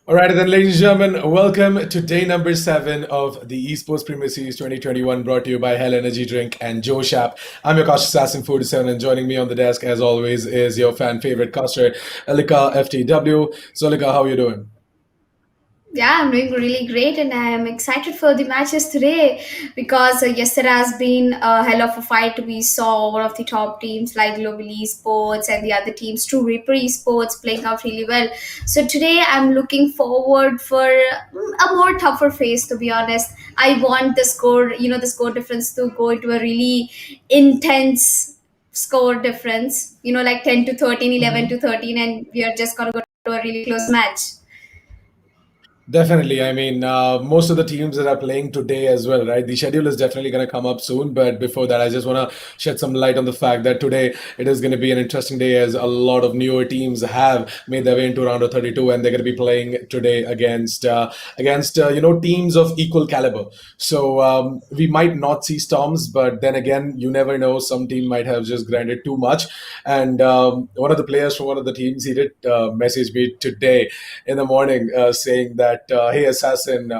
All right, then, ladies and gentlemen, welcome to day number 7 of the Esports Premier Series 2021, brought to you by Hell Energy Drink and Joe Shap. I'm your caster assassin 47, and joining me on the desk, as always, is your fan favorite caster, Elika FTW. So, Elika, how are you doing? Yeah, I'm doing really great, and I am excited for the matches today because yesterday has been a hell of a fight. We saw one of the top teams like Global Esports and the other teams, True Reaper Esports, playing out really well. So today, I'm looking forward for a more tougher phase. To be honest, I want the score difference to go into a really intense score difference. Like 10 to 13, 11 to 13, and we are just gonna go to a really close match. Definitely. I mean, most of the teams that are playing today as well, right? The schedule is definitely going to come up soon. But before that, I just want to shed some light on the fact that today it is going to be an interesting day, as a lot of newer teams have made their way into round of 32, and they're going to be playing today against teams of equal caliber. So we might not see storms, but then again, you never know. Some team might have just grinded too much. And one of the players from one of the teams, he did message me today in the morning, saying that, hey, Assassin,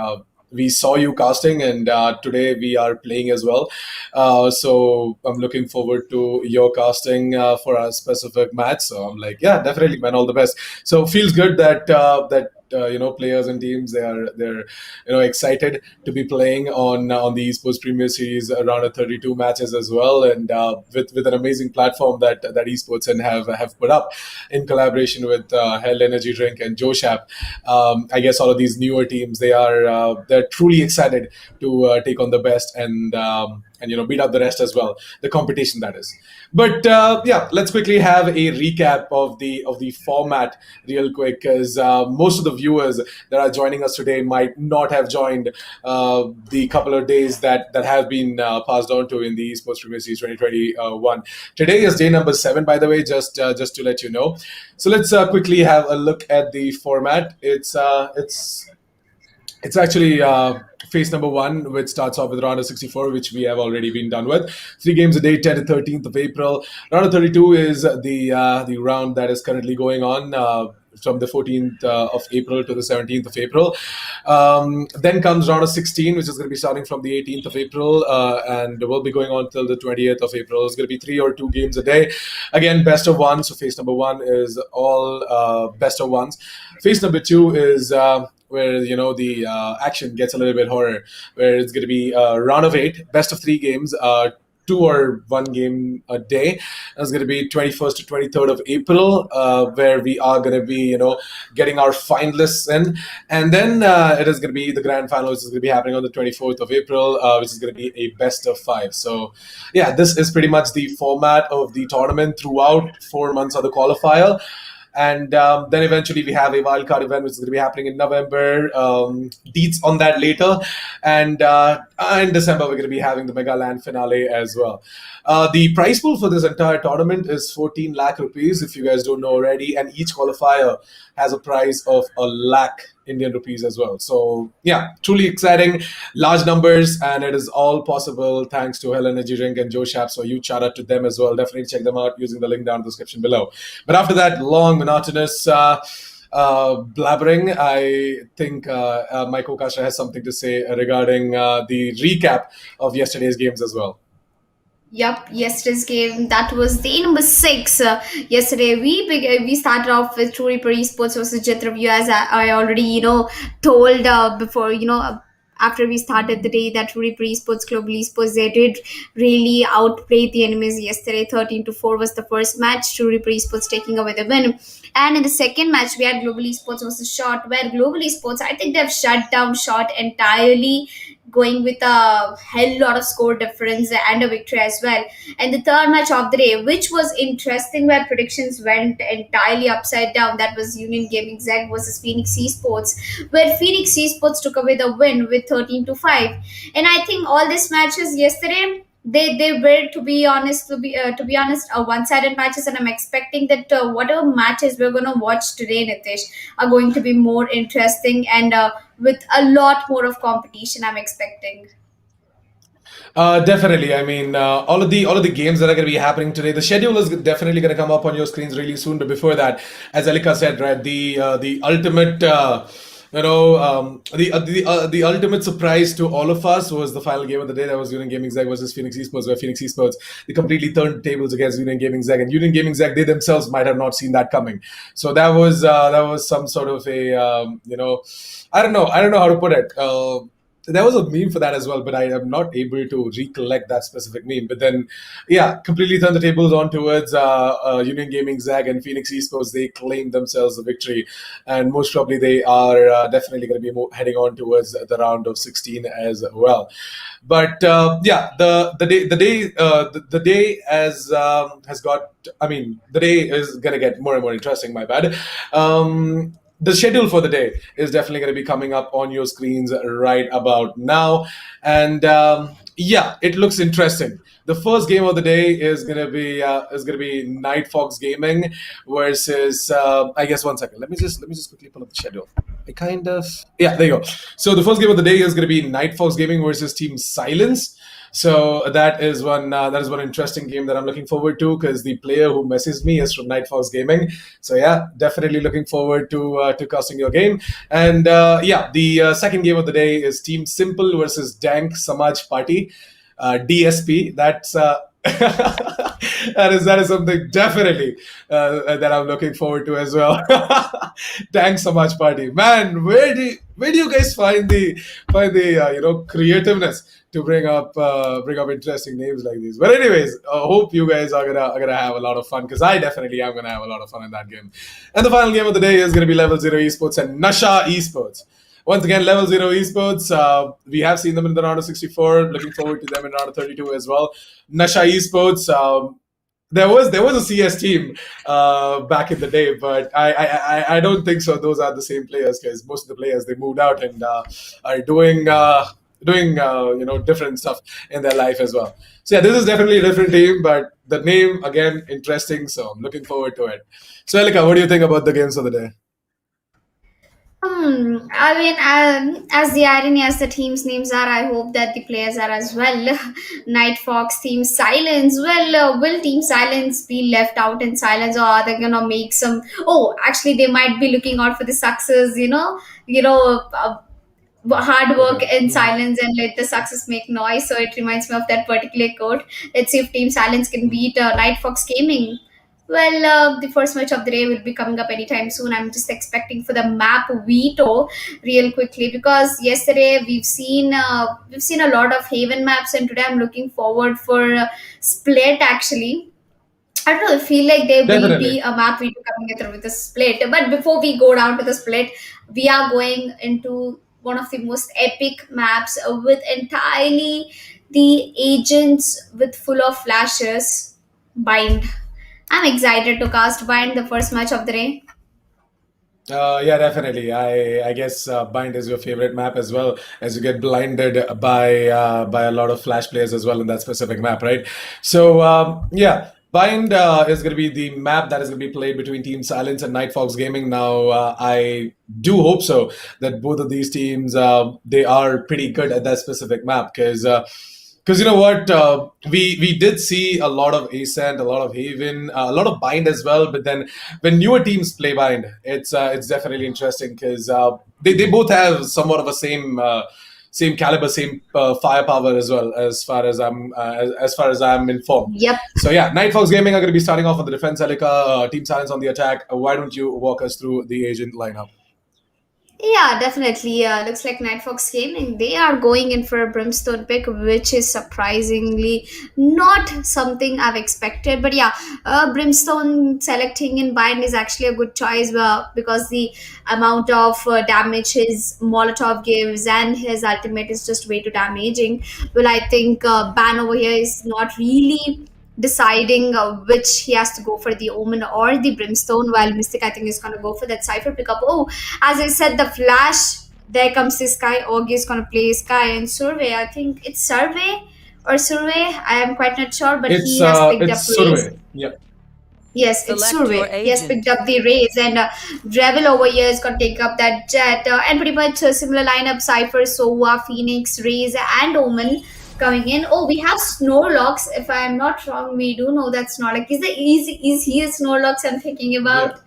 we saw you casting, and today we are playing as well. So I'm looking forward to your casting for a specific match. So I'm like, yeah, definitely, man, all the best. So feels good that players and teams, they're excited to be playing on the Esports Premier Series around of 32 matches as well, and with an amazing platform that Esports and have put up in collaboration with Hell Energy Drink and Joe Shap. I guess all of these newer teams, they're truly excited to take on the best, and beat up the rest as well, the competition, that is. But let's quickly have a recap of the format real quick, because most of the viewers that are joining us today might not have joined the couple of days that have been passed on to in the Esportz Premier Series 2021. Today is day number 7, by the way, just to let you know. So let's quickly have a look at the format. It's actually phase number 1, which starts off with round of 64, which we have already been done with. 3 games a day, 10 to 13th of April. Round of 32 is the round that is currently going on from the 14th of April to the 17th of April. Then comes round of 16, which is going to be starting from the 18th of April and will be going on till the 20th of April. It's going to be 3 or 2 games a day. Again, best of 1. So phase number 1 is all best of 1s. Phase number 2 is where the action gets a little bit horror, where it's going to be round of 8, best of 3 games, 2 or 1 game a day. It's going to be 21st to 23rd of April, where we are going to be getting our finalists in, and then it is going to be the grand final, which is going to be happening on the 24th of April, which is going to be a best of 5. So yeah, this is pretty much the format of the tournament throughout 4 months of the qualifier. And then eventually we have a wildcard event, which is going to be happening in November. Deets on that later. And in December, we're going to be having the Mega LAN finale as well. The prize pool for this entire tournament is 14 lakh rupees, if you guys don't know already. And each qualifier has a prize of 1 lakh Indian rupees as well. So yeah, truly exciting, large numbers, and it is all possible thanks to Hell Energy Drink and Joe Shap. So huge shout out to them as well. Definitely check them out using the link down in the description below. But after that long, monotonous blabbering, I think my co-caster has something to say regarding the recap of yesterday's games as well. Yep, yesterday's game, that was day number 6. Yesterday we started off with True Reaper Esports versus Jet Review, as I already told before after we started the day, that True Reaper Esports, Global Esports, they did really outplay the enemies yesterday. 13-4 was the first match, True Reaper Esports taking away the win. And in the second match, we had Global Esports versus Shot, where Global Esports, I think they've shut down Shot entirely, going with a hell lot of score difference and a victory as well. And the third match of the day, which was interesting, where predictions went entirely upside down, that was Union Gaming ZEG versus Phoenix Esports, where Phoenix Esports took away the win with 13-5. And I think all these matches yesterday, they were, to be honest, one-sided matches, and I'm expecting that whatever matches we're going to watch today, Nitish, are going to be more interesting and with a lot more of competition, I'm expecting. Definitely. I mean, all of the games that are going to be happening today, the schedule is definitely going to come up on your screens really soon. But before that, as Alika said, right, the ultimate the ultimate surprise to all of us was the final game of the day. That was Union Gaming ZEG versus Phoenix Esports, where Phoenix Esports, they completely turned tables against Union Gaming ZEG, and Union Gaming ZEG, they themselves might have not seen that coming. So that was some sort of a I don't know how to put it. There was a meme for that as well, but I am not able to recollect that specific meme. But then, yeah, completely turned the tables on towards Union Gaming ZEG and Phoenix Esports. They claimed themselves the victory, and most probably they are definitely going to be heading on towards the round of 16 as well. But yeah, the day has got. I mean, the day is going to get more and more interesting. My bad. The schedule for the day is definitely going to be coming up on your screens right about now. And yeah, it looks interesting. The first game of the day is going to be NIGHTFOX Gaming versus I guess 1 second. Let me just quickly pull up the schedule. Yeah, there you go. So the first game of the day is going to be NIGHTFOX Gaming versus Team Silence. So that is one interesting game that I'm looking forward to, because the player who messaged me is from NIGHTFOX Gaming. So yeah, definitely looking forward to casting your game. And yeah, the second game of the day is Team Simple versus DANK SAMAJ Party, DSP. That's that is something definitely that I'm looking forward to as well. Thanks so much, party man. Where do you guys find the creativeness to bring up interesting names like these? But anyways, hope you guys are gonna have a lot of fun, because I definitely am gonna have a lot of fun in that game. And the final game of the day is gonna be Level 0 Esports and NASHA Esports. Once again, Level 0 Esports, we have seen them in the round of 64. Looking forward to them in round of 32 as well. NASHA Esports, there was a CS team back in the day, but I don't think so. Those are the same players because most of the players they moved out and are doing different stuff in their life as well. So yeah, this is definitely a different team, but the name again interesting. So I'm looking forward to it. So Elika, what do you think about the games of the day? I mean, as the irony as the teams' names are, I hope that the players are as well. NIGHTFOX Team Silence. Well, will Team Silence be left out in silence, or are they gonna make some? Oh, actually, they might be looking out for the success. Hard work Mhm, in mhm, silence and let the success make noise. So it reminds me of that particular quote. Let's see if Team Silence can mhm. beat Night Fox Gaming. Well, the first match of the day will be coming up anytime soon. I'm just expecting for the map veto real quickly because yesterday we've seen a lot of Haven maps, and today I'm looking forward for Split actually. I don't know. I feel like there will Definitely. be a map video coming through with a split. But before we go down to the split, we are going into one of the most epic maps with entirely the agents with full of flashes. Bind. I'm excited to cast Bind the first match of the day. Yeah, definitely. I guess Bind is your favorite map as well, as you get blinded by a lot of flash players as well in that specific map, right? So yeah, Bind is going to be the map that is going to be played between Team Silence and NIGHTFOX Gaming. Now, I do hope so that both of these teams they are pretty good at that specific map because you know what, we did see a lot of Ascent, a lot of Haven, a lot of Bind as well. But then when newer teams play Bind, it's definitely interesting because they both have somewhat of a same caliber, same firepower as well, as far as I'm informed. Yep. So yeah, NIGHTFOX Gaming are going to be starting off on the defense. Elika, Team Silence on the attack. Why don't you walk us through the agent lineup? Yeah, definitely. Looks like Nightfox Gaming. They are going in for a Brimstone pick, which is surprisingly not something I've expected. But yeah, Brimstone selecting in Bind is actually a good choice because the amount of damage his Molotov gives and his ultimate is just way too damaging. Well, I think Ban over here is not really deciding which he has to go for the Omen or the Brimstone, while Mystic, I think, is going to go for that Cypher pickup. Oh, as I said, the Flash, there comes this guy. Augie is going to play Sky and Survey. I think it's Survey or Survey. I am quite not sure, but he has picked up It's Raze. Survey. Yeah. Yes, it's Select your Survey. He has agent. picked up the Raze, and Revel over here is going to take up that Jet, and pretty much a similar lineup: Cypher, Sova, Phoenix, Raze, and Omen coming in. Oh, we have Snorlax. If I am not wrong, we do know that Snorlax is he a Snorlax I'm thinking Yeah. about?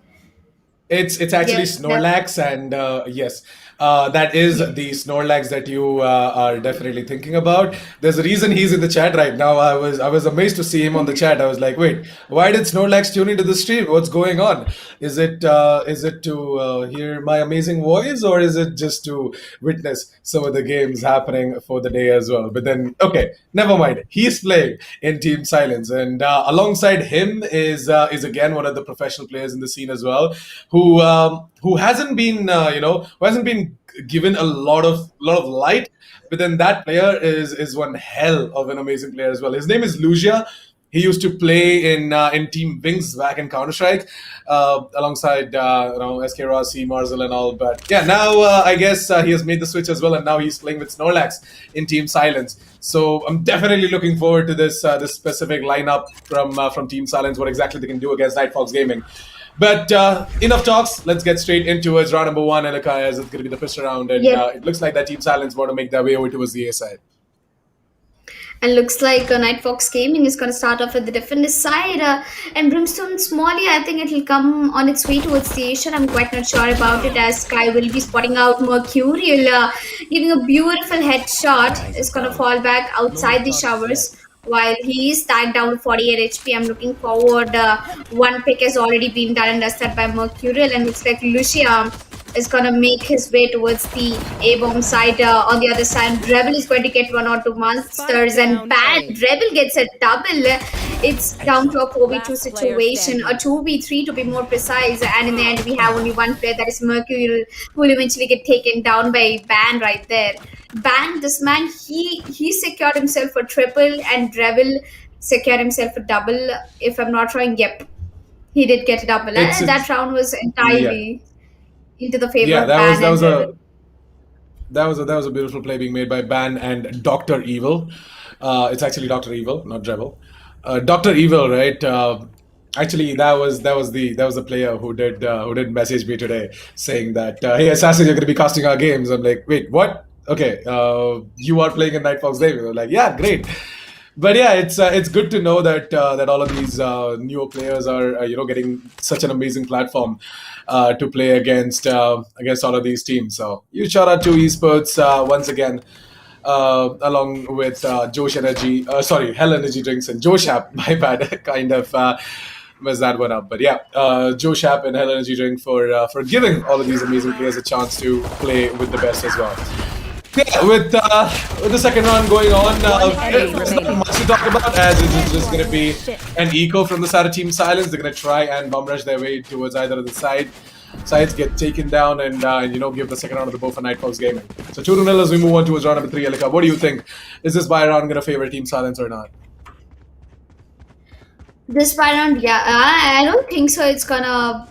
It's actually Yep, Snorlax, and yes, that is yep. the Snorlax that you are definitely thinking about. There's a reason he's in the chat right now. I was amazed to see him on the chat. I was like, wait, why did Snorlax tune into the stream? What's going on? Is it to hear my amazing voice, or is it just to witness some of the games happening for the day as well? But then, okay, never mind. He's playing in Team Silence, and alongside him is again one of the professional players in the scene as well, who hasn't been who hasn't been given a lot of light. But then that player is one hell of an amazing player as well. His name is Lugia. He used to play in Team Wings back in Counter Strike, alongside SK Rossi, Marzel, and all. But yeah, now I guess he has made the switch as well, and now he's playing with Snorlax in Team Silence. So I'm definitely looking forward to this specific lineup from Team Silence. What exactly they can do against NIGHTFOX Gaming. But enough talks. Let's get straight into it. Round number one, Elika, as it's going to be the first round, and Yep. it looks like that Team Silence want to make their way over towards the A side. And looks like Night Fox Gaming is going to start off with the defender side. And Brimstone Smalley, I think it will come on its way towards the Asian. I'm quite not sure about it, as Sky will be spotting out Mercurial, giving a beautiful headshot. Is going to fall back outside the showers. While he is tagged down to 48 HP, I'm looking forward. One pick has already been done and dusted by Mercurial, and looks like Lucia is going to make his way towards the A bomb side. On the other side, Rebel is going to get one or two Spike monsters, and down bad A. Rebel gets a double. It's down to a 4v2 Last player situation, a standing. 2v3 to be more precise. And in the end, we have only one player, that is Mercury, who will eventually get taken down by Ban right there. Ban, this man, he secured himself a triple, and Rebel secure himself a double. If I'm not wrong, yep, he did get a double, and It's that round was yeah, entirely into the favor yeah. of Ban That and was Rebel. a beautiful play being made by Ban and Doctor Evil. It's actually Doctor Evil, not Drevil. Doctor Evil, right? Actually, that was the player who did message me today saying that hey, Assassin, you're going to be casting our games. I'm like, wait, what? Okay, you are playing in NIGHTFOX Day. I'm like, yeah, great. But yeah, it's good to know that that all of these newer players are getting such an amazing platform to play against all of these teams. So you shout out to Esports once again, along with Josh Energy, sorry, Hell Energy Drinks and Josh App. My bad, kind of messed that one up. But yeah, Josh App and Hell Energy Drink for giving all of these amazing players a chance to play with the best as well. Yeah, with the second round going on, there's not much to talk about as it is just going to be an eco from the side of Team Silence. They're going to try and bomb rush their way towards either of the sides, get taken down, and give the second round of the bow for NIGHTFOX Gaming. So 2-0 as we move on towards round number 3. Elika, what do you think? Is this buy round going to favor Team Silence or not? This round, yeah, I don't think so. It's gonna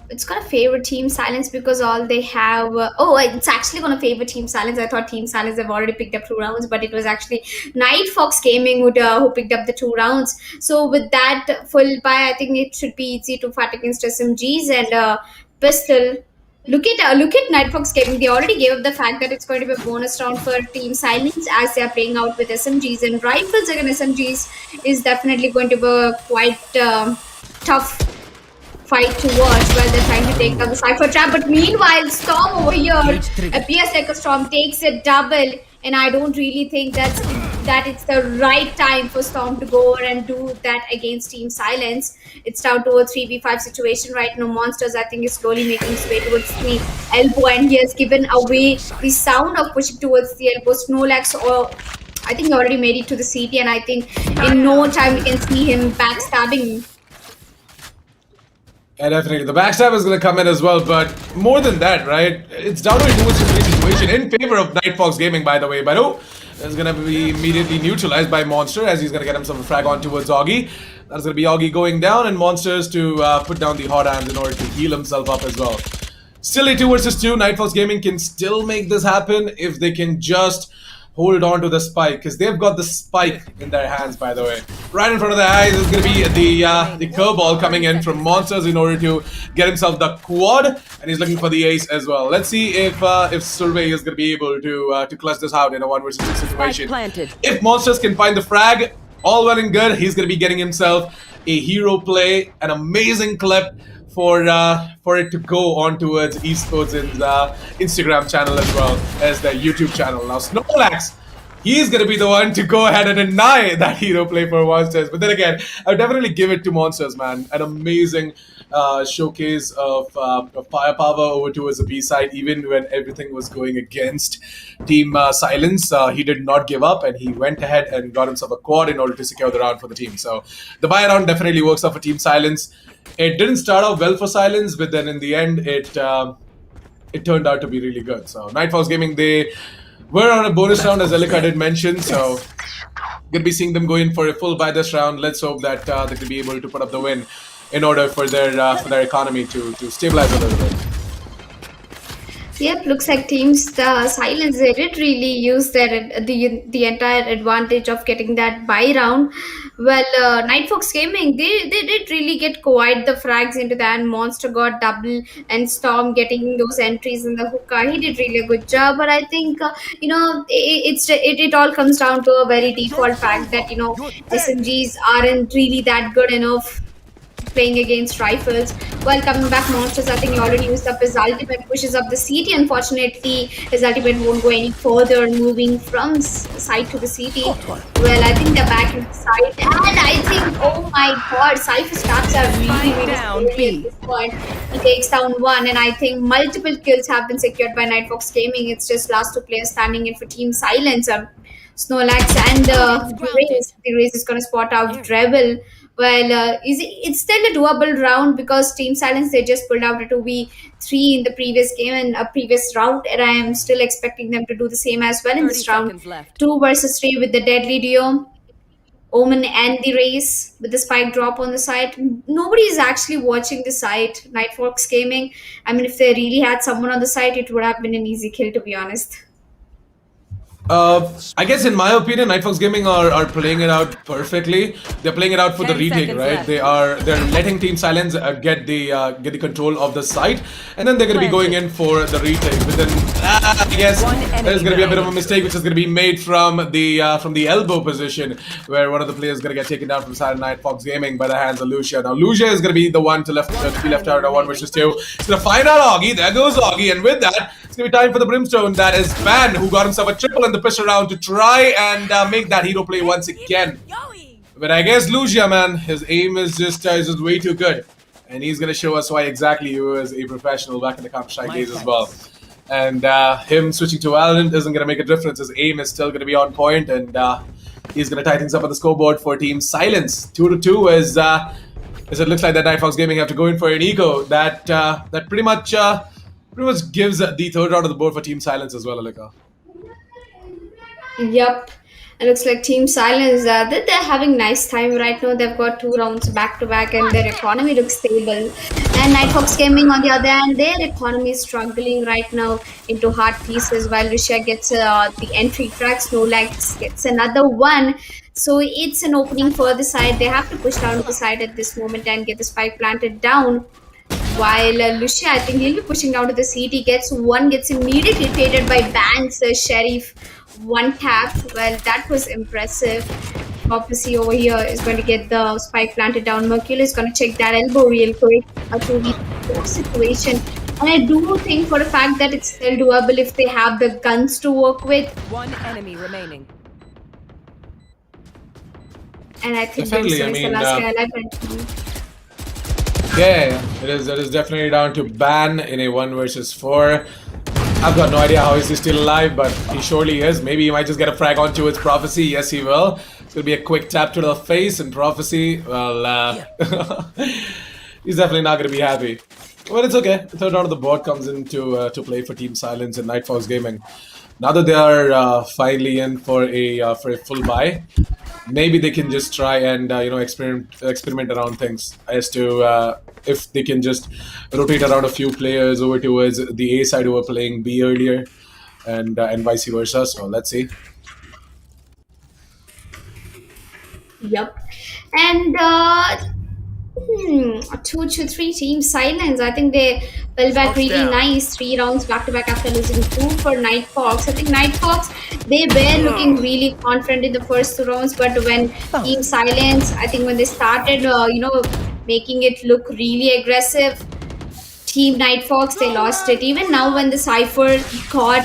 favor Team Silence because all they have. Oh, it's actually gonna favor Team Silence. I thought Team Silence have already picked up 2 rounds, but it was actually NIGHTFOX Gaming who picked up the 2 rounds. So with that full buy, I think it should be easy to fight against SMGs and Pistol. Look at NIGHTFOX Gaming. They already gave up the fact that it's going to be a bonus round for Team Silence as they are playing out with SMGs and rifles against SMGs is definitely going to be a quite tough fight to watch while they're trying to take down the Cypher Trap. But meanwhile, Storm over here appears like a Storm, takes a double, and I don't really think that it's the right time for Storm to go over and do that against Team Silence. It's down to a 3v5 situation right now. Monsters, I think, is slowly making his way towards the elbow, and he has given away the sound of pushing towards the elbow. Snorlax, or I think he already made it to the CT, and I think in no time we can see him backstabbing. Yeah, definitely. The backstab is going to come in as well, but more than that, right? It's down to a 2-3 situation in favor of NIGHTFOX Gaming, by the way. But is going to be immediately neutralized by Monster as he's going to get himself a frag on towards Augie. That's going to be Augie going down, and Monsters to put down the hot hands in order to heal himself up as well. Still a 2 versus 2. NIGHTFOX Gaming can still make this happen if they can just hold on to the spike, because they've got the spike in their hands, by the way. Right in front of their eyes is going to be the curveball coming in from Monsters in order to get himself the quad, and he's looking for the ace as well. Let's see if Survey is going to be able to clutch this out in a 1 versus 2 situation. If Monsters can find the frag, all well and good. He's going to be getting himself a hero play, an amazing clip for it to go on towards Esports' Instagram channel as well as their YouTube channel. Now Snorlax, he's going to be the one to go ahead and deny that hero play for Monsters. But then again, I would definitely give it to Monsters, man. An amazing showcase of firepower over towards the B side, even when everything was going against Team Silence. He did not give up, and he went ahead and got himself a quad in order to secure the round for the team. So the buy round definitely works out for Team Silence. It didn't start out well for Silence, but then in the end, it turned out to be really good. So NIGHTFOX Gaming, they were on a bonus round, as Elika did mention. So gonna be seeing them go in for a full buy this round. Let's hope that they can be able to put up the win in order for their economy to stabilize a little bit. Yep, looks like Teams Silence, they did really use the entire advantage of getting that buy round. Well, NIGHTFOX Gaming, they did really get quite the frags into that. And Monster got double, and Storm getting those entries in the hookah. He did really a good job. But I think it all comes down to a very default fact that SMGs aren't really that good enough playing against rifles. While coming back, Monsters, I think he already used up his ultimate, pushes up the CT. Unfortunately, his ultimate won't go any further, moving from side to the CT. Well, I think they're back in the side, and I think, oh my god, Cypher stats are really scary at this point. He takes down one, and I think multiple kills have been secured by NIGHTFOX Gaming. It's just last 2 players standing in for Team Silence. Snorlax and the race is going to spot out Rebel. Well, it's still a doable round because Team Silence, they just pulled out a 2v3 in the previous game and a previous round, and I am still expecting them to do the same as well in this round. 2 versus 3 with the deadly duo. Omen and the race with the spike drop on the site. Nobody is actually watching the site. NIGHTFOX Gaming. I mean, if they really had someone on the site, it would have been an easy kill, to be honest. I guess in my opinion, NIGHTFOX Gaming are playing it out perfectly. They're playing it out for the 10 retake, seconds right? left. They're letting Team Silence get the control of the site, and then they're going to be going in for the retake. But then I guess One enemy there's going to be a bit of a remaining. mistake, which is going to be made from the elbow position, where one of the players is going to get taken down from the side of NIGHTFOX Gaming by the hands of Lucia. Now Lucia is going to be the one to be left out of 1 versus 2. It's going to find out Augie. There goes Augie, and with that, it's going to be time for the Brimstone. That is Van, who got himself a triple in the push around to try and make that hero play once again. But I guess Lucia, man, his aim is just way too good. And he's going to show us why exactly he was a professional back in the Counter-Strike days as well. And him switching to Valorant isn't going to make a difference. His aim is still going to be on point, and he's going to tie things up on the scoreboard for Team Silence. 2-2 as it looks like that NIGHTFOX Gaming have to go in for an eco. That pretty much gives the third round of the board for Team Silence as well, Alika. Yep. It looks like Team Silence, they're having nice time right now. They've got 2 rounds back to back and their economy looks stable. And NIGHTFOX Gaming, on the other hand, their economy is struggling right now into hard pieces while Lucia gets the entry track. Snowlax gets another one. So it's an opening for the side. They have to push down to the side at this moment and get the spike planted down. While Lucia, I think he'll be pushing down to the CT, gets immediately traded by Banks, Sheriff. 1 tap. Well, that was impressive. Prophecy over here is going to get the spike planted down. Mercule is going to check that elbow real quick. A 2v4 situation. And I do think for a fact that it's still doable if they have the guns to work with. 1 enemy remaining. And I think Definitely, Brimstone I is the mean, last guy alive right now. Yeah, it is definitely down to Ban in a 1 versus 4. I've got no idea how is he still alive, but he surely is. Maybe he might just get a frag onto its Prophecy. Yes, he will. It's gonna be a quick tap to the face, and Prophecy, well, he's definitely not gonna be happy. But it's okay. The third round of the board comes into to play for Team Silence and NIGHTFOX Gaming. Now that they are finally in for a full buy, maybe they can just try and experiment around things as to if they can just rotate around a few players over towards the A side who were playing B earlier, and vice versa. So let's see. Yep. And 2-3 Team Silence. I think they fell back really nice. 3 rounds back to back after losing 2 for NIGHTFOX. I think NIGHTFOX, they were looking really confident in the first 2 rounds, but when Team Silence, I think when they started, making it look really aggressive, Team NIGHTFOX, they lost it. Even now, when the Cypher got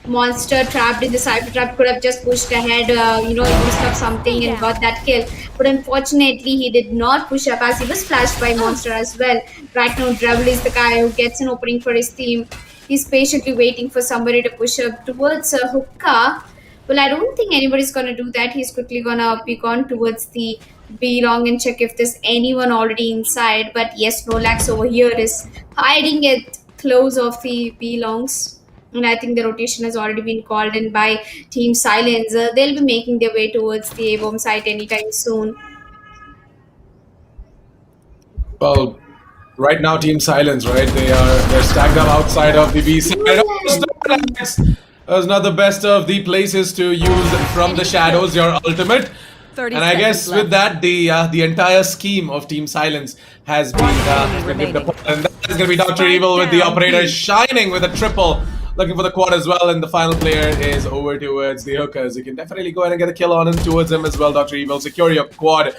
Monster trapped in the Cypher trap, could have just pushed ahead, used up something and got that kill. But unfortunately, he did not push up as he was flashed by Monster as well. Right now, Drabble is the guy who gets an opening for his team. He's patiently waiting for somebody to push up towards Hookah. Well, I don't think anybody's going to do that. He's quickly going to peek on towards the B-Long and check if there's anyone already inside. But yes, Nolax over here is hiding at close of the B-Longs. And I think the rotation has already been called in by Team Silence. They'll be making their way towards the A-bomb site anytime soon. Well, right now, Team Silence, right? They're stacked up outside of the B side. Was not the best of the places to use from the shadows your ultimate. 30 And I guess seconds with that, the entire scheme of Team Silence has been remaining. and that is going to be Dr. Evil with the operator shining with a triple, looking for the quad as well. And the final player is over towards the hookers. You can definitely go ahead and get a kill on him towards him as well, Dr. Evil. Secure your quad.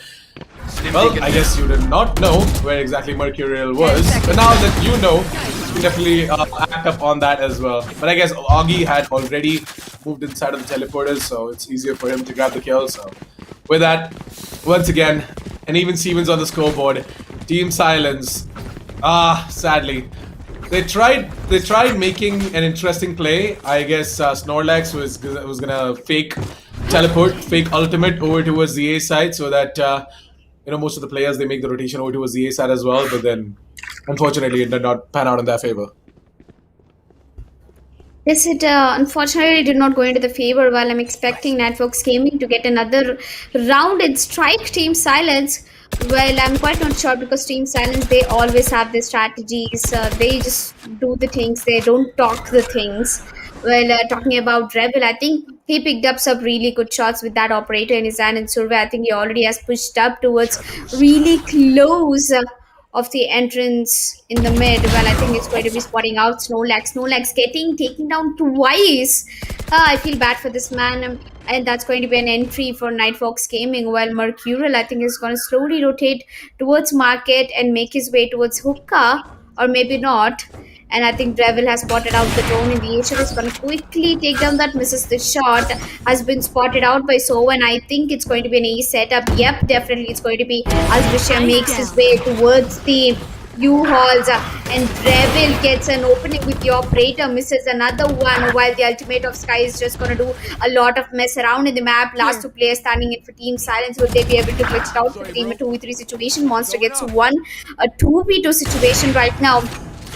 Well, I guess you did not know where exactly Mercurial was, but now that you know, you can definitely act up on that as well. But I guess Augie had already moved inside of the teleporters, so it's easier for him to grab the kill. So with that, once again, and even Stevens on the scoreboard, Team Silence. Sadly, they tried making an interesting play. I guess Snorlax was gonna fake teleport, fake ultimate over towards the A side, so that most of the players, they make the rotation over towards the A side as well. But then, unfortunately, it did not pan out in their favor. Yes, it unfortunately did not go into the favor. While I'm expecting NIGHTFOX Gaming to get another round and strike Team Silence. Well, I'm quite not sure because Team Silence, they always have their strategies. They just do the things. They don't talk the things. Well, talking about Rebel, I think he picked up some really good shots with that operator in his hand and survey. I think he already has pushed up towards really close. Of the entrance in the mid. Well, I think it's going to be spotting out Snorlax. Snorlax getting taken down twice. I feel bad for this man. And that's going to be an entry for NIGHTFOX Gaming. While Mercurial, I think, is going to slowly rotate towards Market and make his way towards Hookah, or maybe not. And I think Dreville has spotted out the drone in the air. Is going to quickly take down that, misses the shot, has been spotted out by So, and I think it's going to be an A setup. Yep, definitely it's going to be as Visha makes his way towards the U-Hauls, and Dreville gets an opening with the operator, misses another one, while the ultimate of Sky is just going to do a lot of mess around in the map. Last two players standing in for Team Silence. Will they be able to glitch it out for Team a 2v3 situation? Monster gets one, a 2v2 situation right now.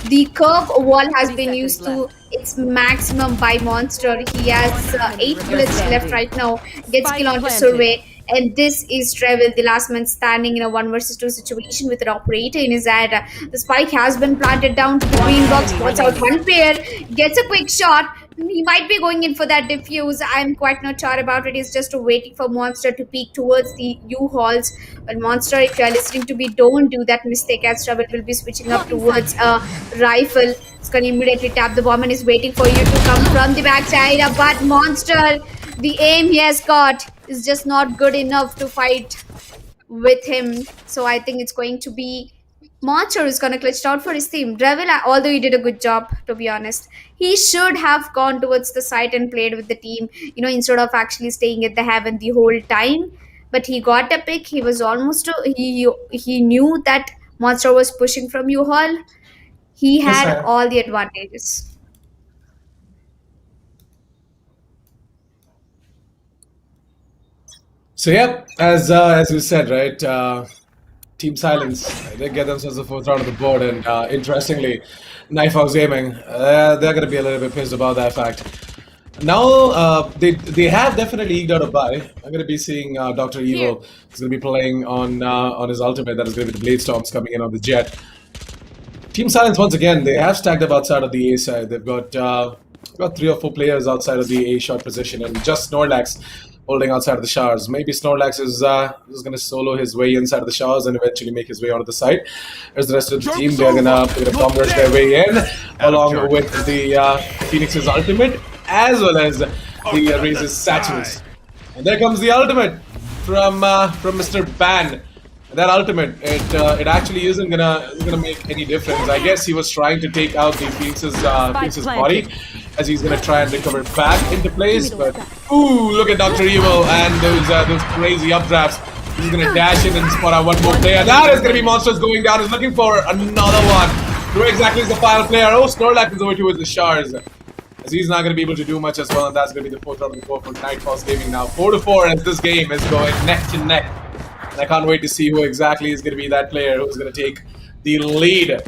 The curve wall has been used to its maximum by Monster. He has 8 bullets left right now. Gets kill onto Survey. And this is Trevor, the last man standing in a 1 versus 2 situation with an operator in his hand. The spike has been planted down to the green box. Spots out one player. Gets a quick shot. He might be going in for that diffuse. I'm quite not sure about it. He's just waiting for Monster to peek towards the U-Hauls. Well, Monster, if you're listening to me, don't do that mistake, as Trouble will be switching up towards a rifle. It's going to immediately tap the bomb and is waiting for you to come from the backside. But Monster, the aim he has got is just not good enough to fight with him. So I think it's going to be Monster is going to glitch out for his team. Dreville, although he did a good job, to be honest, he should have gone towards the site and played with the team, instead of actually staying at the heaven the whole time. But he got a pick. He was almost, he knew that Monster was pushing from U-Haul. He Yes, had I. all the advantages. So yeah, as you said, right? Team Silence, they get themselves the fourth round of the board, and interestingly, NIGHTFOX Gaming, they're going to be a little bit pissed about that fact. Now, they have definitely eked out a bye. I'm going to be seeing Dr. Evil. He's going to be playing on his ultimate. That is going to be the Blade Storms coming in on the Jet. Team Silence, once again, they have stacked up outside of the A side. They've got 3 or 4 players outside of the A shot position, and just Snorlax holding outside of the showers. Maybe Snorlax is going to solo his way inside of the showers and eventually make his way onto the side. There's the rest of the team. They're gonna bomb rush their way in, along with the Phoenix's ultimate, as well as the Raze's satchels. And there comes the ultimate from Mr. Ban. That ultimate, it actually isn't gonna make any difference. I guess he was trying to take out the Phoenix's body, as he's gonna try and recover back into place. But ooh, look at Dr. Evil and those crazy updrafts. He's gonna dash in and spot out one more player. That is gonna be Monsters going down. He's looking for another one. Who exactly is the final player? Oh, Snorlax is over towards the Shards. As he's not going to be able to do much as well, and that's going to be the fourth round of the 4 for NIGHTFOX Gaming now. 4-4 as this game is going neck to neck. And I can't wait to see who exactly is going to be that player who's going to take the lead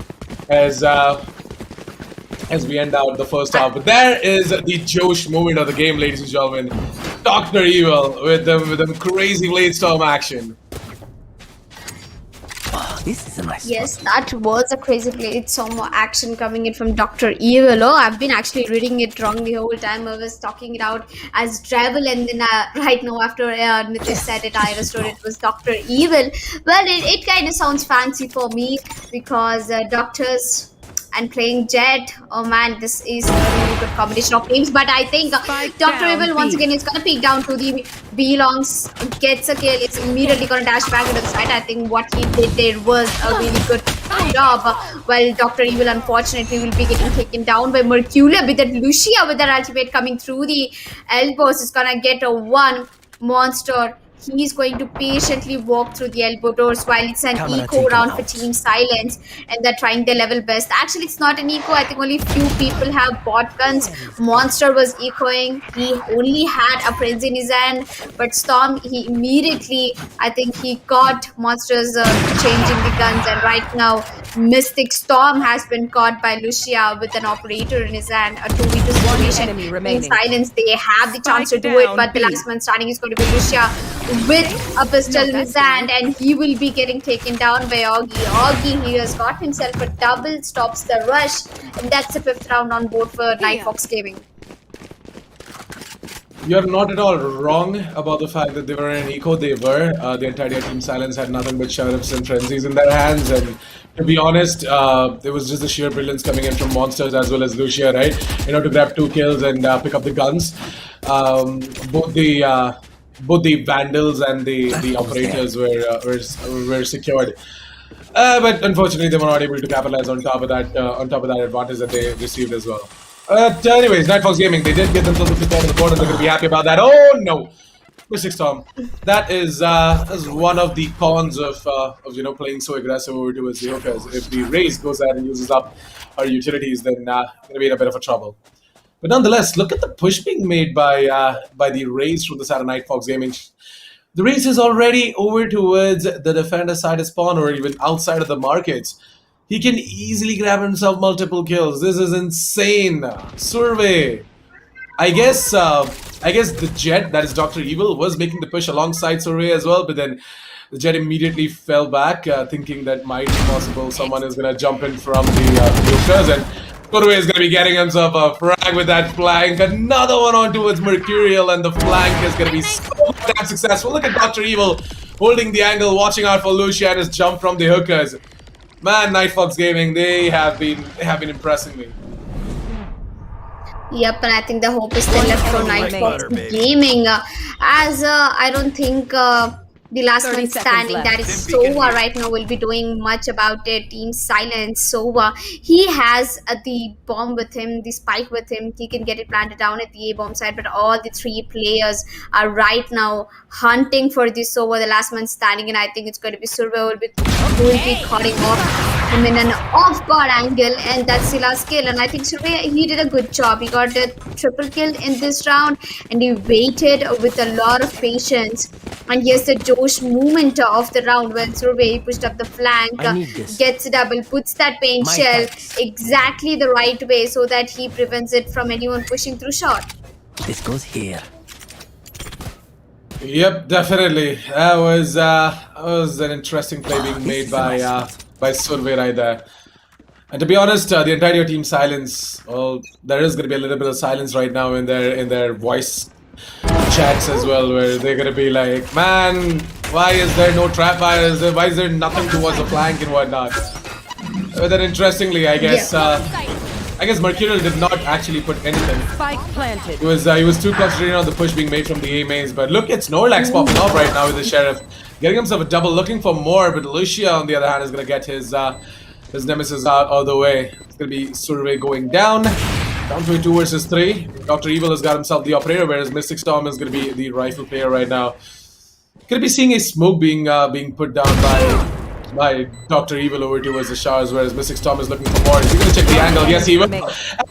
as we end out the first half. But there is the Josh moment of the game, ladies and gentlemen. Dr. Evil with them crazy Blade Storm action. This is a nice Yes, that was a crazy play. It's some more action coming in from Dr. Evil. Oh, I've been actually reading it wrong the whole time. I was talking it out as Travel, and then right now, after Nitish said it, I understood it was Dr. Evil. Well, it kind of sounds fancy for me because doctors and playing Jet. Oh man, this is a really good combination of names. But I think Dr. Evil once again is gonna peek down to the B-Longs, gets a kill, is immediately gonna dash back into the side. I think what he did there was a really good job. While Dr. Evil unfortunately will be getting taken down by Mercurial, with that Lucia with that ultimate coming through the elbows is gonna get a 1 Monster. He's going to patiently walk through the elbow doors while it's an eco round for Team Silence, and they're trying their level best. Actually, it's not an eco. I think only few people have bought guns. Monster was ecoing. He only had a Prince in his hand, but Storm, he immediately, I think he got Monsters changing the guns, and right now Mystic Storm has been caught by Lucia with an operator in his hand, a 2v2 situation. enemy In remaining. silence, they have the chance to Spike do it, down but the B. last man standing is going to be Lucia with a pistol in his hand, and he will be getting taken down by Augie. Augie, he has got himself a double, stops the rush, and that's the 5th round on board for NIGHTFOX Gaming. You're not at all wrong about the fact that they were in eco. They were. The entire team Silence had nothing but sheriffs and frenzies in their hands. And to be honest, it was just the sheer brilliance coming in from Monsters as well as Lucia, right? To grab 2 kills and pick up the guns. Both the Vandals and the operators were secured. But unfortunately, they were not able to capitalize on top of that advantage that they received as well. Anyways, NIGHTFOX Gaming, they did get themselves a pick on the board, and they're going to be happy about that. Oh no, Mystic Storm. That is one of the cons of playing so aggressive over towards the hookers. If the Raze goes ahead and uses up our utilities, then going to be in a bit of a trouble. But nonetheless, look at the push being made by the Raze from the side of NIGHTFOX Gaming. The Raze is already over towards the defender side of spawn, or even outside of the markets. He can easily grab himself multiple kills. This is insane. Survey. I guess the Jet, that is Dr. Evil, was making the push alongside Survey as well, but then the Jet immediately fell back, thinking that might be possible. Someone is going to jump in from the hookers, and Survey is going to be getting himself a frag with that flank. Another one on towards Mercurial, and the flank is going to be so damn successful. Look at Dr. Evil holding the angle, watching out for Lucia and his jump from the hookers. Man, NIGHTFOX Gaming, they have been impressing me. Yep, and I think the hope is still left for NIGHTFOX Gaming, as I don't think the last man standing, that is Sova, right now will be doing much about it. Team Silence. Sova, he has the bomb with him, the spike with him. He can get it planted down at the A bomb side, but all the 3 players are right now hunting for this Sova, the last man standing, and I think it's going to be Survey who will be cutting off him in an off-guard angle, and that's the last kill. And I think Survey, he did a good job. He got a triple kill in this round, and he waited with a lot of patience. And here's the Josh movement of the round when Survey pushed up the flank, gets a double, puts that paint shell exactly the right way so that he prevents it from anyone pushing through shot. This goes here. Yep, definitely. That was an interesting play being made by Survey right there. And to be honest, the entire team Silence. Well, there is going to be a little bit of silence right now in their voice chats as well, where they're going to be like, "Man, why is there no trap fire? Why is there nothing towards the flank and whatnot?" But then, interestingly, I guess Mercurial did not actually put anything. Spike planted. He was too concentrated on the push being made from the A mains. But look at Snorlax popping off right now with the Sheriff, getting himself a double, looking for more. But Lucia, on the other hand, is going to get his nemesis out of the way. It's going to be Survey going down. Down to a 2 versus 3. Dr. Evil has got himself the operator, whereas Mystic Storm is going to be the rifle player right now. Going to be seeing a smoke being put down by Dr. Evil over towards the showers, whereas Mystic Storm is looking for more. He's going to check the angle. Yes, he will. And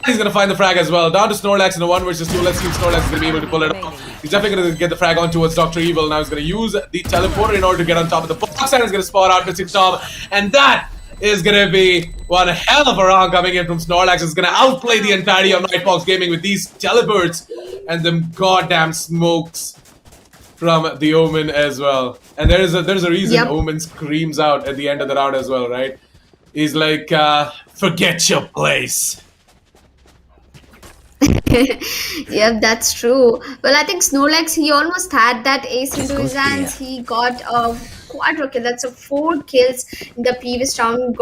he's going to find the frag as well. Down to Snorlax in a 1 versus 2. Let's see if Snorlax is going to be able to pull it off. He's definitely going to get the frag on towards Dr. Evil. Now he's going to use the teleporter in order to get on top of the box, and he's going to spot out Mystic Storm. And that is going to be one hell of a round coming in from Snorlax. It's going to outplay the entirety of NIGHTFOX Gaming with these teleports and them goddamn smokes from the Omen as well. And there's a reason Omen screams out at the end of the round as well, right? He's like, forget your place. Yeah, that's true. Well, I think Snorlax, he almost had that ace into his hands. He got a quadra kill. That's a 4 kills in the previous round.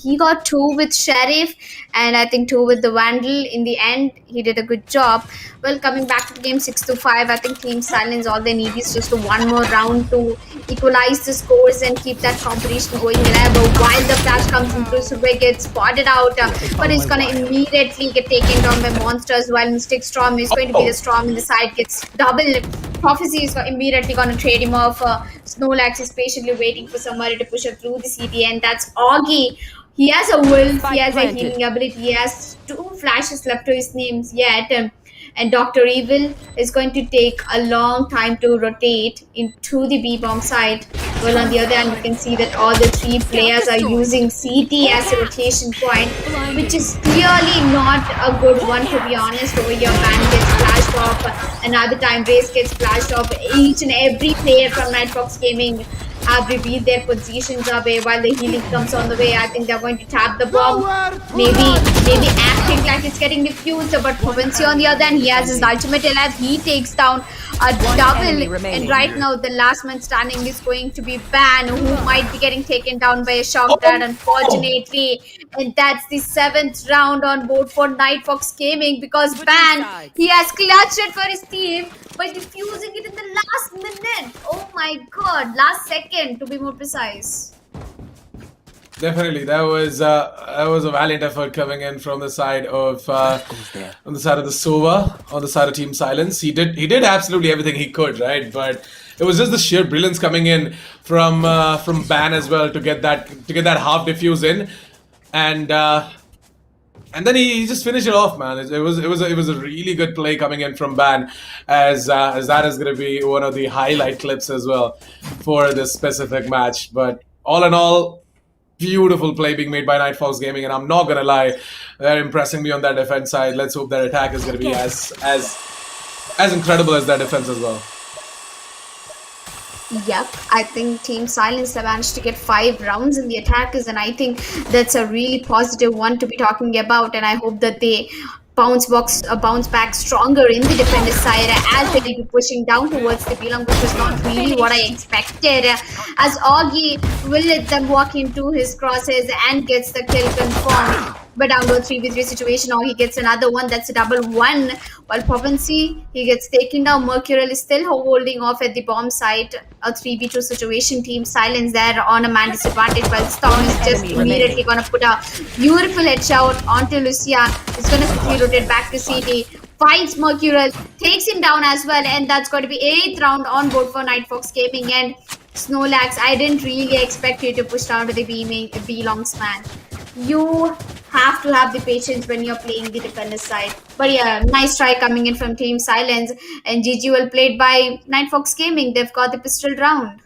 He got 2 with Sheriff, and I think 2 with the Vandal. In the end, he did a good job. Well, coming back to the game 6-5, I think Team Silence, all they need is just one more round to equalize the scores and keep that competition going alive. But while the flash comes into, Survey gets spotted out, but he's gonna immediately get taken down by monsters, while Mystic Storm is going to be the Storm in the side, gets double. Prophecy is immediately gonna trade him off. Snorlax is patiently waiting for somebody to push up through the CT, and that's Augie. He has a wolf, he has a healing ability, he has 2 flashes left to his names yet. And Dr. Evil is going to take a long time to rotate into the B-bomb side. Well, on the other hand, you can see that all the three players are using CT as a rotation point, which is clearly not a good one, to be honest. Over here, Ban gets flashed off, another time Race gets flashed off. Each and every player from NIGHTFOX Gaming have revealed their positions away while the healing comes on the way. I think they're going to tap the bomb. Maybe acting like it's getting defused, but Provincio on the other hand, he has his ultimate alive. He takes down a double, and right now the last man standing is going to be Ban, who might be getting taken down by a shock dart, unfortunately. And that's the 7th round on board for NIGHTFOX Gaming, because Ban, he has clutched it for his team by defusing it in the last minute. Oh my god, last second to be more precise. Definitely, that was a valiant effort coming in from the side of the Sova, on the side of Team Silence. He did absolutely everything he could, right? But it was just the sheer brilliance coming in from Ban as well to get that half defuse in, and then he just finished it off, man. It was a really good play coming in from Ban, as that is going to be one of the highlight clips as well for this specific match. But all in all, beautiful play being made by NIGHTFOX Gaming, and I'm not gonna lie, they're impressing me on that defense side. Let's hope their attack is gonna be as incredible as their defense as well. Yep, I think Team Silence have managed to get 5 rounds in the attackers, and I think that's a really positive one to be talking about, and I hope that they bounce back stronger in the defender side as they will be pushing down towards the Yearlong, which is not really what I expected, as Augie will let them walk into his crosses and gets the kill confirmed. But down to a 3v3 situation, or he gets another one. That's a double one. While Provinci, he gets taken down. Mercurial is still holding off at the bomb site. A 3v2 situation. Team Silence there on a man disadvantage, while Storm is just immediately going to put a beautiful headshot onto Lucia. It's going to quickly rotate back to CD. Finds Mercurial, takes him down as well, and that's going to be 8th round on board for NIGHTFOX Gaming. And Snowlax, I didn't really expect you to push down to the Yearlongs, man. You have to have the patience when you're playing the defender side. But yeah, nice try coming in from Team Silence, and GG well played by NIGHTFOX Gaming. They've got the pistol round.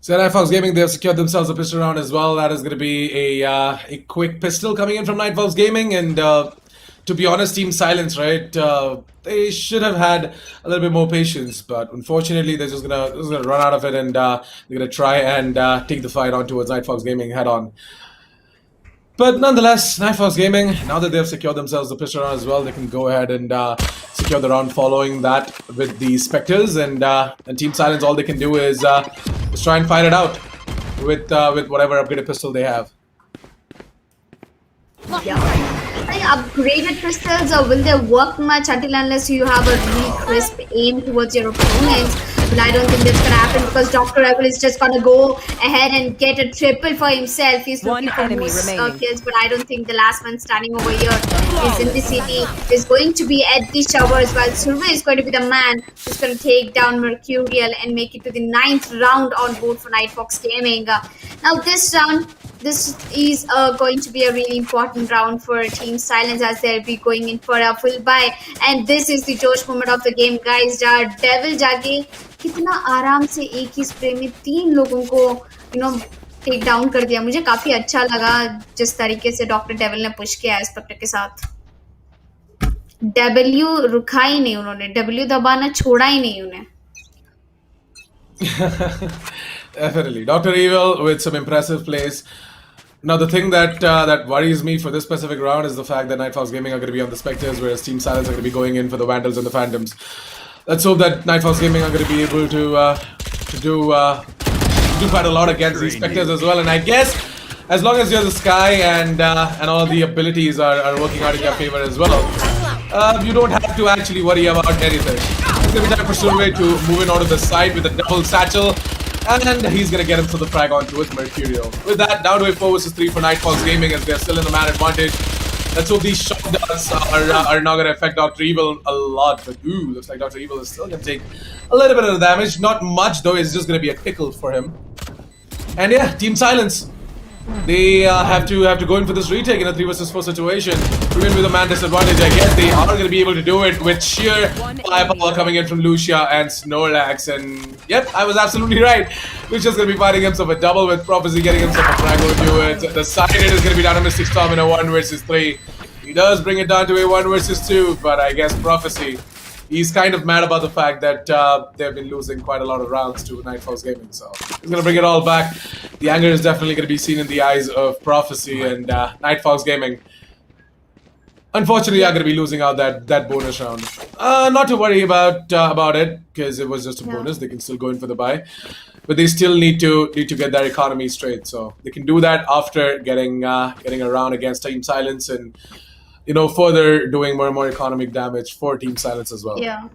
So NIGHTFOX Gaming, they've secured themselves a pistol round as well. That is going to be a quick pistol coming in from NIGHTFOX Gaming, and to be honest, Team Silence, right? They should have had a little bit more patience, but unfortunately, they're just gonna run out of it, and they're gonna try and take the fight on towards NIGHTFOX Gaming head on. But nonetheless, NIGHTFOX Gaming, now that they've secured themselves the pistol round as well, they can go ahead and secure the round following that with the Spectres, and Team Silence, all they can do is just try and fight it out with whatever upgraded pistol they have. Yeah. Upgraded pistols, or will they work much until unless you have a really crisp aim towards your opponents? But I don't think that's gonna happen, because Dr. Rebel is just gonna go ahead and get a triple for himself. He's looking for more kills, but I don't think the last man standing over here is in the city. Is going to be at the showers, while Survey is going to be the man who's going to take down Mercurial and make it to the 9th round on board for NIGHTFOX Gaming. Now this round, this is going to be a really important round for Team Silence, as they'll be going in for a full buy, and this is the Josh moment of the game, guys. Devil जाके कितना आराम से एक ही spray में 3 लोगों को take down कर दिया. मुझे काफी अच्छा लगा जिस तरीके से डॉक्टर डेविल ने पुश किया स्पेक्टर के साथ. डब्ल्यू रुका ही नहीं उन्होंने, डब्ल्यू दबाना छोड़ा ही नहीं उन्हें. Definitely, Dr. Evil with some impressive plays. Now, the thing that worries me for this specific round is the fact that NIGHTFOX Gaming are going to be on the Spectres, whereas Team Silence are going to be going in for the Vandals and the Phantoms. Let's hope that NIGHTFOX Gaming are going to be able to do quite a lot against these Spectres as well. And I guess as long as you're the Sky and all the abilities are working out in your favor as well, you don't have to actually worry about anything. It's going to be time for Survey to move in onto the side with a double satchel. And he's going to get him to the frag on towards Mercurial. With that, down to a 4 vs 3 for NIGHTFOX Gaming, as they're still in the man advantage. Let's hope these shotguns are not going to affect Dr. Evil a lot. But ooh, looks like Dr. Evil is still going to take a little bit of damage. Not much though, it's just going to be a tickle for him. And yeah, Team Silence, they have to go in for this retake in a 3 vs 4 situation. even with a man disadvantage, I guess they are going to be able to do it with sheer firepower coming in from Lucia and Snorlax. And yep, I was absolutely right. Lucia's going to be fighting himself a double with Prophecy, getting himself a frag over to it. The side hit is going to be down to Mystic Storm in a 1 versus 3. He does bring it down to a 1 versus 2, but I guess Prophecy, he's kind of mad about the fact that they've been losing quite a lot of rounds to NIGHTFOX Gaming, so he's going to bring it all back. The anger is definitely going to be seen in the eyes of Prophecy and NIGHTFOX Gaming. Unfortunately, are going to be losing out that bonus round. Not to worry about it, because it was just a bonus. They can still go in for the bye, but they still need to get their economy straight. So they can do that after getting a round against Team Silence and further doing more and more economic damage for Team Silence as well. Yeah.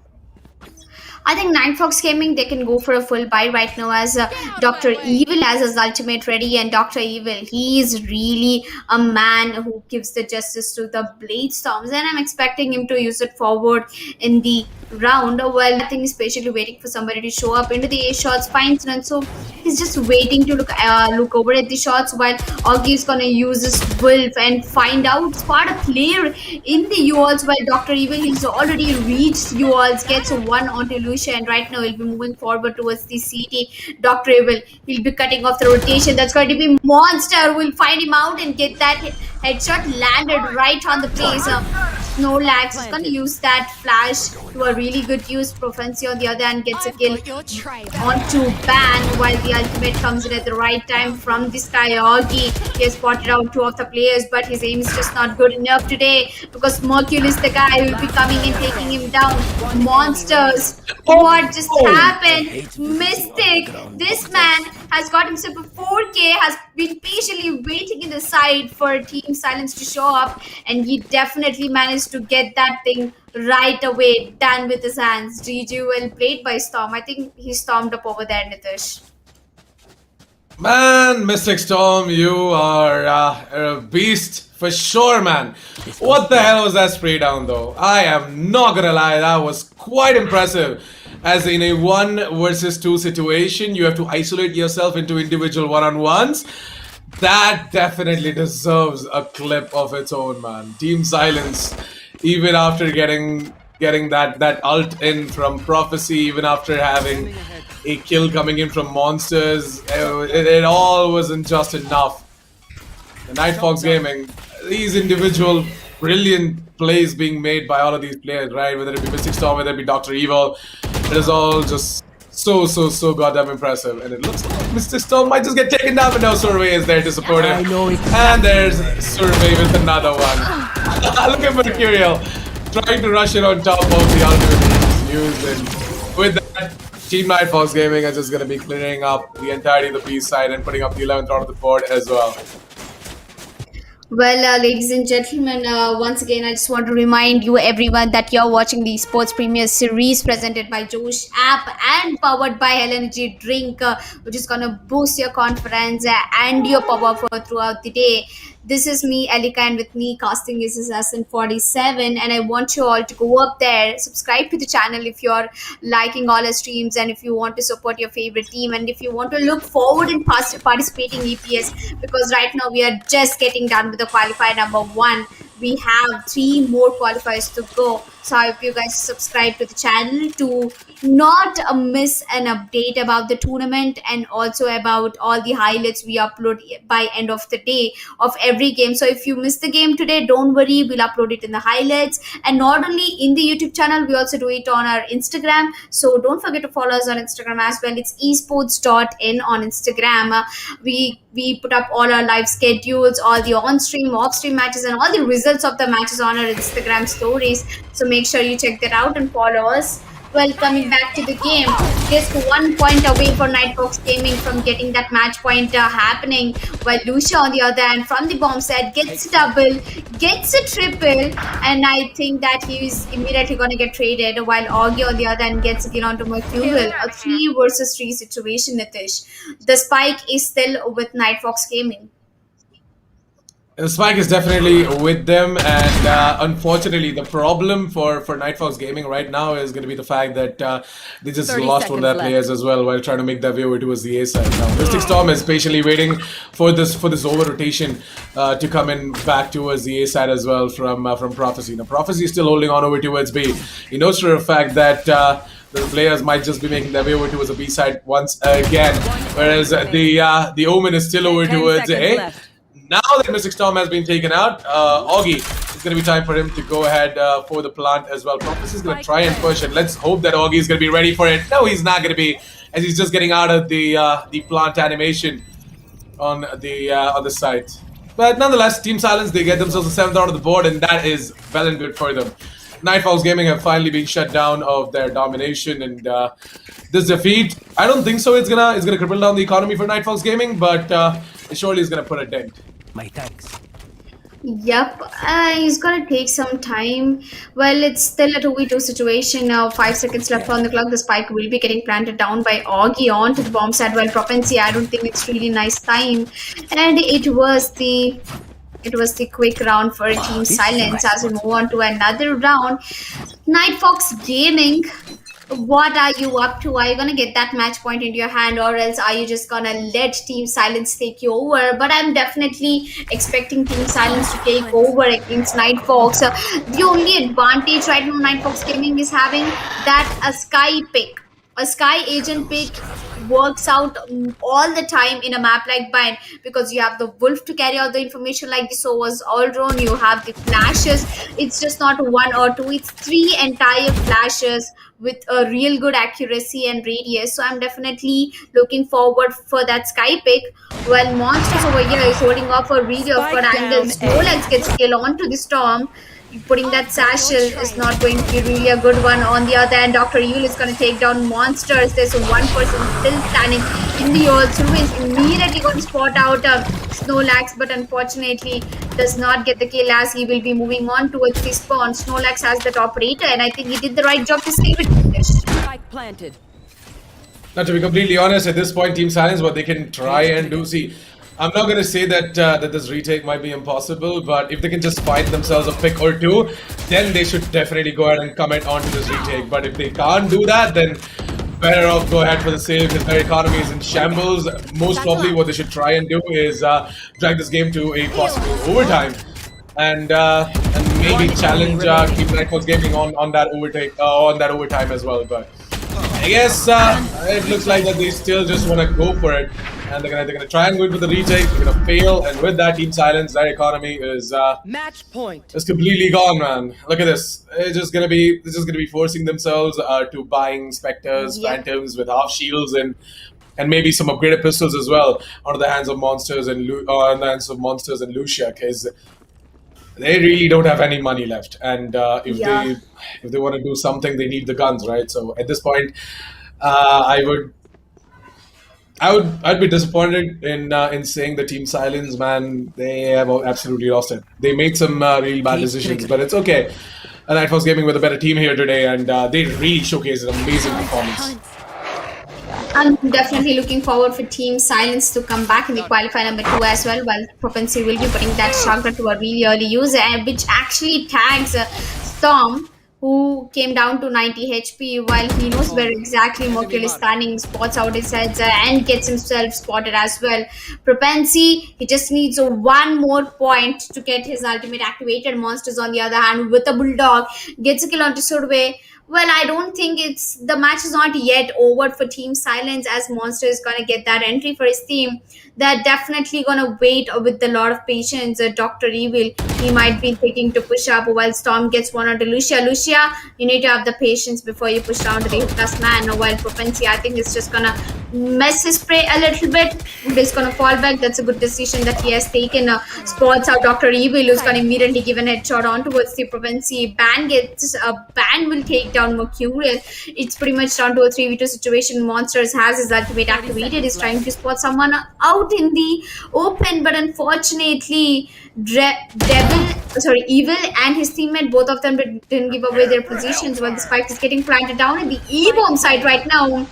I think NIGHTFOX Gaming, they can go for a full buy right now, as Dr. Evil has his ultimate ready, and Dr. Evil, he is really a man who gives the justice to the Blade Storms, and I'm expecting him to use it forward in the round. Well, I think he's patiently waiting for somebody to show up into the A shots, finds none, so he's just waiting to look over at the shots, while Augie is gonna use his Wolf and find out spot a player in the UALs, while Dr. Evil, he's already reached UALs, gets one onto Lucia, and right now he'll be moving forward towards the CT. Dr. Evil, he'll be cutting off the rotation. That's going to be Monster. We'll find him out and get that headshot landed right on the place. Snorlax is going to use that flash to a really good use. Prophecy on the other hand gets a kill onto Ban, while the ultimate comes in at the right time from the sky. Augie, he has spotted out 2 of the players, but his aim is just not good enough today, because Mercule is the guy who will be coming and taking him down. Monsters, what just happened? Mystic, this man has got himself a 4K, has been patiently waiting in the side for Team Silence to show up, and he definitely managed to get that thing right away, done with his hands. GG, well played by Storm. I think he stormed up over there, Nitish. Man, Mystic Storm, you are a beast for sure, man. What the hell was that spray down, though? I am not gonna lie, that was quite impressive. As in a 1 versus 2 situation, you have to isolate yourself into individual one-on-ones. That definitely deserves a clip of its own, man. Team Silence, even after getting that ult in from Prophecy, even after having a kill coming in from Monsters, it all wasn't just enough. The NIGHTFOX Gaming, these individual brilliant plays being made by all of these players, right? Whether it be Mystic Storm, whether it be Dr. Evil, it is all just so goddamn impressive. And it looks like Mystic Storm might just get taken down, but no, Survey is there to support him. And there's Survey with another one. Look at Mercurial trying to rush it on top of the ultimate used. And with that, Team NIGHTFOX Gaming is just going to be clearing up the entirety of the B side and putting up the 11th round of the board as well. Well, ladies and gentlemen, once again, I just want to remind you, everyone, that you're watching the Esportz Premier Series presented by Josh app and powered by Hell Energy Drink, which is going to boost your confidence and your power for throughout the day. This is me, Elika, and with me casting is Assassin 47, and I want you all to go up there, subscribe to the channel if you're liking all our streams, and if you want to support your favorite team, and if you want to look forward in participating EPS, because right now we are just getting done with the qualifier number 1. We have 3 more qualifiers to go, so I hope you guys subscribe to the channel to not miss an update about the tournament, and also about all the highlights we upload by end of the day of every game. So if you missed the game today, don't worry, we'll upload it in the highlights, and not only in the YouTube channel, we also do it on our Instagram. So don't forget to follow us on Instagram as well. It's esports.in on Instagram. We put up all our live schedules, all the on-stream, off-stream matches, and all the results of the matches on our Instagram stories. So make sure you check that out and follow us. Well, coming back to the game, just 1 point away for NIGHTFOX Gaming from getting that match point happening, while Lucia on the other hand from the bomb side gets a double, gets a triple, and I think that he's immediately going to get traded, while Augie on the other hand gets a kill onto Mercurial. A 3 versus 3 situation, Nitish. The spike is still with NIGHTFOX Gaming. Spike is definitely with them, and unfortunately, the problem for NIGHTFOX Gaming right now is going to be the fact that they just 30 lost one of their seconds players as well while trying to make their way over towards the A side. Now, Mystic Storm is patiently waiting for this over rotation to come in back towards the A side as well from Prophecy. Now, Prophecy is still holding on over towards B. He knows for a fact that. The players might just be making their way over towards the B side once again, whereas the Omen is still over 10 towards seconds A. left. Now that Mystic Storm has been taken out, Augie, it's going to be time for him to go ahead for the plant as well. Prophecy is going to try and push it. Let's hope that Augie is going to be ready for it. No, he's not going to be, as he's just getting out of the plant animation on the site. But nonetheless, Team Silence, they get themselves a 7th out of the board, and that is well and good for them. NIGHTFOX Gaming have finally been shut down of their domination, and this defeat, I don't think so. It's gonna cripple down the economy for NIGHTFOX Gaming, but it surely is gonna put a dent. My thanks. Yep, he's gonna take some time. Well, it's still a 2v2 situation now. 5 seconds left on the clock. The spike will be getting planted down by Augie onto the bomb side. While Propensy, I don't think it's really nice time. And it was the quick round for Team Silence as we move on to another round. NIGHTFOX Gaming, what are you up to? Are you gonna get that match point into your hand, or else are you just gonna let Team Silence take you over? But I'm definitely expecting Team Silence to take over against NIGHTFOX. The only advantage right now NIGHTFOX Gaming is having that a Sky agent pick works out all the time in a map like Bind, because you have the Wolf to carry out the information like the Sova's all drone, you have the flashes. It's just not 1 or 2, it's 3 entire flashes with a real good accuracy and radius. So I'm definitely looking forward for that Sky pick. While Monsters over here is holding off a really awkward angle. Snowlegs gets kill onto the Storm. Putting that satchel is not going to be really a good one. On the other hand, Dr. Yule is going to take down Monsters. There's one person still standing in the earth. Who is immediately going to spot out Snowlax, but unfortunately does not get the kill as he will be moving on towards the spawn. Snowlax has the top rater, and I think he did the right job to save it. Spike planted. Now, to be completely honest, at this point, Team Silence, what they can try and do, see, I'm not going to say that that this retake might be impossible, but if they can just find themselves a pick or two, then they should definitely go ahead and commit onto this retake. But if they can't do that, then better off go ahead for the save, because their economy is in shambles. Most probably what they should try and do is drag this game to a possible overtime, and maybe challenge Team NIGHTFOX Gaming on that overtime as well. But I guess it looks like that they still just want to go for it, and they're gonna try and go for the retake. They're gonna fail, and with that, Team Silence, their economy is Match point. just completely gone, man. Look at this. It's just gonna be forcing themselves to buying Spectres, Phantoms with half shields and maybe some upgraded pistols as well onto the hands of Monsters and Lucia, because they really don't have any money left, and if they want to do something, they need the guns, right? So at this point, I'd be disappointed in saying the Team Silence, man. They have absolutely lost it. They made some really bad decisions, but it's okay. And NIGHTFOX Gaming with a better team here today, and they really showcased an amazing performance. I'm definitely looking forward for Team Silence to come back in the qualifier number 2 as well, while Propensy will be putting that chakra to a really early use, which actually tags Storm, who came down to 90 HP, while he knows where exactly Mercury is standing, spots out his heads and gets himself spotted as well. Propensy, he just needs one more point to get his ultimate activated. Monsters, on the other hand, with a Bulldog, gets a kill onto Survey. Well, I don't think the match is not yet over for Team Silence, as Monster is going to get that entry for his team. They're definitely going to wait with a lot of patience. Dr. Evil, he might be thinking to push up, while Storm gets one onto Lucia. Lucia, you need to have the patience before you push down to the Hookah's man. While Propensy, I think it's just going to mess his prey a little bit. He's going to fall back. That's a good decision that he has taken. Spots out Dr. Evil, who's going to immediately give a headshot on towards the Propensy. Ban will take down Mercurial. It's pretty much down to a 3v2 situation. Monsters has his ultimate activated. He's trying to spot someone out in the open, but unfortunately Evil and his teammate, both of them didn't give away their positions, while the spike is getting planted down in the E-bomb side right now.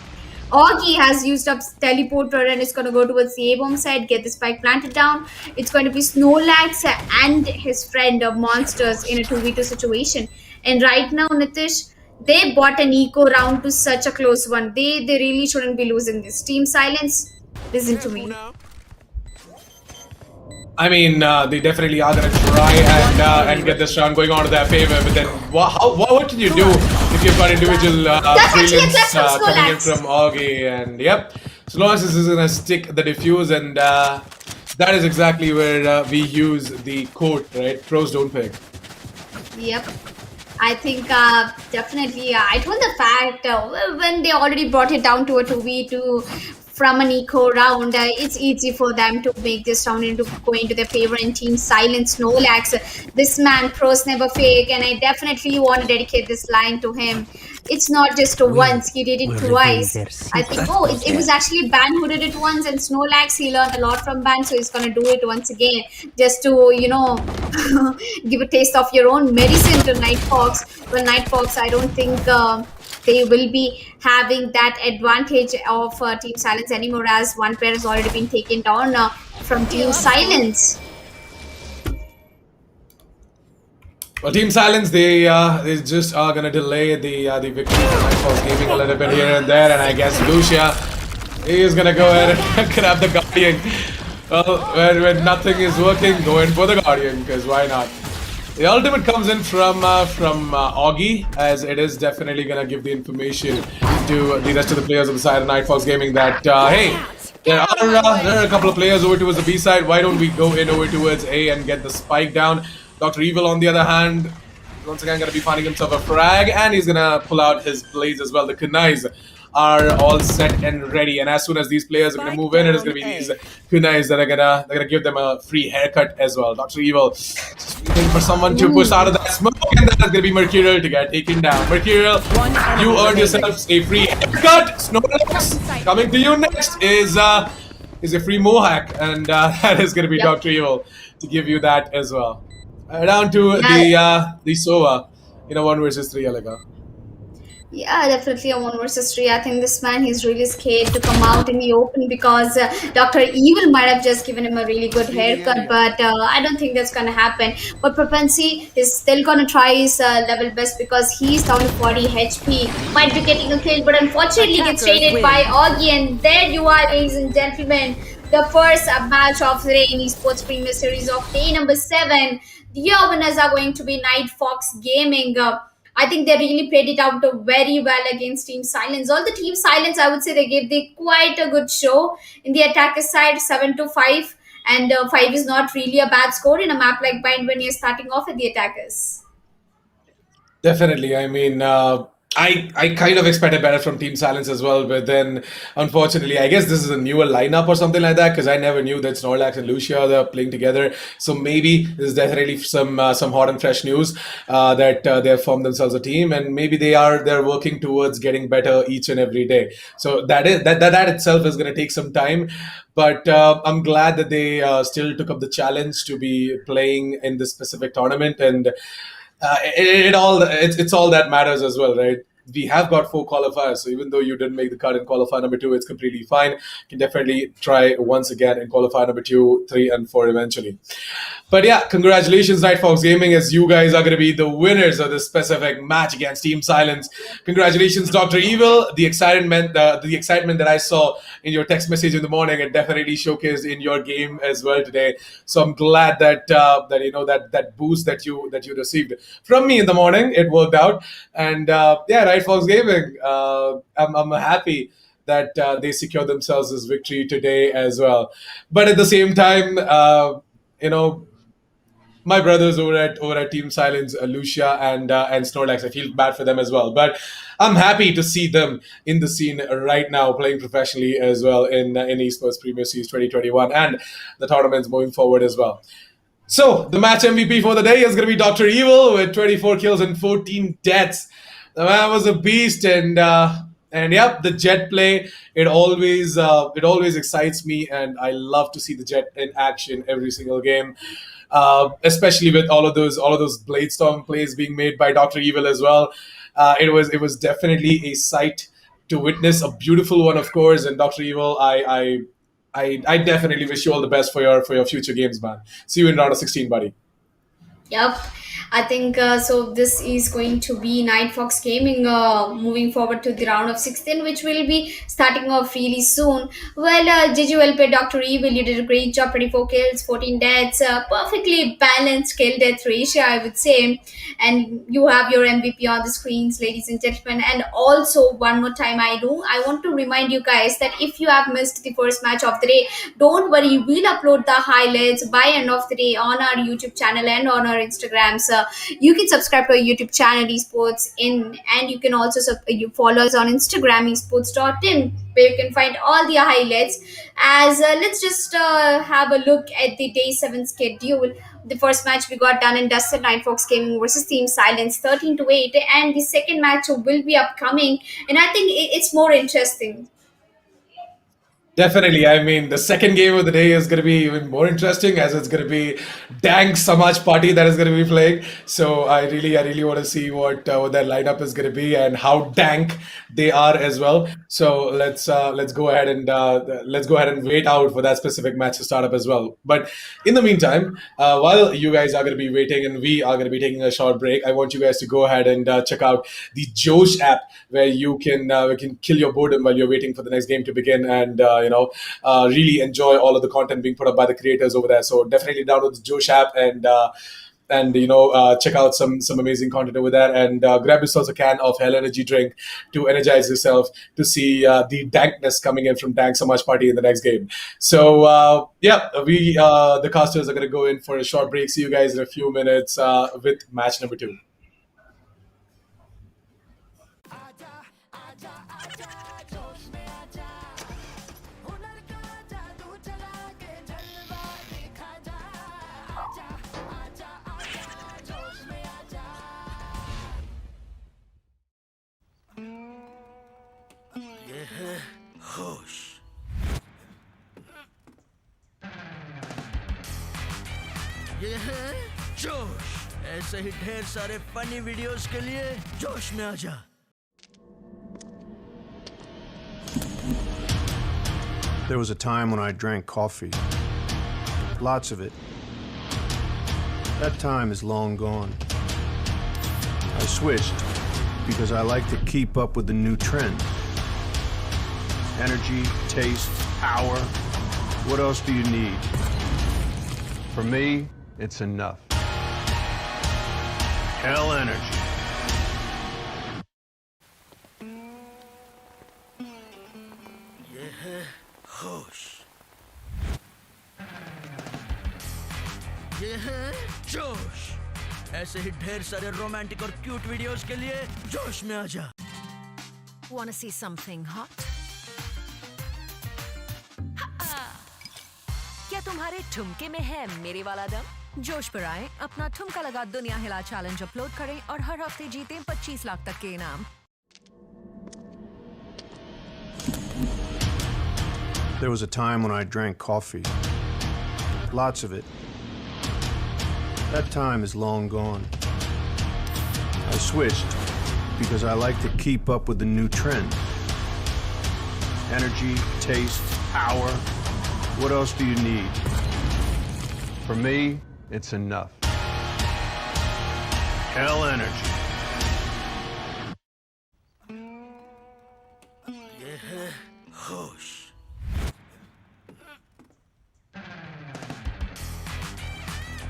Augie has used up teleporter and is going to go towards the A-bomb side, get the spike planted down. It's going to be Snorlax and his friend of Monsters in a 2v2 situation. And right now, Nitish, they bought an eco round to such a close one. They really shouldn't be losing this. Team Silence, listen to me. I mean, they definitely are going to try and get this round going on to their favor. But then, what can you do if you've got individual brilliance coming in from Augie? And yep, Snorlax is going to stick the diffuse, and that is exactly where we use the quote, right? Pros don't pick. Yep. I think definitely I told the fact when they already brought it down to a 2v2 from an eco round, it's easy for them to make this round into go into their favor. And Team Silence Snorlax, this man pros never fake, and I definitely want to dedicate this line to him. It's not just once, he did it twice. I think it was actually Ban who did it once, and Snorlax, he learned a lot from Ban, so he's gonna do it once again just to give a taste of your own medicine to NIGHTFOX. Well, NIGHTFOX, I don't think they will be having that advantage of Team Silence anymore, as one player has already been taken down from Team Silence. Well, Team Silence, they just are gonna delay the victory for NIGHTFOX Gaming a little bit here and there, and I guess Lucia is gonna go ahead and grab the Guardian. Well, when nothing is working, go in for the Guardian, because why not? The ultimate comes in from Augie, as it is definitely gonna give the information to the rest of the players on the side of NIGHTFOX Gaming that hey, there are a couple of players over towards the B side. Why don't we go in over towards A and get the spike down? Dr. Evil, on the other hand, once again going to be finding himself a frag, and he's going to pull out his blades as well. The kunais are all set and ready, and as soon as these players are going to move in, it is going to be these kunais that are going to give them a free haircut as well. Dr. Evil just waiting for someone to push out of that smoke, and that is going to be Mercurial to get taken down. Mercurial, you earned yourself a free haircut. Snorlax, coming to you next is a free mohawk, and that is going to be Dr. Evil to give you that as well. Down to the Sova in a 1 versus 3, Alika. Yeah, definitely a 1 versus 3. I think this man, he's really scared to come out in the open because Dr. Evil might have just given him a really good haircut, but I don't think that's gonna happen. But Propensi is still gonna try his level best because he's down to 40 HP. Might be getting a kill, but unfortunately gets traded by Augie, and there you are, ladies and gentlemen. The first match of the day in Esportz Premier Series of day number 7. Your winners are going to be NIGHTFOX Gaming. I think they really played it out very well against Team Silence. All the Team Silence, I would say they gave quite a good show. In the attacker side, 7-5. And 5 is not really a bad score in a map like Bind when you're starting off at the attackers. Definitely. I mean, I kind of expected better from Team Silence as well, but then unfortunately, I guess this is a newer lineup or something like that, because I never knew that Snorlax and Lucia are playing together. So maybe this is definitely some hot and fresh news that they have formed themselves a team, and maybe they're working towards getting better each and every day. So that itself is going to take some time. But I'm glad that they still took up the challenge to be playing in this specific tournament, and it's all that matters as well, right? We have got 4 qualifiers, so even though you didn't make the cut in qualifier number 2, it's completely fine. You can definitely try once again in qualifier number 2, 3, and 4 eventually. But yeah, congratulations, NIGHTFOX Gaming, as you guys are going to be the winners of this specific match against Team Silence. Congratulations, Dr. Evil. The excitement that I saw in your text message in the morning, it definitely showcased in your game as well today. So I'm glad that that boost that you received from me in the morning, it worked out. And NIGHTFOX Gaming, I'm happy that they secured themselves this victory today as well. But at the same time, my brothers over at Team Silence, Lucia and Snorlax, I feel bad for them as well. But I'm happy to see them in the scene right now, playing professionally as well in Esportz Premier Series 2021 and the tournaments moving forward as well. So the match MVP for the day is going to be Dr. Evil with 24 kills and 14 deaths. The man was a beast, and yep, the Jet play, it always excites me, and I love to see the Jet in action every single game. Especially with all of those Bladestorm plays being made by Dr. Evil as well. It was definitely a sight to witness a beautiful one, of course. And Dr. Evil, I definitely wish you all the best for your future games, man. See you in round of 16, buddy. Yep, I think so. This is going to be NIGHTFOX Gaming moving forward to the round of 16, which will be starting off really soon. Well, GG well played, Dr. Evil. You did a great job. 24 kills, 14 deaths, perfectly balanced kill death ratio, I would say. And you have your MVP on the screens, ladies and gentlemen. And also, one more time, I want to remind you guys that if you have missed the first match of the day, don't worry, we'll upload the highlights by end of the day on our YouTube channel and on our Instagram. So you can subscribe to our YouTube channel Esports in, and you can also you follow us on Instagram esports.in, where you can find all the highlights. As let's just have a look at the day 7 schedule. The first match we got done and dusted, NIGHTFOX Gaming versus Team Silence, 13-8, and the second match will be upcoming, and I think it's more interesting. Definitely. I mean, the second game of the day is going to be even more interesting, as it's going to be DANK SAMAJ party that is going to be playing. So I really want to see what their lineup is going to be and how dank they are as well. So let's go ahead and wait out for that specific match to start up as well. But in the meantime, while you guys are going to be waiting and we are going to be taking a short break, I want you guys to go ahead and check out the Josh app, where you can kill your boredom while you're waiting for the next game to begin, and really enjoy all of the content being put up by the creators over there. So definitely download the Josh app and check out some amazing content over there, and grab yourself a can of Hell Energy drink to energize yourself to see the dankness coming in from Dank Samaj Party in the next game. So we the casters are going to go in for a short break. See you guys in a few minutes with match number 2. होश ये है जोश। ऐसे ही ढेर सारे funny videos के लिए जोश में आजा। There was a time when I drank coffee. Lots of it. That time is long gone. I switched because I like to keep up with the new trends. Energy, taste, power. What else do you need? For me, it's enough. Hell Energy. ये है होश। ये है जोश। ऐसे ही ढेर सारे romantic और क्यूट वीडियोस के लिए जोश में आजा। Wanna see something hot? क्या तुम्हारे ठुमके में है मेरे वाला दम? जोश पर आए, अपना ठुमका लगा दुनिया हिला चैलेंज अपलोड करें और हर हफ्ते जीतें 25 लाख तक के इनाम। There was a time when I drank coffee. Lots of it. That time is long gone. I switched because I like to keep up with the new trends. Energy, taste, power. What else do you need? For me, it's enough. Hell Energy. ये है होश।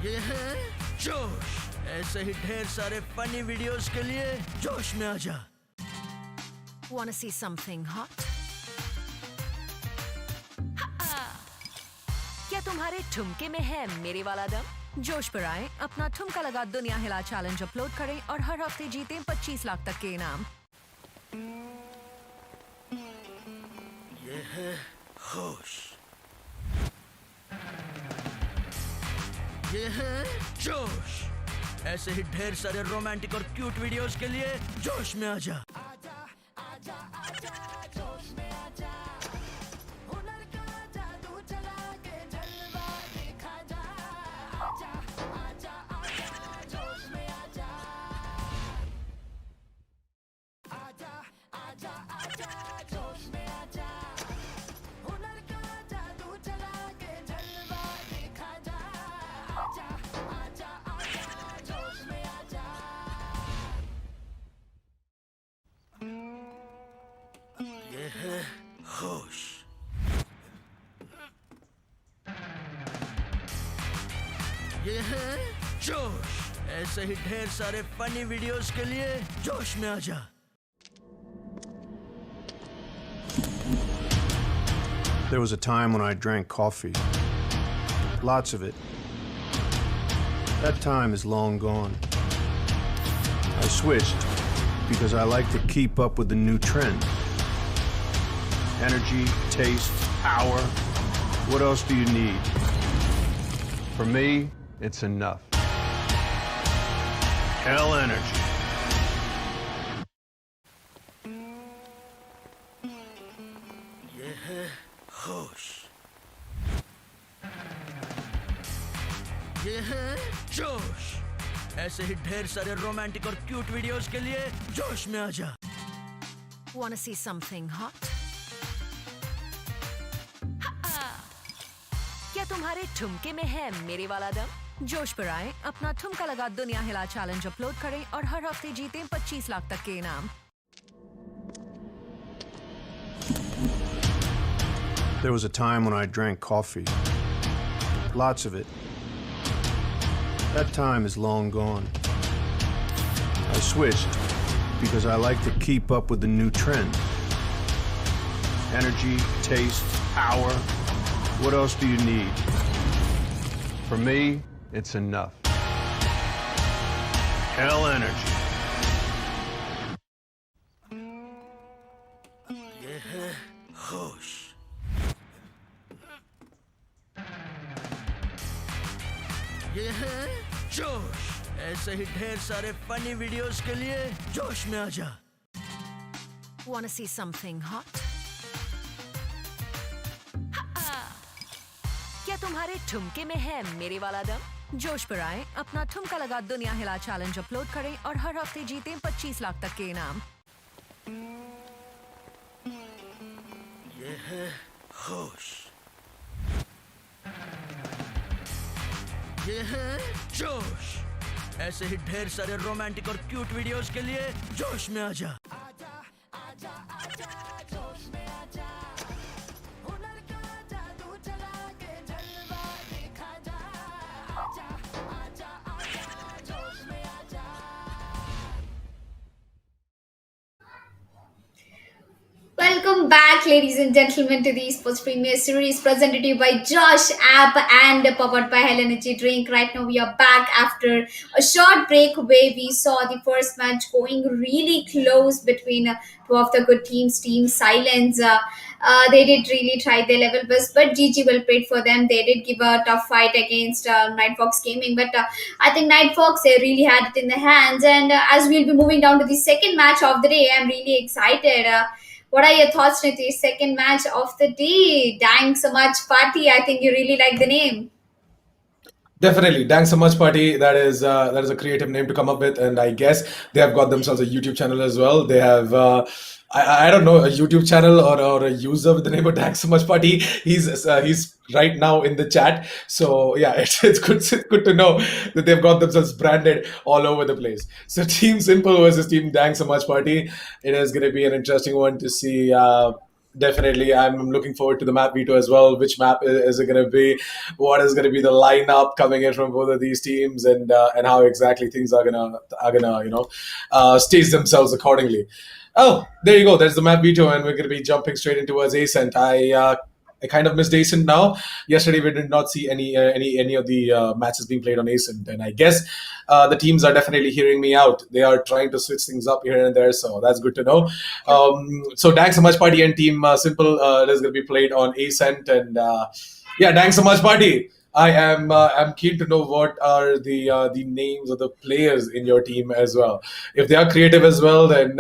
ये है जोश। ऐसे ही ढेर सारे funny videos के लिए जोश में आजा। Wanna see something hot? क्या तुम्हारे ठुमके में है मेरे वाला दम? जोश पर आए, अपना ठुमका लगा दुनिया हिला चैलेंज अपलोड करें और हर हफ्ते जीतें 25 लाख तक के इनाम। ये है होश। ये है जोश। ऐसे ही ढेर सारे रोमांटिक और क्यूट वीडियोस के लिए जोश में आजा। ये है जोश। ऐसे ही ढेर सारे फनी वीडियोस के लिए जोश में आ जा। There was a time when I drank coffee. Lots of it. That time is long gone. I switched because I like to keep up with the new trend. Energy, taste, power. What else do you need? For me, it's enough. Hell energy. ये है होश। ये है जोश। ऐसे ही ढेर सारे romantic और क्यूट वीडियोस के लिए जोश में आ जा। Wanna see something hot? क्या तुम्हारे ठुमके में है मेरे वाला दम? जोश पर आए, अपना ठुमका लगा दुनिया हिला चैलेंज अपलोड करें और हर हफ्ते जीतें 25 लाख तक के इनाम। There was a time when I drank coffee. Lots of it. That time is long gone. I switched because I like to keep up with the new trend. Energy, taste, power. What else do you need? For me, it's enough. Hell energy. ये है होश। ये है जोश। ऐसे ही ढेर सारे funny videos के लिए जोश में आ जा। Wanna see something hot? क्या तुम्हारे ठुमके में है मेरे वाला दम? जोश पर आए, अपना ठुमका लगा दुनिया हिला चैलेंज अपलोड करें और हर हफ्ते जीतें 25 लाख तक के इनाम। ये है होश। ये है जोश। ऐसे ही ढेर सारे रोमांटिक और क्यूट वीडियोस के लिए जोश में आ जा। Welcome back, ladies and gentlemen, to the Esportz Premier Series presented to you by Josh App and powered by Hell Energy Drink. Right now, we are back after a short break where we saw the first match going really close between two of the good teams, Team Silence. They did really try their level best, but GG well played for them. They did give a tough fight against NIGHTFOX Gaming, but I think NIGHTFOX, they really had it in their hands. And as we'll be moving down to the second match of the day, I'm really excited. What are your thoughts, Nitish? Second match of the day, DANK SAMAJ Party. I think you really like the name. Definitely, DANK SAMAJ Party. That is a creative name to come up with, and I guess they have got themselves a YouTube channel as well. They have I don't know, a YouTube channel or a user with the name of DANK SAMAJ Party. He's right now in the chat. So yeah, it's good to know that they've got themselves branded all over the place. So Team Simple versus Team DANK SAMAJ Party. It is going to be an interesting one to see. Definitely, I'm looking forward to the map veto as well. Which map is it going to be? What is going to be the lineup coming in from both of these teams, and how exactly things are gonna stage themselves accordingly. Oh, there you go. There's the map veto, and we're going to be jumping straight into Ascent. I kind of missed Ascent now. Yesterday we did not see any of the matches being played on Ascent, and I guess the teams are definitely hearing me out. They are trying to switch things up here and there, so that's good to know. So DANK SAMAJ Party and Team Simple is going to be played on Ascent, and yeah, DANK SAMAJ Party. I'm keen to know what are the names of the players in your team as well. If they are creative as well, then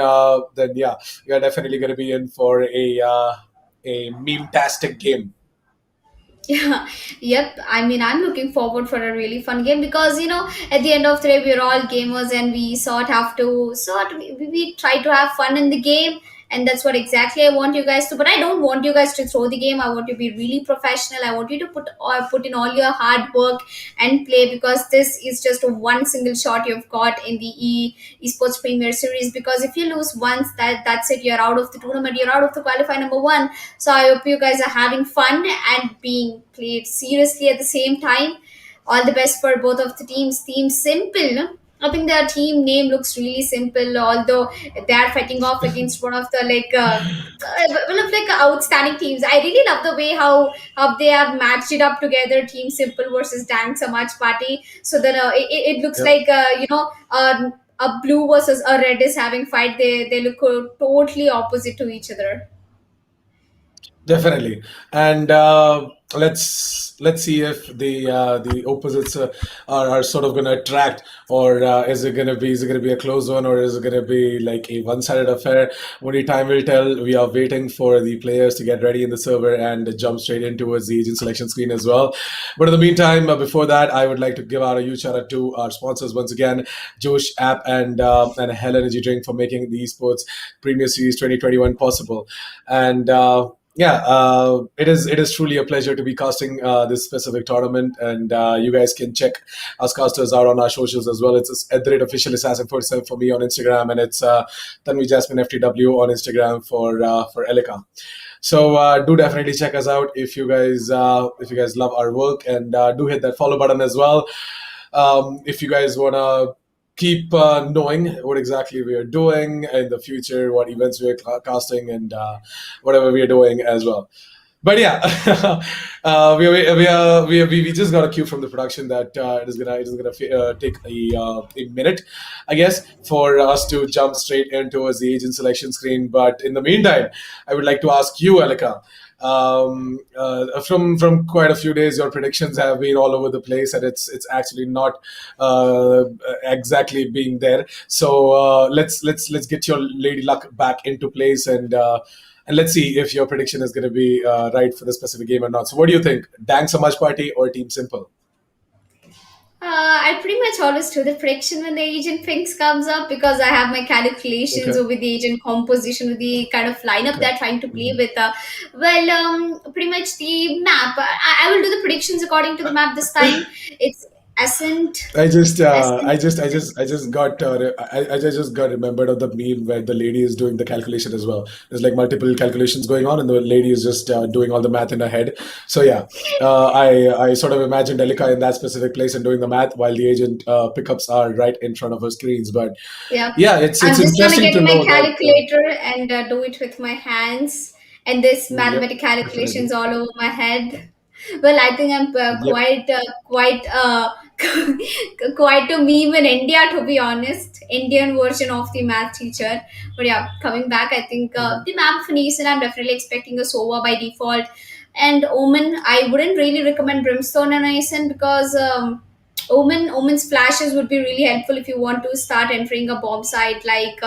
yeah, you're definitely going to be in for a meme-tastic game. Yeah, yep. I mean, I'm looking forward for a really fun game because at the end of the day, we're all gamers and we we try to have fun in the game, and that's what exactly I want you guys to. But I don't want you guys to throw the game. I want you to be really professional. I want you to put in all your hard work and play, because this is just one single shot you've got in the Esportz Premier Series. Because if you lose once, that's it. You're out of the tournament. You're out of the qualifier number one. So I hope you guys are having fun and being played seriously at the same time. all the best for both of the teams. Team Simple, no? I think their team name looks really simple, although they are fighting off against one of the one of outstanding teams. I really love the way how they have matched it up together. Team Simple versus DANK Samaj Party. So that it looks Yep. like a blue versus a red is having fight. They look totally opposite to each other. Definitely, and let's see if the opposites are sort of going to attract, or is it going to be a close one, or is it going to be like a one-sided affair? Only time will tell. We are waiting for the players to get ready in the server and jump straight in towards the agent selection screen as well. But in the meantime, before that, I would like to give out a huge shout out to our sponsors once again, Josh App and Hell Energy Drink, for making the Esports Premier Series 2021 possible. And yeah, it is truly a pleasure to be casting this specific tournament, and you guys can check us casters out on our socials as well. It's @official assassin 47 for me on Instagram, and it's Tanvi Jasmine FTW on Instagram for Elika. So do definitely check us out if you guys love our work, and do hit that follow button as well. If you guys wanna keep knowing what exactly we are doing in the future, what events we are casting, and whatever we are doing as well. But yeah, we just got a cue from the production that it is gonna take a minute, I guess, for us to jump straight in towards the agent selection screen. But in the meantime, I would like to ask you, Elika. From quite a few days, your predictions have been all over the place, and it's actually not exactly being there. So let's get your lady luck back into place, and let's see if your prediction is going to be right for the specific game or not. So what do you think, DANK Samaj Party or Team Simple? I pretty much always do the prediction when the agent picks comes up, because I have my calculations Okay. with the agent composition, with the kind of lineup Okay. they're trying to play with. Pretty much the map. I will do the predictions according to the map this time. It's Ascent. Ascent. I just got I just got remembered of the meme where the lady is doing the calculation as well. There's like multiple calculations going on, and the lady is just doing all the math in her head. So yeah, I sort of imagined Elika in that specific place and doing the math while the agent pickups are right in front of her screens. But Yeah. yeah, it's I'm just gonna interesting get to my know that. calculator and do it with my hands, and this Yep, mathematical calculations definitely. all over my head. Well, I think I'm Yep. quite quite a meme in India, to be honest. Indian version of the math teacher. But yeah, coming back, I think Mhm. the map for Neeson, I'm definitely expecting a Sova by default. And Omen, I wouldn't really recommend Brimstone and Ison, because Omen's flashes would be really helpful if you want to start entering a bomb site like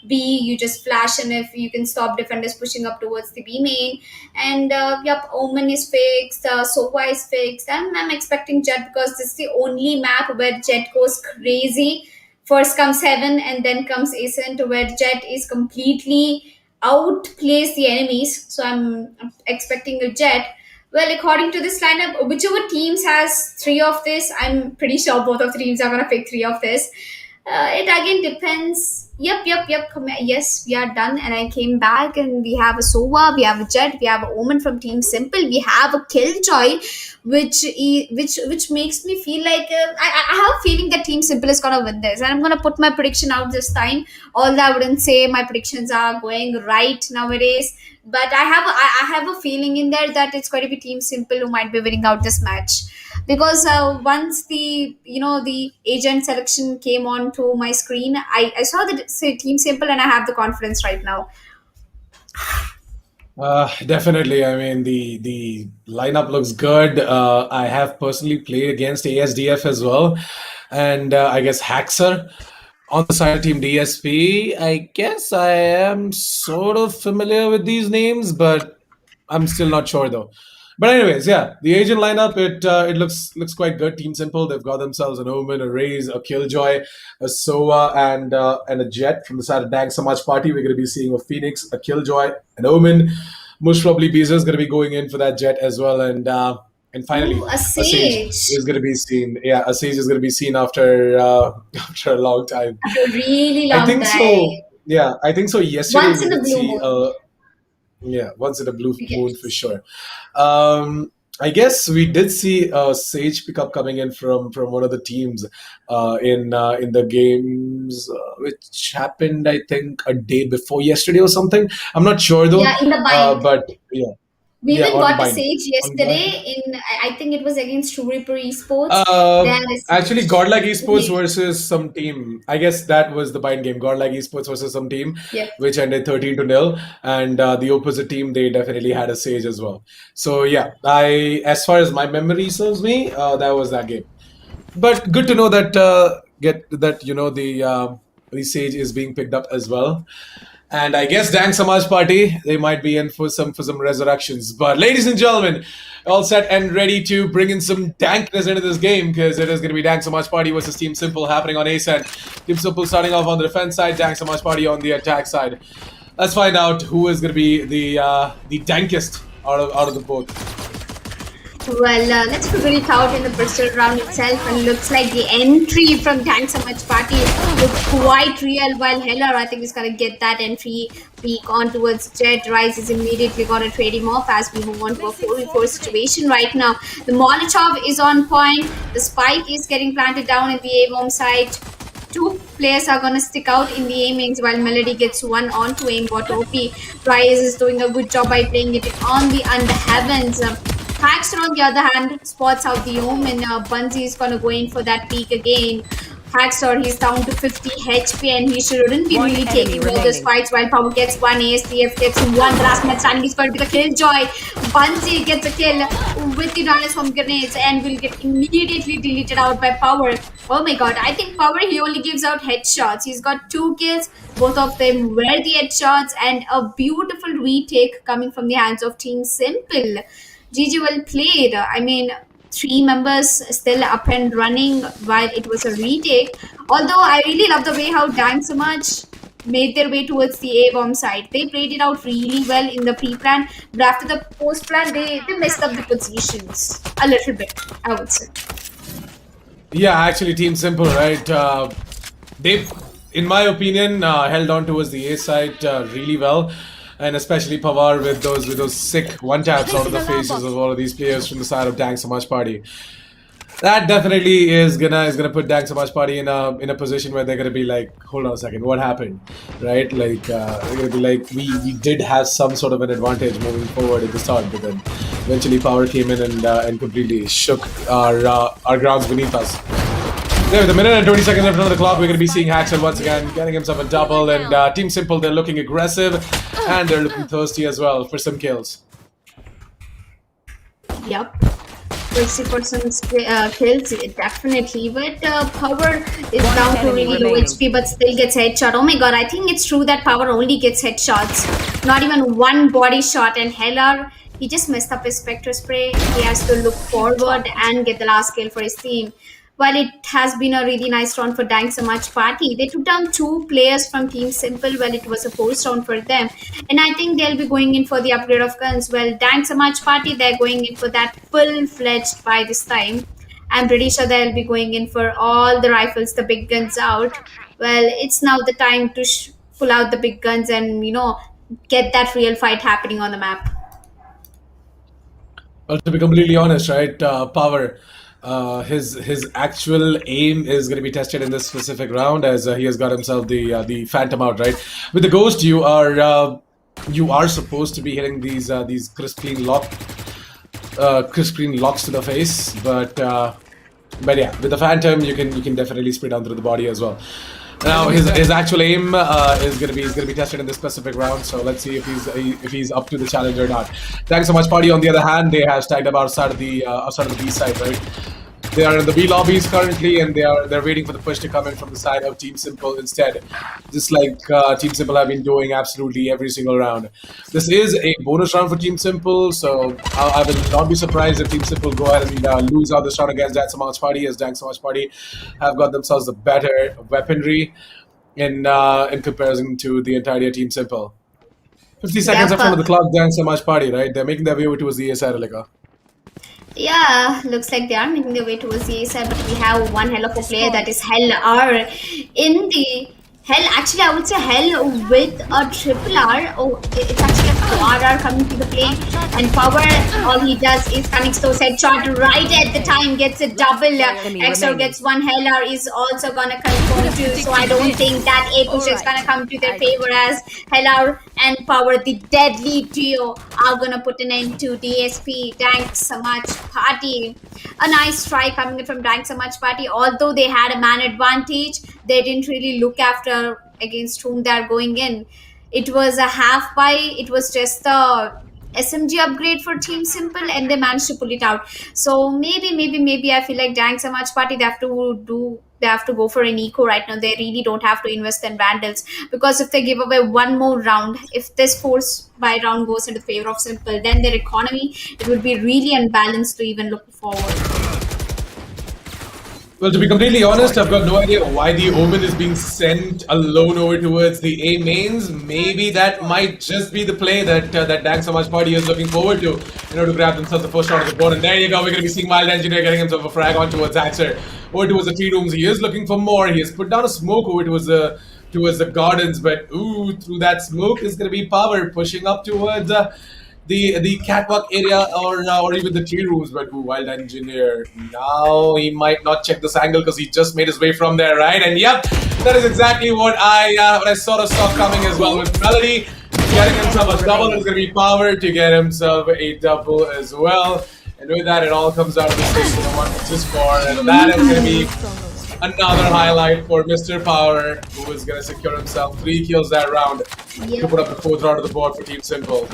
B. You just flash, and if you can stop defenders pushing up towards the B main. And yep, Omen is fixed, Sova is fixed. I'm expecting Jet, because this is the only map where Jet goes crazy. First comes Heaven, and then comes Ascent, where Jet is completely outplays the enemies. So I'm expecting a Jet. Well, according to this lineup, whichever teams has three of this, I'm pretty sure both of the teams are gonna pick three of this. It again depends. Yep. Yes, we are done, and I came back, and we have a Sova, we have a Jet, we have a Omen from Team Simple, we have a Killjoy, which makes me feel like I have a feeling that Team Simple is gonna win this, and I'm gonna put my prediction out this time. Although I wouldn't say my predictions are going right nowadays, but I have a feeling in there that it's going to be Team Simple who might be winning out this match, because once the agent selection came on to my screen, I saw that say Team Simple, and I have the confidence right now. Definitely. I mean, the lineup looks good. I have personally played against ASDF as well, and I guess Haxer on the side of Team DSP. I guess I am sort of familiar with these names, but I'm still not sure though. But anyways, yeah, the agent lineup, it looks quite good. Team Simple, they've got themselves an Omen, a Raze, a Killjoy, a Sova, and a Jet. From the side of Dank Samaj Party, we're going to be seeing a Phoenix, a Killjoy, an Omen. Most probably Beezer is going to be going in for that Jet as well, and finally Ooh, a a Sage Sage. is going to be seen. Yeah, a Sage is going to be seen after after a long time. After a really I long think time. so. Yeah, I think so. Yesterday Once we in a did blue see moon. yeah, once in a blue moon for Yes. sure. Um, I guess we did see a Sage pickup coming in from one of the teams in the games, which happened, I think, a day before yesterday or something. I'm not sure though, Yeah, in the bind. but yeah, We yeah, even on got a bind, Sage on yesterday bind. in, I think it was against Reaper Esports. They Uh, had a Actually, Sage. Godlike Esports versus some team. I guess that was the bind game. Godlike Esports versus some team, Yep. which ended 13-0, and the opposite team they definitely had a Sage as well. So yeah, as far as my memory serves me, that was that game. But good to know that get that the Sage is being picked up as well. And I guess Dank Samaj Party, they might be in for some resurrections. But ladies and gentlemen, all set and ready to bring in some dankness into this game, because it is going to be Dank Samaj Party versus Team Simple happening on A side. Team Simple starting off on the defense side, Dank Samaj Party on the attack side. Let's find out who is going to be the dankest out of the both. Well, let's figure it out in the pistol round itself, and looks like the entry from Dank Samaj Party looks quite real, while Heller, I think, is going to get that entry peek on towards Jet. Rise is immediately going to trade him off as we move on to a 4v4 situation right now. The Molotov is on point, the spike is getting planted down in the A-bomb side. Two players are going to stick out in the aimings while Melody gets one on to aimbot OP. Rise is doing a good job by playing it on the underheavens. Haxter, on the other hand, spots out the Omen. Bunzi is going to go in for that peak again. Haxter, he's down to 50 HP and he shouldn't be really taking all those fights, while Power gets one, ASTF gets one. The last man standing is going to be the killjoy. Bunzi gets a kill with the Darnus from grenades and will get immediately deleted out by Power. Oh my god, I think Power, he only gives out headshots. He's got 2 kills, both of them were the headshots, and a beautiful retake coming from the hands of Team Simple. GG well played. I mean, 3 members still up and running while it was a retake. Although I really love the way how Dank Samaj made their way towards the A-bomb side. They played it out really well in the pre-plan, but after the post-plan, they messed up the positions a little bit, I would say. Yeah, actually, Team Simple, right? They, in my opinion, held on towards the A side really well. And especially Pawar with those sick one taps out of the faces of all of these players from the side of Dank Samaj Party. That definitely is gonna put Dank Samaj Party in a position where they're gonna be like, hold on a second, what happened, right? Like they're gonna be like, we did have some sort of an advantage moving forward at the start, but then eventually Power came in and completely shook our grounds beneath us. There, with a minute and 20 seconds left on the clock, we're going to be seeing Haxel once again getting himself a double, and Team Simple, they're looking aggressive and they're looking thirsty as well for some kills. Yep. We'll see for some kills, definitely. But Power is down to really low HP, but still gets headshot. Oh my god, I think it's true that Power only gets headshots. Not even one body shot. And Heller, he just messed up his Spectre Spray. He has to look forward and get the last kill for his team. While it has been a really nice round for Dank Samaj Party, they took down 2 players from Team Simple. Well, it was a post round for them. And I think they'll be going in for the upgrade of guns. Well, Dank Samaj Party, they're going in for that full-fledged by this time. I'm pretty sure they'll be going in for all the rifles, the big guns out. Well, it's now the time to pull out the big guns and, get that real fight happening on the map. Well, to be completely honest, right, Power, his actual aim is going to be tested in this specific round, as he has got himself the Phantom out, right? With the Ghost, you are supposed to be hitting these crisp clean locks to the face, but yeah, with the Phantom, you can definitely spray down through the body as well. Now his actual aim is gonna be tested in this specific round. So let's see if he's up to the challenge or not. Thanks so much, Party. On the other hand, they have stacked up outside of the B side, right? They are in the B lobbies currently, and they're waiting for the push to come in from the side of Team Simple instead. Just like Team Simple have been doing absolutely every single round. This is a bonus round for Team Simple, so I will not be surprised if Team Simple go ahead and lose out this round against Dank Samaj Party, as Dank Samaj Party have got themselves the better weaponry in comparison to the entire Team Simple. 50 seconds left on the clock, Dank Samaj Party, right? They're making their way over towards the A side, Alika. Yeah, looks like they are making their way towards the A side, but we have one hell of a player, that is Hell R in the Hell. Actually, I would say Hell with a triple R. Oh, it's actually a RR coming to the plane, and Power, all he does is connects those headshot right at the time, gets a double. Exor gets one, Heller is also gonna confirm too, so I don't think that A push is gonna come to their favor, as Heller and Power, the deadly duo, are gonna put an end to DSP, DANK, SAMAJ party. A nice try coming in from DANK, SAMAJ party. Although they had a man advantage, they didn't really look after against whom they are going in. It was a half buy, it was just the SMG upgrade for Team Simple, and they managed to pull it out. So maybe I feel like DANK, SAMAJ party, they have to go for an eco right now. They really don't have to invest in Vandals, because if they give away one more round, if this force by round goes into favor of Simple, then their economy, it would be really unbalanced to even look forward. Well, to be completely honest, I've got no idea why the Omen is being sent alone over towards the A mains. Maybe that might just be the play that that DANK SAMAJ party is looking forward to in order to grab themselves the first shot of the board. And there you go, we're going to be seeing Wild Engineer getting himself a frag on towards Axer. Over towards the 3 rooms, he is looking for more. He has put down a smoke over towards the gardens, but ooh, through that smoke is going to be Power pushing up towards the catwalk area, or even the tea rooms. But Wild Engineer, now he might not check this angle because he just made his way from there, right? And yep, that is exactly what I sort of saw coming as well, with Melody getting himself a double. It's going to be Power to get himself a double as well. And with that, it all comes out of the station of 1 versus 4, and that is going to be another highlight for Mr. Power, who is going to secure himself 3 kills that round to put up the 4th round of the board for Team Simple.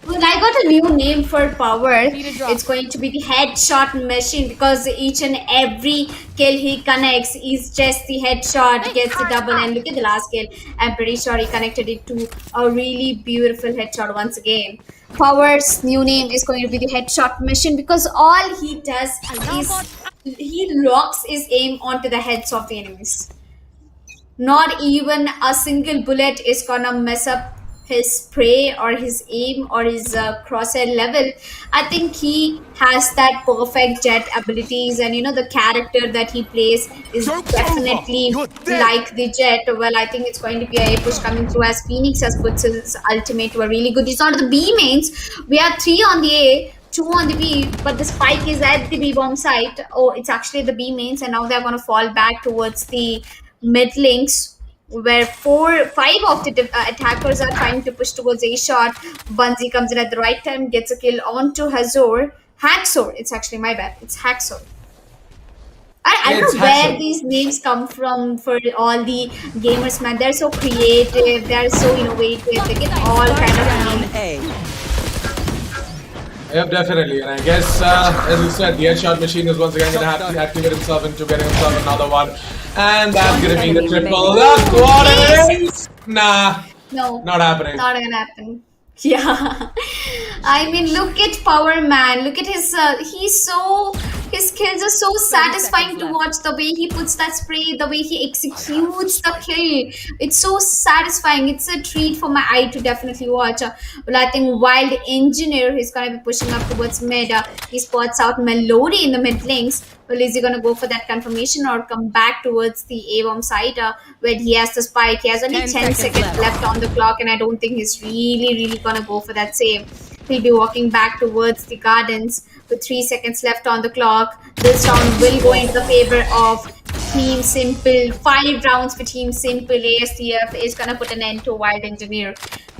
Well, I got a new name for Power. It's going to be the headshot machine, because each and every kill he connects is just the headshot, gets the double, and look at the last kill. I'm pretty sure he connected it to a really beautiful headshot once again. Power's new name is going to be the headshot machine, because all he does is he locks his aim onto the heads of the enemies. Not even a single bullet is gonna mess up his spray or his aim or his crosshair level. I think he has that perfect Jet abilities, and the character that he plays is definitely like the Jet. Well, I think it's going to be a push coming through, as Phoenix has put his ultimate to a really good. These are the B mains. We have 3 on the A, 2 on the B, but the spike is at the B bomb site. Oh, it's actually the B mains, and now they're going to fall back towards the mid links, where 5 of the attackers are trying to push towards A shot. Bunzi comes in at the right time, gets a kill onto Haxor. It's actually my bad. It's Haxor. I don't know where these names come from for all the gamers, man. They're so creative. They're so innovative. They get all kind of names. Yep, definitely. And I guess, as you said, the headshot machine is once again going to have to activate himself into getting himself another one. And that's going to be the triple. Look what it is! Nah. No. Not happening. Not going to happen. Yeah. I mean, look at Power, man. Look at his, his kills are so satisfying to watch. The way he puts that spray, the way he executes the kill. It's so satisfying. It's a treat for my eye to definitely watch. Well, I think Wild Engineer is going to be pushing up towards mid. He spots out Melody in the mid links. Well, is he going to go for that confirmation or come back towards the A-bomb side where he has the spike? He has only 10 seconds left on the clock, and I don't think he's really going to go for that save. He'll be walking back towards the gardens with 3 seconds left on the clock. This round will go into the favor of Team Simple. 5 rounds for Team Simple. ASTF is going to put an end to Wild Engineer.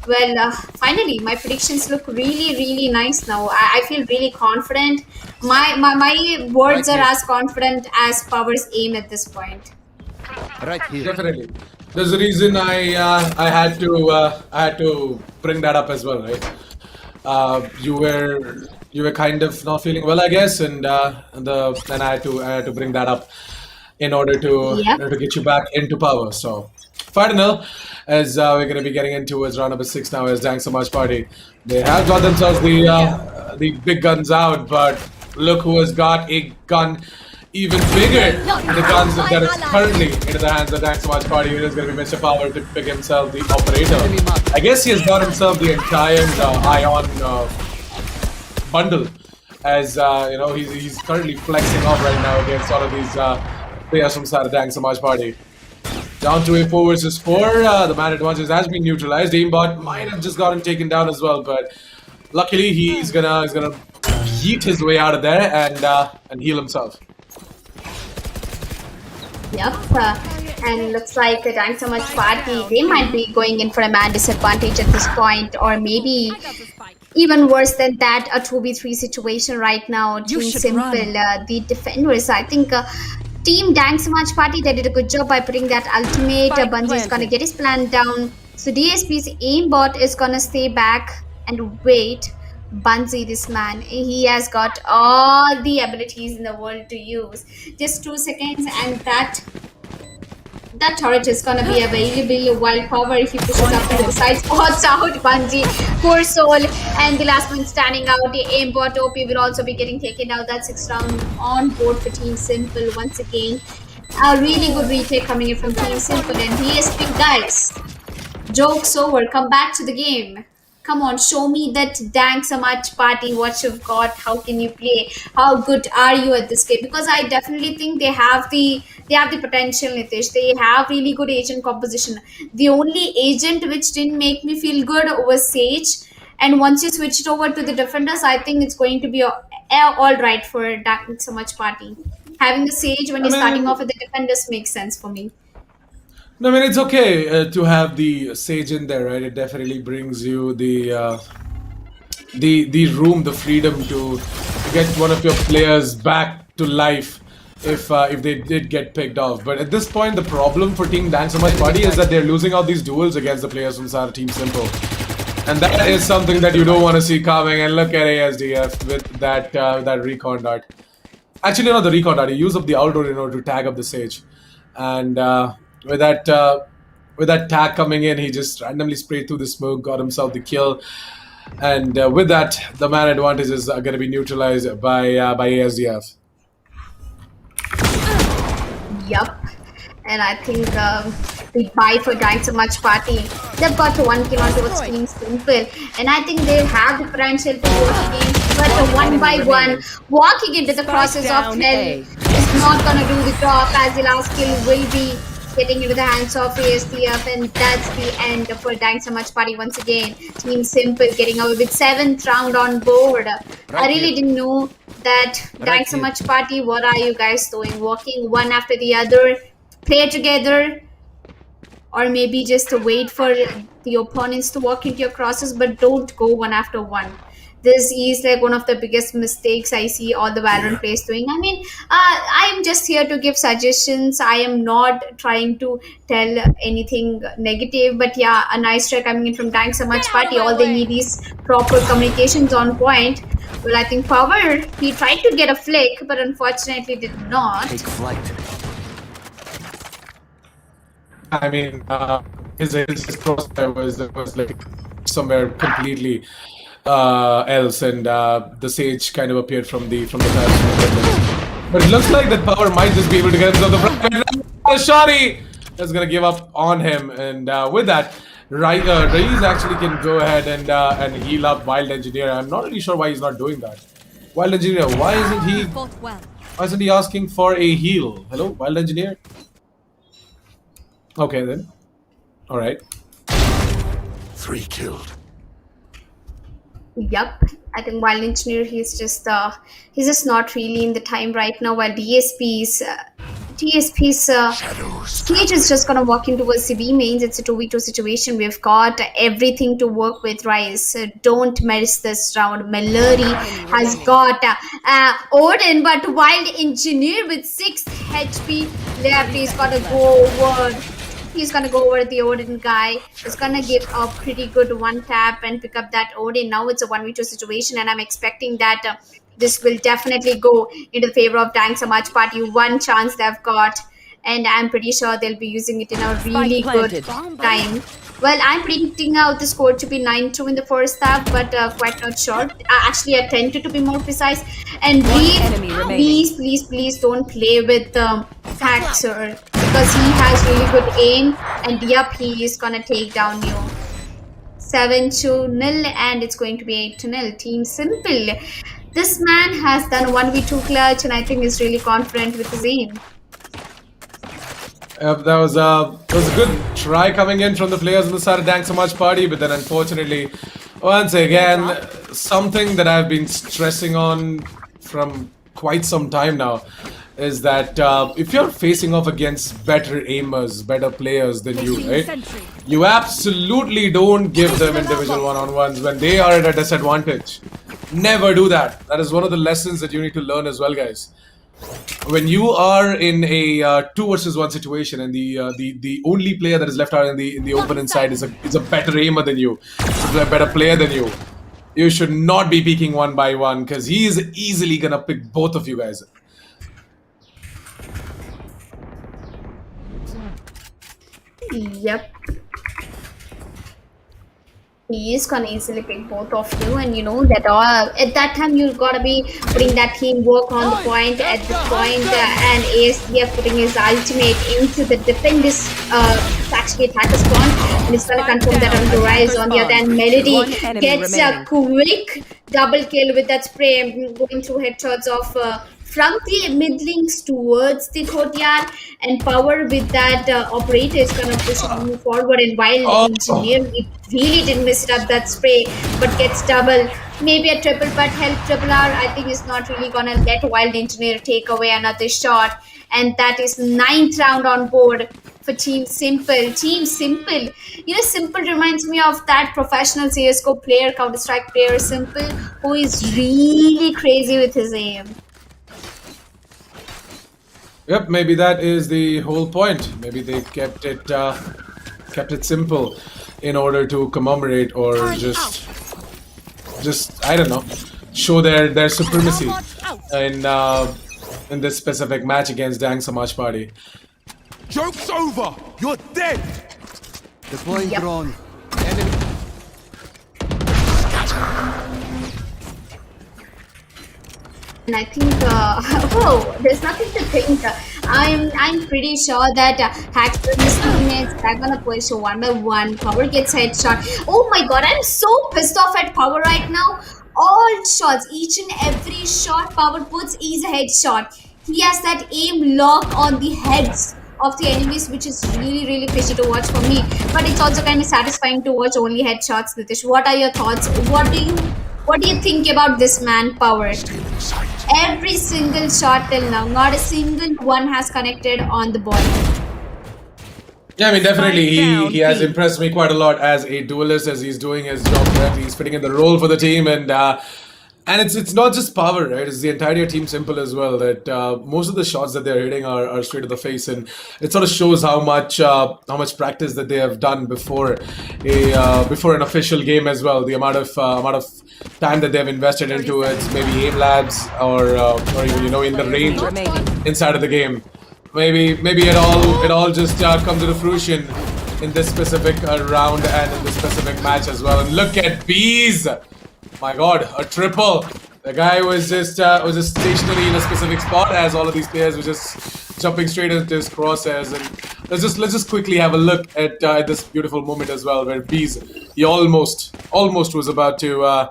Well, finally, my predictions look really nice now. I feel really confident. My words are as confident as Power's aim at this point. Right here. Definitely. There's a reason I had to bring that up as well, right? You were kind of not feeling well, I guess, and then I had to bring that up in order to get you back into Power. So, 5-0, as we're going to be getting into round number 6 now, as DANK SAMAJ party. They have got themselves the big guns out, but look who has got a gun even bigger than the guns that is currently into the hands of DANK SAMAJ party. It is going to be Mr. Power to pick himself the operator. I guess he has got himself the entire Ion bundle, as he's currently flexing off right now against all of these players from side of DANK SAMAJ party. Down to a 4 versus 4. The man advantage has been neutralized. Aimbot might have just gotten taken down as well, but luckily he's gonna yeet his way out of there and heal himself. Yep, and looks like the Dank So Much party, they might be going in for a man disadvantage at this point, or maybe even worse than that, a 2v3 situation right now. Team Simple, the defenders, I think Team Dank So Much party, they did a good job by putting that ultimate. Bunzi is gonna get his plan down, so DSP's aimbot is gonna stay back and wait. Bunzi, this man, he has got all the abilities in the world to use. Just 2 seconds and that turret is gonna be available. Wild power if he pushes up to the side, spots out Bunzi, poor soul, and the last one standing out. The aimbot OP will also be getting taken out. That 6th round on board for Team Simple once again. A really good retake coming in from Team Simple, and DSP guys, joke's over, come back to the game. Come on, show me that Dank So Much party, what you've got, how can you play, how good are you at this game? Because I definitely think they have the potential, Nitish. They have really good agent composition. The only agent which didn't make me feel good was Sage. And once you switch it over to the defenders, I think it's going to be all right for Dank So Much party. Having the Sage when you're starting off with the defenders makes sense for me. No, I mean, it's okay to have the Sage in there, right? It definitely brings you the room, the freedom to get one of your players back to life if they did get picked off. But at this point, the problem for Team Dank So Much party is that they're losing out these duels against the players from Sara Team Simple. And that is something that you don't want to see coming. And look at ASDF with that recon dart. Actually, not the recon dart. He used up the outdoor in order to tag up the Sage. And with that tag coming in, he just randomly sprayed through the smoke, got himself the kill, and with that, the man advantage is going to be neutralized by ASDF. Yup, and I think the buy for Dank So Much party, they've got 1 kill onto its Team Simple, and I think they have the potential to go again, but one by one, walking into the crosses of hell is not gonna do the job, as the last kill will be getting into the hands of ASDF, and that's the end for Dank So Much party once again. Team Simple getting away with 7th round on board. I really didn't know that Dank So Much party. What are you guys doing? Walking one after the other, play together, or maybe just wait for the opponents to walk into your crosses, but don't go one after one. This is like one of the biggest mistakes I see all the Valorant players doing. I mean, I am just here to give suggestions. I am not trying to tell anything negative. But yeah, a nice try coming in from Dank So Much party. All they need is proper communications on point. Well, I think Power, he tried to get a flick, but unfortunately did not. Take flight. I mean, his crossfire was like somewhere completely else, and the Sage kind of appeared from the past. But it looks like that Power might just be able to get himself the front. Shotty is gonna give up on him, and with that, Raiz actually can go ahead and heal up Wild Engineer. I'm not really sure why he's not doing that. Wild Engineer, why isn't he asking for a heal? Hello, Wild Engineer. Okay then. All right. 3 killed. Yup, I think Wild Engineer, he's just not really in the time right now. While DSP's Stage is just gonna walk into a CB mains. It's a 2v2 situation. We've got everything to work with, Rise. Don't miss this round. Melody has got Odin, but Wild Engineer with 6 HP left. He's gotta go over. He's gonna go over the Odin guy. He's gonna give a pretty good 1 tap and pick up that Odin. Now it's a 1v2 situation, and I'm expecting that this will definitely go into the favor of Dank So Much party. 1 chance they've got, and I'm pretty sure they'll be using it in a really good time. Well, I'm predicting out the score to be 9-2 in the first half, but quite not sure. Actually, a 10-2 to be more precise. And please don't play with Haxer, because he has really good aim, and yup, he is gonna take down you. 7-0, and it's going to be 8-0. Team Simple. This man has done 1v2 clutch, and I think is really confident with his aim. That was a good try coming in from the players on the side of DANK SAMAJ party, but then unfortunately, once again, something that I've been stressing on from quite some time now is that if you're facing off against better aimers, better players than you, right? You absolutely don't give them individual one-on-ones when they are at a disadvantage. Never do that. That is one of the lessons that you need to learn as well, guys. When you are in a 2 versus 1 situation and the only player that is left out in the opponent side is a better aimer than you, is a better player than you should not be peeking one by one because he is easily gonna pick both of you guys. Yep. He is gonna easily pick both of you, and you know that at that time you gotta be putting that teamwork on the point at this point, and ASDF putting his ultimate into the defenders actually attacker spawn, and it's gonna confirm that on the rise. On the other hand, Melody gets a quick double kill with that spray, going through headshots of from the mid links towards the courtyard, and Power with that operator is gonna push it move forward, and while Engineer it really didn't miss it up that spray but gets double, maybe a triple, but help Triple R I think is not really gonna let Wild Engineer take away another shot, and that is 9th round on board for Team Simple. Team Simple, you know, Simple reminds me of that professional CSGO player, Counter-Strike player Simple, who is really crazy with his aim. Yep, maybe that is the whole point. Maybe they kept it simple in order to commemorate or just I don't know, show their supremacy in this specific match against DANK SAMAJ party. Joke's over! You're dead! Deploying Yep. drone. Enemy. And I think, there's nothing to think. I'm pretty sure that Hackster's teammates are gonna push one by one. Power gets headshot. Oh my god, I'm so pissed off at Power right now. All shots, each and every shot Power puts is a headshot. He has that aim lock on the heads of the enemies, which is really fishy to watch for me. But it's also kind of satisfying to watch only headshots. Nitish, what are your thoughts? What do you think about this man, Power? Every single shot till now, not a single one has connected on the ball. Yeah, I mean, definitely he has impressed me quite a lot as a duelist, as he's doing his job correctly. He's fitting in the role for the team, and it's not just Power, right? It's the entire Team Simple as well. That most of the shots that they're hitting are straight to the face, and it sort of shows how much practice that they have done before an official game as well. The amount of time that they've invested into it, maybe aim labs or even in the range inside of the game. Maybe it all just comes to fruition in this specific round and in this specific match as well. And look at Bees. My god, a triple. The guy was just stationary in a specific spot as all of these players were just jumping straight into his crosshairs. And let's just quickly have a look at this beautiful moment as well, where Bees, he almost was about to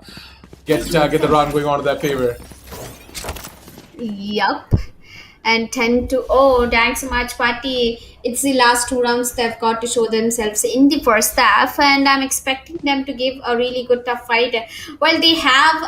get the round going on to their favor. Yup. And 10-0, DANK SAMAJ party. It's the last 2 rounds they've got to show themselves in the first half, and I'm expecting them to give a really good tough fight. While they have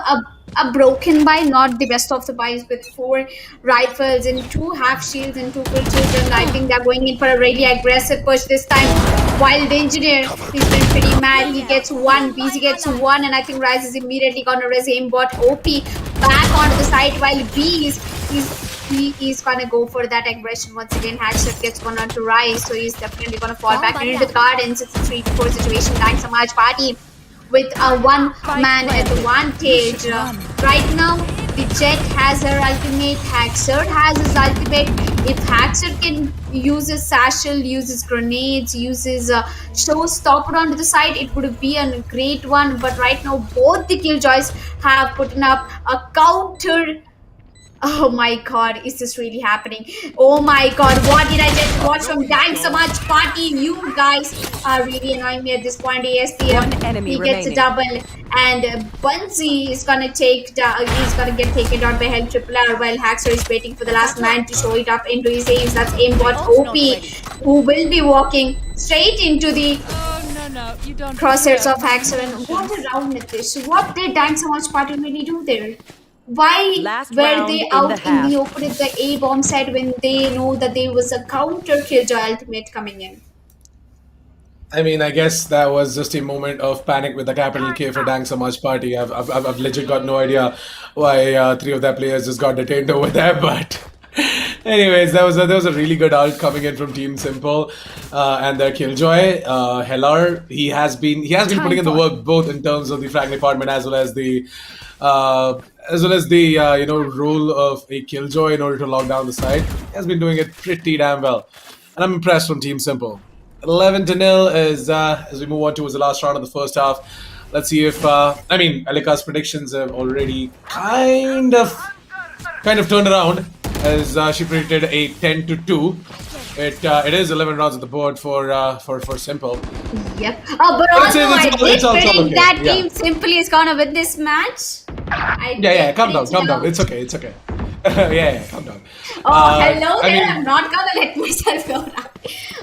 a broken buy, not the best of the buys, with 4 rifles and 2 half shields and 2 full shields, and I think they're going in for a really aggressive push this time. Wild Engineer, he's been pretty mad. He gets 1, BZ gets 1, and I think Rise is immediately gonna raise aimbot OP back onto the side, while B he's gonna go for that aggression once again. Hatchet gets gone on to Rise, so he's definitely gonna fall back into the gardens. It's a 3-4 situation. DANK SAMAJ party with a 1-man advantage. Right now, the Jet has her ultimate, Haxer has his ultimate. If Haxer can use his satchel, use his grenades, use his showstopper onto the side, it would be a great one. But right now, both the Killjoys have put up a counter Oh my god, is this really happening? Oh my god, what did I just watch from DANK SAMAJ party? You guys are really annoying me at this point. ASPM, One enemy he gets a remaining. double, and Bunzi is gonna he's gonna get taken down by Hell Triple R while Haxor is waiting for the last man to show it up into his aims. That's aimbot OP, who will be walking straight into the crosshairs of Haxor. And what a round with this. What did DANK SAMAJ party really do there? Why Last were round they in out the in the half. open at the A bomb side when they know that there was a counter Killjoy ultimate coming in? I mean, I guess that was just a moment of panic with the capital K for DANK SAMAJ party. I've legit got no idea why three of their players just got detained over there, but anyways, there was a really good ult coming in from Team Simple and their Killjoy. Hellar, he has been putting in the work both in terms of the frag department as well as the role of a Killjoy in order to lock down the side. He has been doing it pretty damn well, and I'm impressed from Team Simple. 11-0 as we move on towards the last round of the first half. Let's see if Alika's predictions have already kind of turned around as she predicted a 10-2. It is 11 rounds on the board for Simple. Yep. Oh, but also I did it's all predict okay. that Yeah. Team Simple is gonna win this match. Yeah, calm down. It's okay. yeah, calm down. Oh, hello I there. mean- I'm not gonna let myself go now.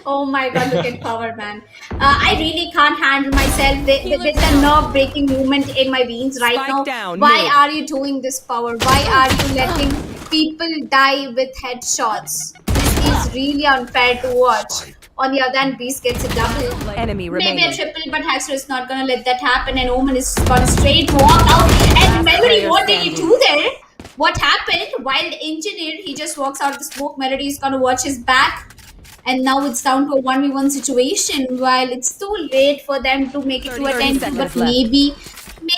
Oh my god, look at power, man. I really can't handle myself. There's a nerve-breaking movement in my veins right Spike now. down, Why mid. are you doing this, power? Why are you letting people die with headshots? This is really unfair to watch. On the other hand, Beast gets a double. Enemy Maybe a remaining. triple, but Haxor is not gonna let that happen, and Omen is gonna straight walk out. And Melody, player what did you standing. do there? What happened? While Engineer, he just walks out of the smoke. Melody is gonna watch his back. And now it's down to a 1v1 situation. While it's too late for them to make it to a 30 10, but seconds left.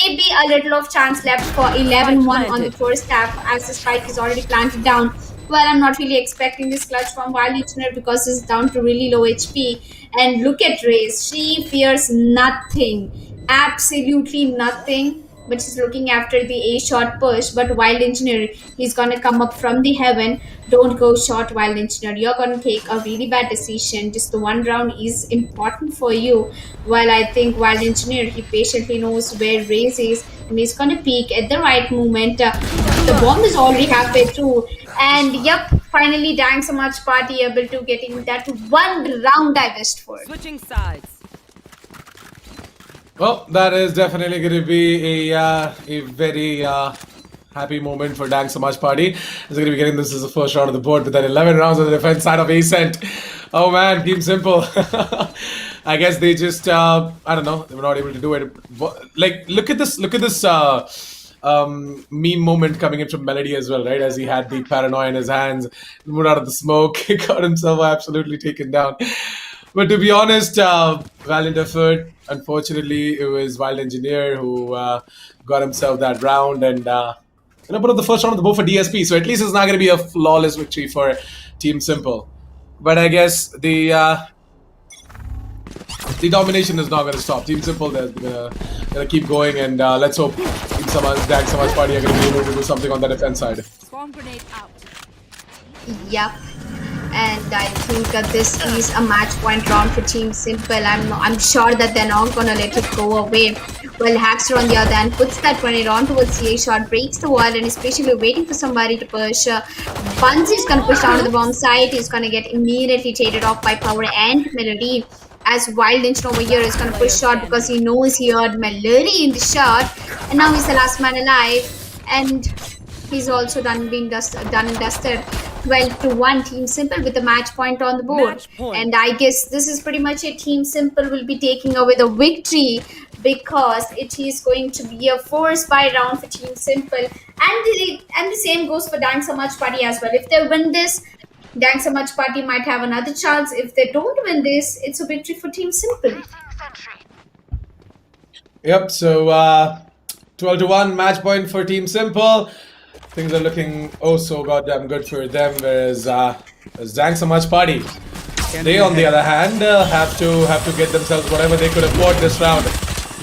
maybe a little of chance left for 11-1 on the planted. first half as the spike is already planted down. Well, I'm not really expecting this clutch from Wild Engineer because it's down to really low HP. And look at Raze. She fears nothing. Absolutely nothing. But she's looking after the A shot push. But Wild Engineer, he's gonna come up from the heaven. Don't go short, Wild Engineer. You're gonna take a really bad decision. Just the one round is important for you. While I think Wild Engineer, he patiently knows where Raze is. And he's gonna peek at the right moment. The bomb is already halfway through. And yep, finally DANK SAMAJ party able to getting that one round I wished for. Switching sides. Well, that is definitely going to be a very happy moment for DANK SAMAJ party. It's going to be getting this as the first round of the board with that 11 rounds on the defense side of Ascent. Oh man, Team Simple. I guess they just I don't know, they were not able to do it. Like look at this meme moment coming in from Melody as well, right? As he had the paranoia in his hands, moved out of the smoke, got himself absolutely taken down. But to be honest, valiant effort. Unfortunately, it was Wild Engineer who got himself that round and put up the first round of the board for DSP. So at least it's not going to be a flawless victory for Team Simple. But I guess the domination is not going to stop. Team Simple, they're gonna keep going, and let's hope Team DANK SAMAJ party are going to be able to do something on the defense side. Swarm grenade out. Yep. And I think this is a match point round for Team Simple. I'm sure that they're not gonna let it go away. Well, Haxor on the other hand puts that grenade on towards the A shot, breaks the wall, and is patiently waiting for somebody to push. Bunzi is gonna push down to the bomb site. He's gonna get immediately traded off by Power and Melody. As Wild Engine over here is gonna push shot because he knows he heard Melody in the shot, and now he's the last man alive. And he's also done and dusted. 12-1 Team Simple with the match point on the board. Match point. And I guess this is pretty much it. Team Simple will be taking away the victory because it is going to be a 4-spy round for Team Simple. And the same goes for DANK SAMAJ party as well. If they win this, DANK SAMAJ party might have another chance. If they don't win this, it's a victory for Team Simple. Yep, so 12-1 match point for Team Simple. Things are looking oh so goddamn good for them, whereas DANK SAMAJ party, they on the other hand have to get themselves whatever they could afford this round.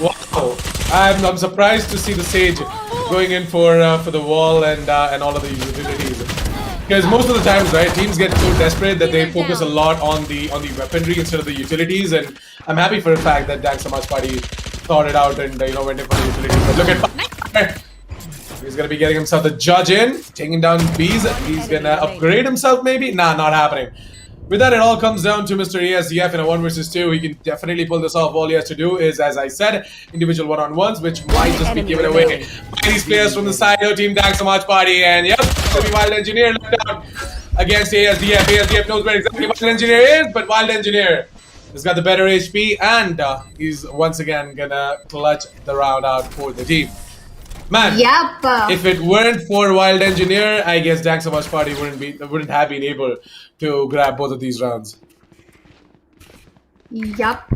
Wow, I'm surprised to see the Sage going in for the wall and all of the utilities. Because most of the times, right, teams get so desperate that they focus a lot on the weaponry instead of the utilities. And I'm happy for the fact that DANK SAMAJ Party thought it out and went in for the utilities. But look at he's gonna be getting himself the judge in, taking down bees. He's gonna upgrade himself maybe. Nah, not happening. With that, it all comes down to Mr. ESDF in a 1 versus 2. He can definitely pull this off. All he has to do is, as I said, individual one-on-ones, which might just be given away by these players from the side of Team DANK SAMAJ Party. And yep, it'll be Wild Engineer left out against ASDF. ASDF knows where exactly Wild Engineer is, but Wild Engineer has got the better HP, and he's once again gonna clutch the round out for the team. Man, Yep. if it weren't for Wild Engineer, I guess DANK SAMAJ Party wouldn't have been able to grab both of these rounds. Yup.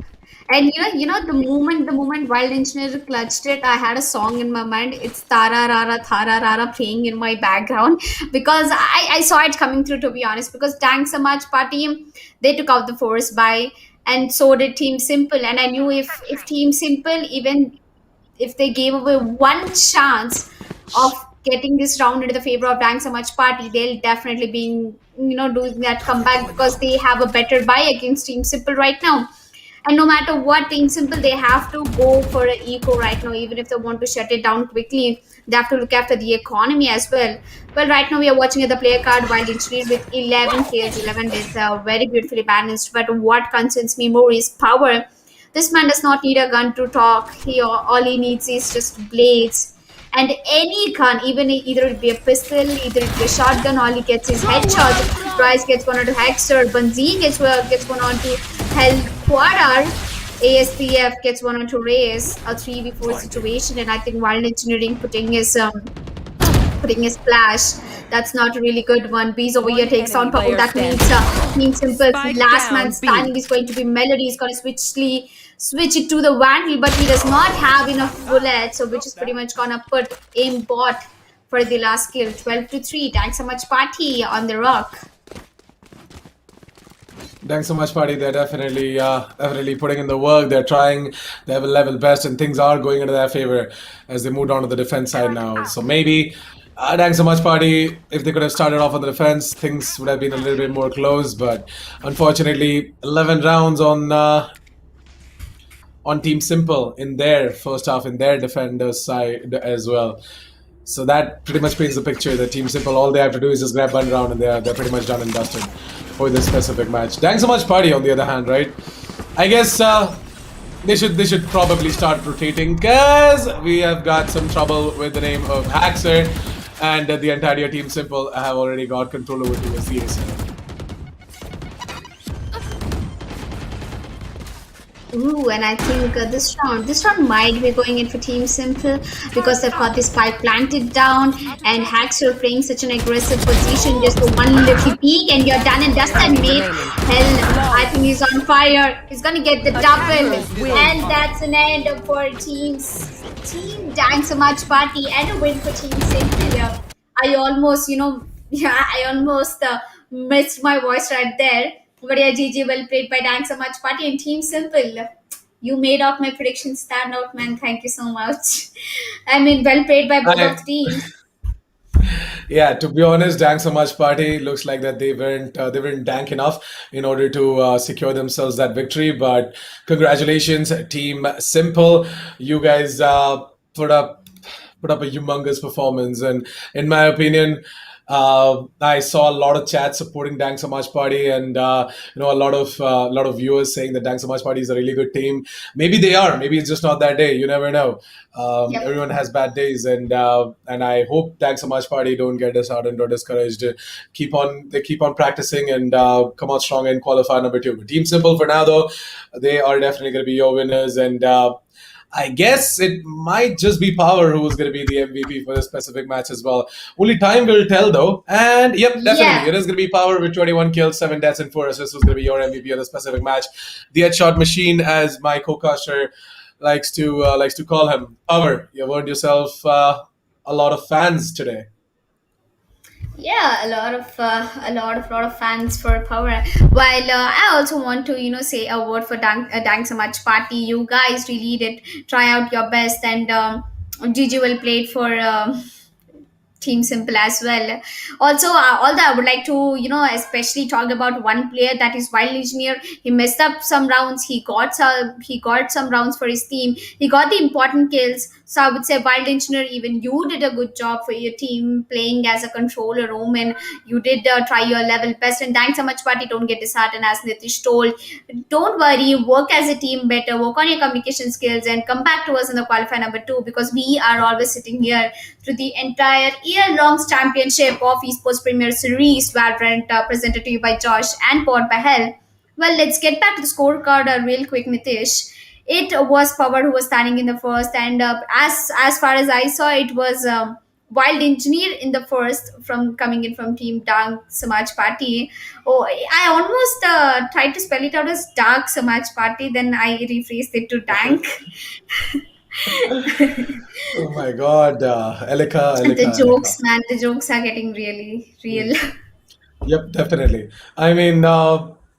And the moment Wild Engineer clutched it, I had a song in my mind. It's Tara Rara Thara Rara playing in my background because I saw it coming through, to be honest. Because DANK SAMAJ Party, they took out the force buy, and so did Team Simple. And I knew if Team Simple, even if they gave away one chance of getting this round into the favor of DANK SAMAJ Party, they'll definitely be doing that comeback because they have a better buy against Team Simple right now. And no matter what, Team Simple, they have to go for an eco right now. Even if they want to shut it down quickly, they have to look after the economy as well. Well, right now we are watching at the player card Wild Engineer with 11 kills. 11 is very beautifully balanced. But what concerns me more is power. This man does not need a gun to talk. All he needs is just blades. And any gun, either it be a pistol, either it be a shotgun, all he gets is headshots. Bryce gets one onto Hexer, Bunzine gets one onto Hellquadar, ASPF gets one onto Reyes, a 3v4 situation, and I think Wild Engineering putting his splash. That's not a really good one. Bees over here takes down Purple. That means Team Simple's last man standing is going to be Melody. He's going to switch it to the Vandal, but he does not have enough bullets, so which is pretty much gonna put aimbot for the last kill. 12-3. DANK SAMAJ Party on the rock. DANK SAMAJ Party, they're definitely putting in the work. They're trying their level best, and things are going into their favor as they move on to the defense side now. So maybe DANK SAMAJ Party, if they could have started off on the defense, things would have been a little bit more close. But unfortunately, 11 rounds on Team Simple in their first half, in their defenders side as well. So that pretty much paints the picture that Team Simple, all they have to do is just grab one round and they're pretty much done and dusted for this specific match. DANK SAMAJ Party, on the other hand, right? I guess they should probably start rotating because we have got some trouble with the name of Haxer, and the entire Team Simple have already got control over the CS. Ooh, and I think this round might be going in for Team Simple because they've got this spike planted down, and Haxer playing such an aggressive position. Just the one little peek, and you're done and dusted, mate. Hell, I think he's on fire. He's gonna get the double, and that's an end for Team DANK SAMAJ Party and a win for Team Simple. I almost, missed my voice right there. But yeah, GG, well played by DANK SAMAJ Party and Team Simple. You made out my predictions stand out, man. Thank you so much. I mean, well played by both of the teams. Yeah, to be honest, DANK SAMAJ Party looks like that they weren't dank enough in order to secure themselves that victory. But congratulations, Team Simple. You guys put up a humongous performance, and in my opinion, I saw a lot of chat supporting DANK SAMAJ Party, and a lot of viewers saying that DANK SAMAJ Party is a really good team. Maybe they are. Maybe it's just not that day. You never know. Yep. Everyone has bad days, and I hope DANK SAMAJ Party don't get disheartened or discouraged. They keep on practicing and come out strong in qualifier number 2. But Team Simple for now, though, they are definitely going to be your winners, and I guess it might just be Power who's going to be the MVP for this specific match as well. Only time will tell, though. And yep, definitely, Yeah. it is going to be Power with 21 kills, 7 deaths, and 4 assists who's going to be your MVP of the specific match. The headshot machine, as my co-caster likes to call him. Power, you've earned yourself a lot of fans today. Yeah, a lot of fans for Power. While I also want to say a word for DANK SAMAJ Party. You guys really did try out your best, and GG well played for Team Simple as well. Also, although I would like to, especially talk about one player, that is Wild Engineer. He messed up some rounds. He got some rounds for his team. He got the important kills. So I would say, Wild Engineer, even you did a good job for your team playing as a controller, Omen. You did try your level best. And thanks so much, Party. Don't get disheartened, as Nitish told. Don't worry. Work as a team better. Work on your communication skills and come back to us in the qualifier number 2, because we are always sitting here through the entire year-long championship of Esportz Premier Series, Valorant, presented to you by Josh and powered by Hell. Well, let's get back to the scorecard real quick, Nitish. It was Power who was standing in the first, and as far as I saw, it was Wild Engineer in the first, from coming in from Team DANK SAMAJ Party. Oh, I almost tried to spell it out as Dark SAMAJ Party, then I rephrased it to DANK. Oh my God, The Elika. jokes, man, the jokes are getting really real. Yep, definitely. I mean,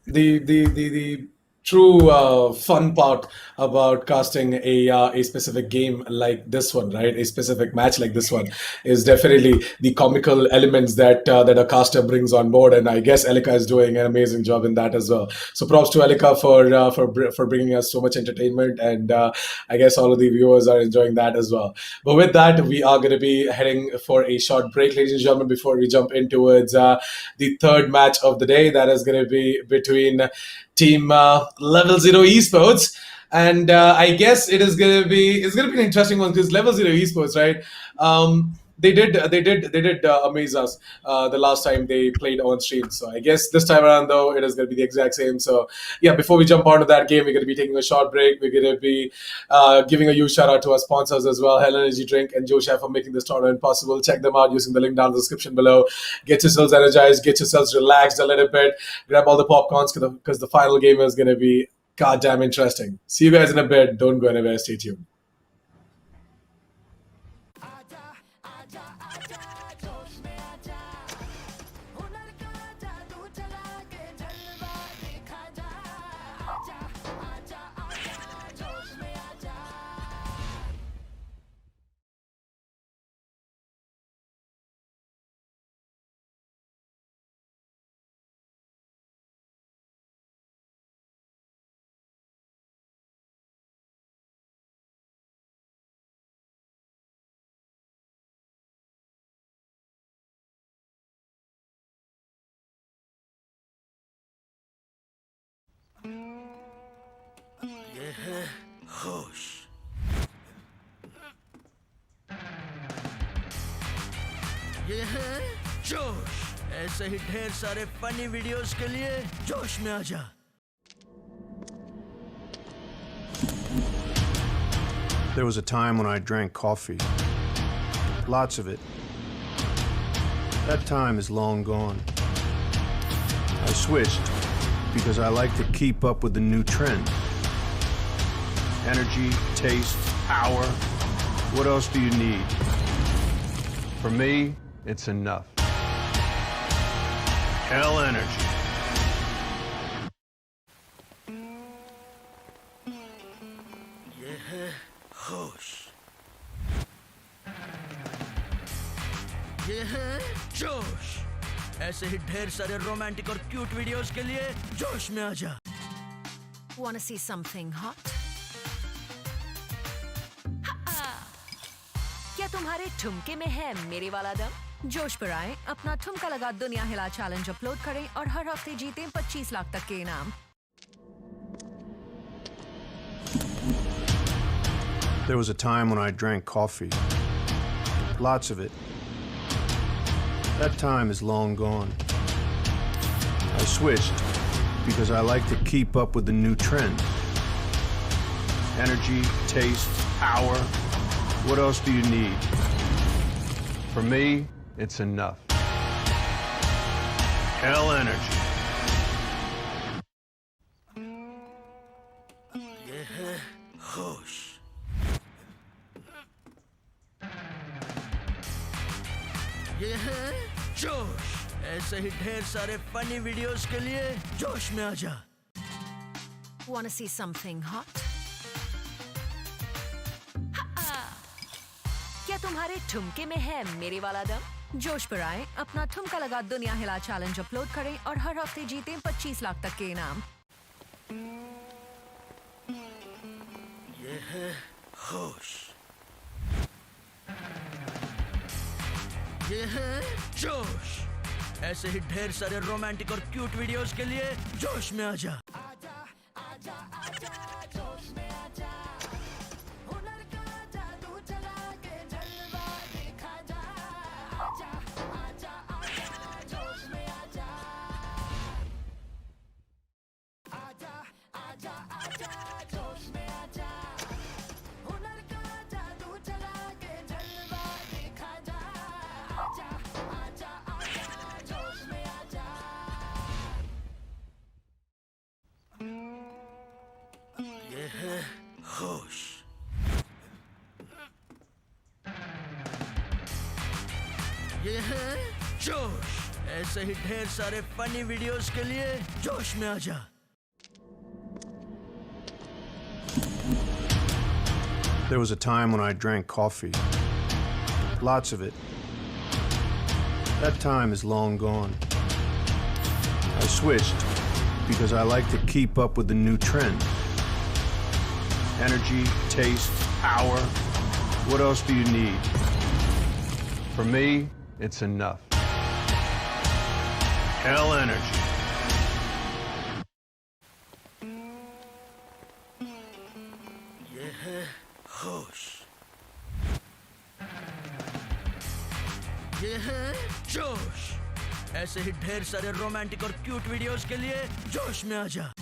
the true fun part about casting a specific game like this one, right? A specific match like this one is definitely the comical elements that a caster brings on board, and I guess Elika is doing an amazing job in that as well. So props to Elika for bringing us so much entertainment, and I guess all of the viewers are enjoying that as well. But with that, we are going to be heading for a short break, ladies and gentlemen, before we jump in towards the third match of the day. That is going to be between Team Level Zero Esports, and I guess it's gonna be an interesting one, because Level Zero Esports, right? They did amaze us the last time they played on stream. So I guess this time around, though, it is going to be the exact same. So yeah, before we jump onto that game, we're going to be taking a short break. We're going to be giving a huge shout out to our sponsors as well, Hell Energy Drink and Joe Chef, for making this tournament possible. Check them out using the link down in the description below. Get yourselves energized, get yourselves relaxed a little bit, grab all the popcorns, because the final game is going to be goddamn interesting. See you guys in a bit. Don't go anywhere. Stay tuned. ये है होश। ये है जोश। ऐसे ही ढेर सारे funny videos के लिए जोश में आ जा। There was a time when I drank coffee. Lots of it. That time is long gone. I switched because I like to keep up with the new trend. Energy, taste, power. What else do you need? For me, it's enough. Hell energy. ये है होश। ये है जोश। ऐसे ही ढेर सारे romantic और क्यूट वीडियोस के लिए जोश में आ जा। Wanna see something hot? क्या तुम्हारे ठुमके में है मेरे वाला दम? जोश पर आए, अपना ठुमका लगा दुनिया हिला चैलेंज अपलोड करें और हर हफ्ते जीतें 25 लाख तक के इनाम। There was a time when I drank coffee. Lots of it. That time is long gone. I switched because I like to keep up with the new trend. Energy, taste, power. What else do you need? For me, it's enough. Hell energy. ये है होश। ये है जोश। ऐसे ही ढेर सारे funny videos के लिए जोश में आ जा। Wanna see something hot? तुम्हारे ठुमके में है मेरे वाला दम? जोश पर आए, अपना ठुमका लगा दुनिया हिला चैलेंज अपलोड करें और हर हफ्ते जीतें 25 लाख तक के इनाम। ये है होश, ये है जोश। ऐसे ही ढेर सारे रोमांटिक और क्यूट वीडियोस के लिए जोश में आजा। ये है होश, ये है जोश। ऐसे ही ढेर सारे फनी वीडियोस के लिए जोश में आजा। There was a time when I drank coffee. Lots of it. That time is long gone. I switched because I like to keep up with the new trend. Energy, taste, power. What else do you need? For me, it's enough. Hell energy. ये है होश, ये है जोश। ऐसे ही ढेर सारे romantic और क्यूट वीडियोस के लिए जोश में आजा।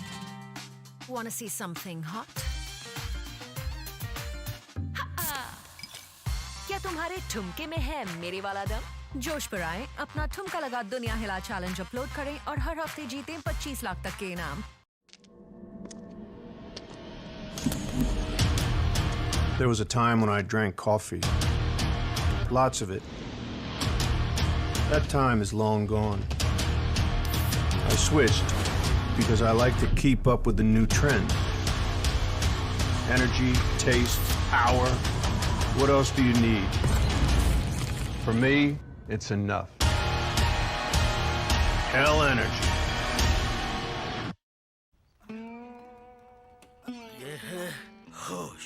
Wanna see something hot? क्या तुम्हारे ठुमके में है मेरे वाला दम? जोश पर आए, अपना ठुमका लगा दुनिया हिला चैलेंज अपलोड करें और हर हफ्ते जीतें 25 लाख तक के इनाम। There was a time when I drank coffee. Lots of it. That time is long gone. I switched because I like to keep up with the new trend. Energy, taste, power. What else do you need? For me, it's enough. Hell energy. ये है होश,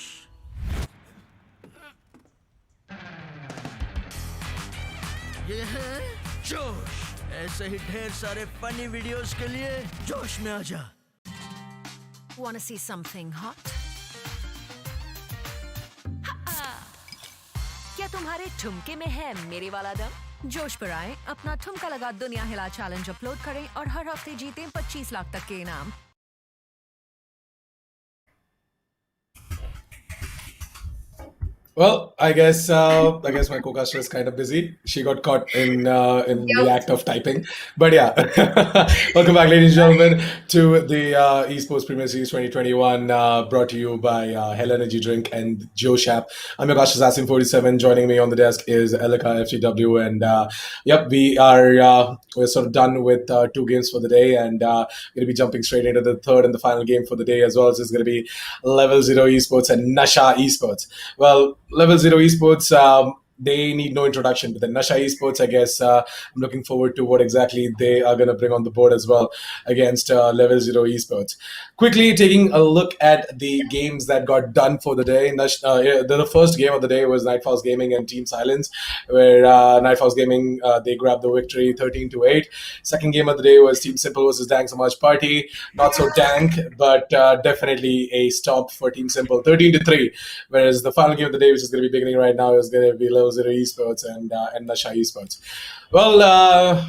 ये है जोश। ऐसे ही ढेर सारे funny videos के लिए जोश में आजा। Wanna see something hot? क्या तुम्हारे ठुमके में है मेरे वाला दम? जोश पर आए, अपना ठुमका लगा दुनिया हिला चैलेंज अपलोड करें और हर हफ्ते जीतें 25 लाख तक के इनाम। Well, I guess my co-caster is kind of busy. She got caught in the act of typing. But yeah, welcome back, ladies and gentlemen, to the Esportz Premier Series 2021, brought to you by Hell Energy Drink and Joe Shap. I'm your caster Assassin 47. Joining me on the desk is Elika FTW, and yep, we're sort of done with 2 games for the day, and going to be jumping straight into the third and the final game for the day as well. So it's going to be Level 0 Esports and NASHA Esports. Well, Level 0 Esports, they need no introduction, but the NASHA Esports, I guess, I'm looking forward to what exactly they are going to bring on the board as well against Level 0 Esports. Quickly taking a look at the games that got done for the day. The first game of the day was NIGHTFOX Gaming and Team Silence, where NIGHTFOX Gaming, they grabbed the victory 13-8. Second game of the day was Team Simple versus DANK SAMAJ Party. Not so DANK, but definitely a stomp for Team Simple, 13-3. Whereas the final game of the day, which is going to be beginning right now, is going to be Level 0 Esports and NASHA Esports. Well,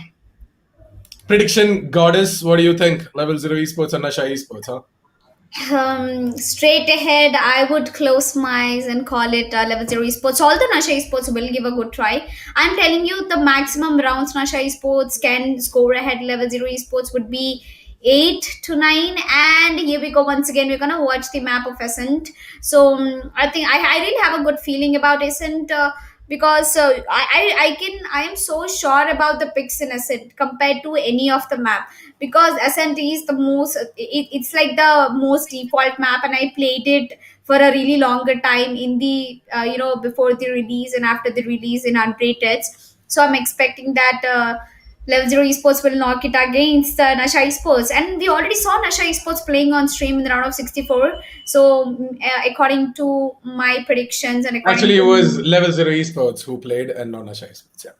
prediction goddess, what do you think? Level 0 Esports and NASHA Esports, huh? Straight ahead, I would close my eyes and call it Level 0 Esports. All the NASHA Esports will give a good try. I'm telling you, the maximum rounds NASHA Esports can score ahead Level 0 Esports would be 8-9. And here we go once again. We're gonna watch the map of Ascent. So I think I really have a good feeling about Ascent. Because I am so sure about the picks in Ascent compared to any of the map, because Ascent is the most it's like the most default map, and I played it for a really longer time in the before the release and after the release in unrated. So I'm expecting that Level Zero Esports will knock it against Nasha Esports, and we already saw Nasha Esports playing on stream in the round of 64. So according to my predictions and according Actually, it to was Level Zero Esports who played and not Nasha Esports. Yeah.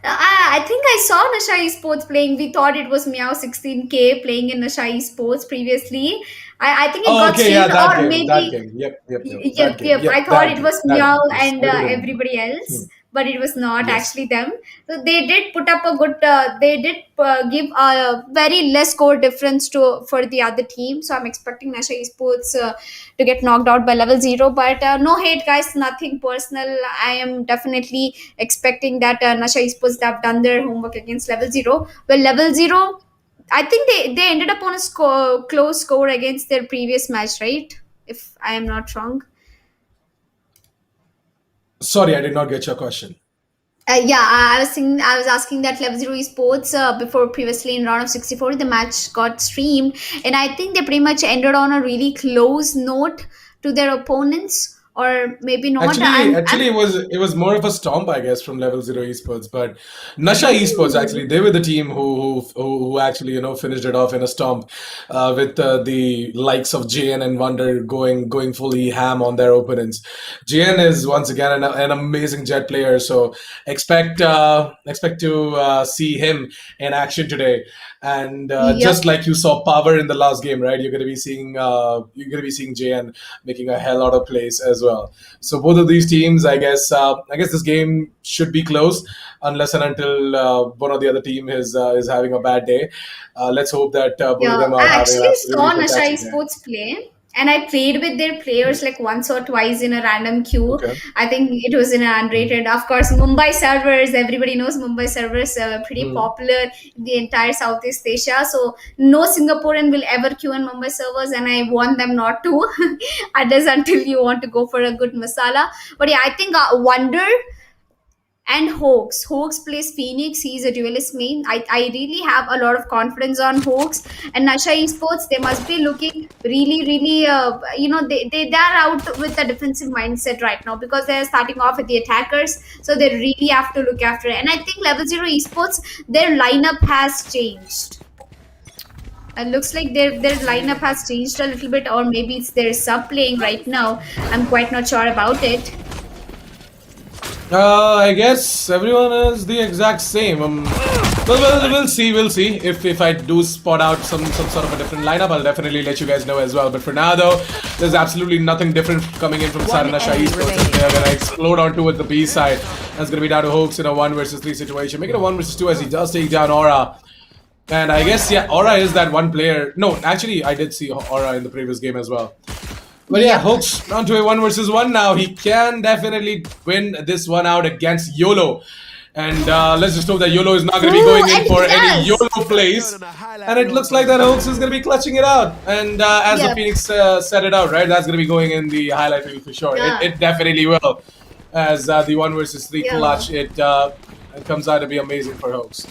I think I saw Nasha Esports playing. We thought it was Meow 16K playing in Nasha Esports previously. I think it Oh, got okay, yeah, streamed, that or game, that maybe game. Yep. That yep, game. yep. I Yep, thought that it game. was That Meow game. Yes, and I do remember. everybody else, but it was not Yes. actually them. So they did put up a good. They did give a very less score difference to for the other team. So I'm expecting Nasha Esports to get knocked out by Level Zero. But no hate, guys. Nothing personal. I am definitely expecting that Nasha Esports have done their homework against Level Zero. Well, Level Zero, I think they ended up on a close score against their previous match, right? If I am not wrong. Sorry, I did not get your question. Yeah, I was asking that Level Zero Esports before previously in round of 64 the match got streamed, and I think they pretty much ended on a really close note to their opponents, or maybe not. Actually, it was more of a stomp, I guess, from Level Zero Esports. But Nasha Esports, actually, they were the team who actually finished it off in a stomp, with the likes of JN and Wonder going fully ham on their opponents. JN is once again an amazing Jet player, so expect to see him in action today. And Yep. just like you saw Power in the last game, right? You're gonna be seeing JN making a hell out of plays as well. So both of these teams, I guess this game should be close unless and until one or the other team is having a bad day. Let's hope that both of Yeah, them are I having an actually absolutely saw Nasha fantastic day. Esports play, and I played with their players like once or twice in a random queue. Okay. I think it was in an unrated. Of course, Mumbai servers, everybody knows Mumbai servers are pretty Hmm. popular in the entire Southeast Asia. So, no Singaporean will ever queue in Mumbai servers, and I want them not to, unless until you want to go for a good masala. But yeah, I think Wonder and Hoax. Hoax plays Phoenix. He's a duelist main. I really have a lot of confidence on Hoax. And Nasha Esports, they must be looking really, really, they're out with a defensive mindset right now because they're starting off with the attackers. So they really have to look after it. And I think Level Zero Esports, their lineup has changed. It looks like their lineup has changed a little bit, or maybe it's their sub playing right now. I'm quite not sure about it. I guess everyone is the exact same. We'll see. We'll see. If I do spot out some sort of a different lineup, I'll definitely let you guys know as well. But for now, though, there's absolutely nothing different coming in from Nasha enemy Esports. remaining. They're gonna explode onto it the B side. That's gonna be down to Hoax in a 1 versus 3 situation. Make it a 1 versus 2 as he does take down Aura. And I guess Aura is that one player. No, actually, I did see Aura in the previous game as well. But yeah, Hoax onto a 1 versus 1 now. He can definitely win this one out against YOLO. And let's just hope that YOLO is not going to be Ooh, going in and for he any does. YOLO plays. And it looks like that Hoax is going to be clutching it out. And as the Yep. Phoenix set it out, right, that's going to be going in the highlight reel for sure. Yeah. It definitely will. As the 1 versus 3 Yeah. clutch, it comes out to be amazing for Hoax.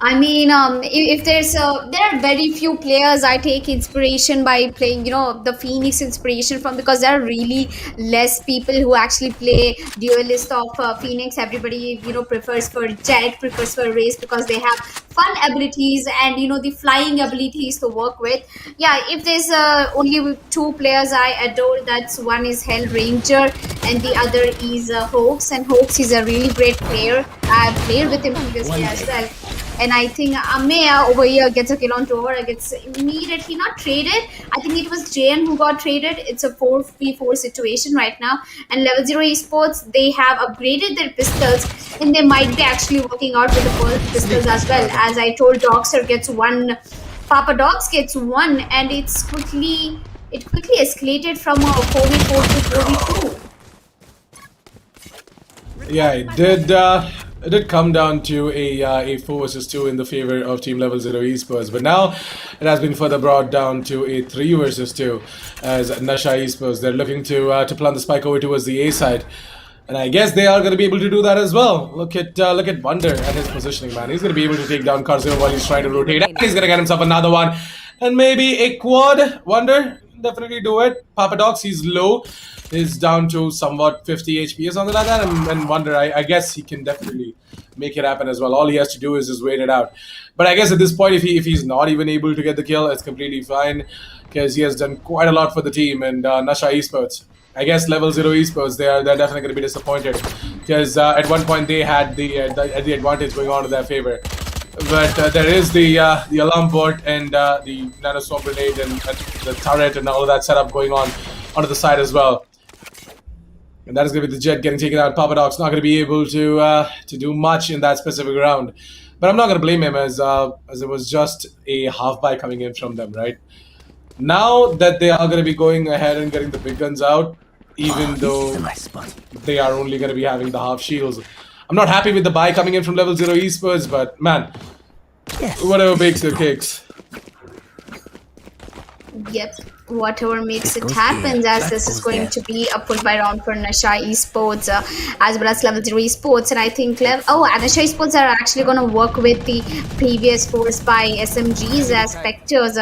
I mean, if there are very few players I take inspiration by playing, the Phoenix inspiration from, because there are really less people who actually play duelist of Phoenix. Everybody, prefers for Jet, prefers for Race because they have fun abilities and, the flying abilities to work with. Yeah, if there's only two players I adore, that's one is Hell Ranger and the other is Hoax. And Hoax is a really great player. I've played with him previously as well. And I think Amaya over here gets a kill on Tora, gets immediately not traded. I think it was JN who got traded. It's a 4v4 situation right now. And Level Zero Esports, they have upgraded their pistols, and they might be actually working out with the Pearl pistols as well. As I told, Doxer gets one, Papa Dogs gets one, and it quickly escalated from a 4v4 to 4v2. Yeah, it did come down to a 4 versus 2 in the favor of Team Level Zero Esports, but now it has been further brought down to a 3 versus 2 as Nasha Esports, they're looking to plant the spike over towards the A side. And I guess they are going to be able to do that as well. Look at Wonder and his positioning, man. He's going to be able to take down Karzio while he's trying to rotate. And he's going to get himself another one. And maybe a quad. Wonder definitely do it. Papadox, he's low. He's down to somewhat 50 HP or something like that. And Wonder, I guess he can definitely make it happen as well. All he has to do is just wait it out. But I guess at this point, if he's not even able to get the kill, it's completely fine because he has done quite a lot for the team. And NASHA Esports, I guess Level 0 Esports, they're definitely going to be disappointed because at one point they had the advantage going on in their favor. But there is the alarm bot and the nano storm grenade and the turret and all of that setup going on onto the side as well. And that is going to be the Jet getting taken out. Papadox not going to be able to do much in that specific round. But I'm not going to blame him as it was just a half buy coming in from them, right? Now that they are going to be going ahead and getting the big guns out, even though they are only going to be having the half shields. I'm not happy with the buy coming in from Level 0 Esports, but man, whatever makes the cakes. Yep, whatever makes it happens, as this is going to be a pull by round for NASHA Esports as well as Level 0 Esports. And I think NASHA Esports are actually going to work with the previous force by SMGs as Spectres.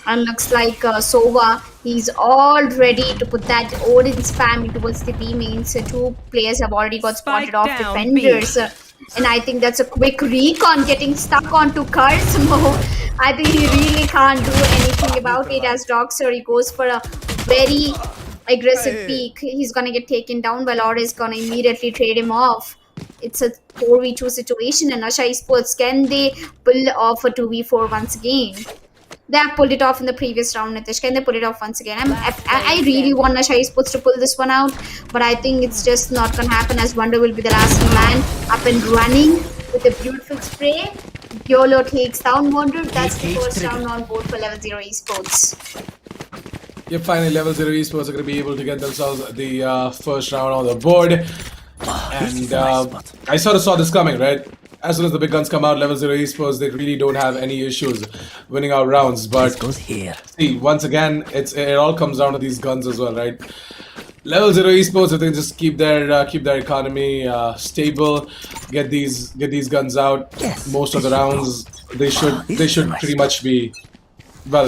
And looks like Sova, he's all ready to put that Odin spam towards the B main. So two players have already got spotted off defenders. And I think that's a quick recon getting stuck onto Karsmo. I think he really can't do anything about it as Doxer, he goes for a very aggressive peek. He's gonna get taken down while Aura is gonna immediately trade him off. It's a 4v2 situation and NASHA Esports, can they pull off a 2v4 once again? They have pulled it off in the previous round, Nitish. Can they pull it off once again? I really want NASHA Esports to pull this one out, but I think it's just not going to happen as Wonder will be the last man up and running with a beautiful spray. YOLO takes down Wonder. That's the first round on board for Level 0 Esports. Yep, finally Level 0 Esports are going to be able to get themselves the first round on the board. And I sort of saw this coming, right? As soon as the big guns come out, Level 0 Esports, they really don't have any issues winning out rounds. But see, once again, it all comes down to these guns as well, right? Level 0 Esports, if they just keep their economy stable, get these guns out, most of the rounds, they should pretty much be well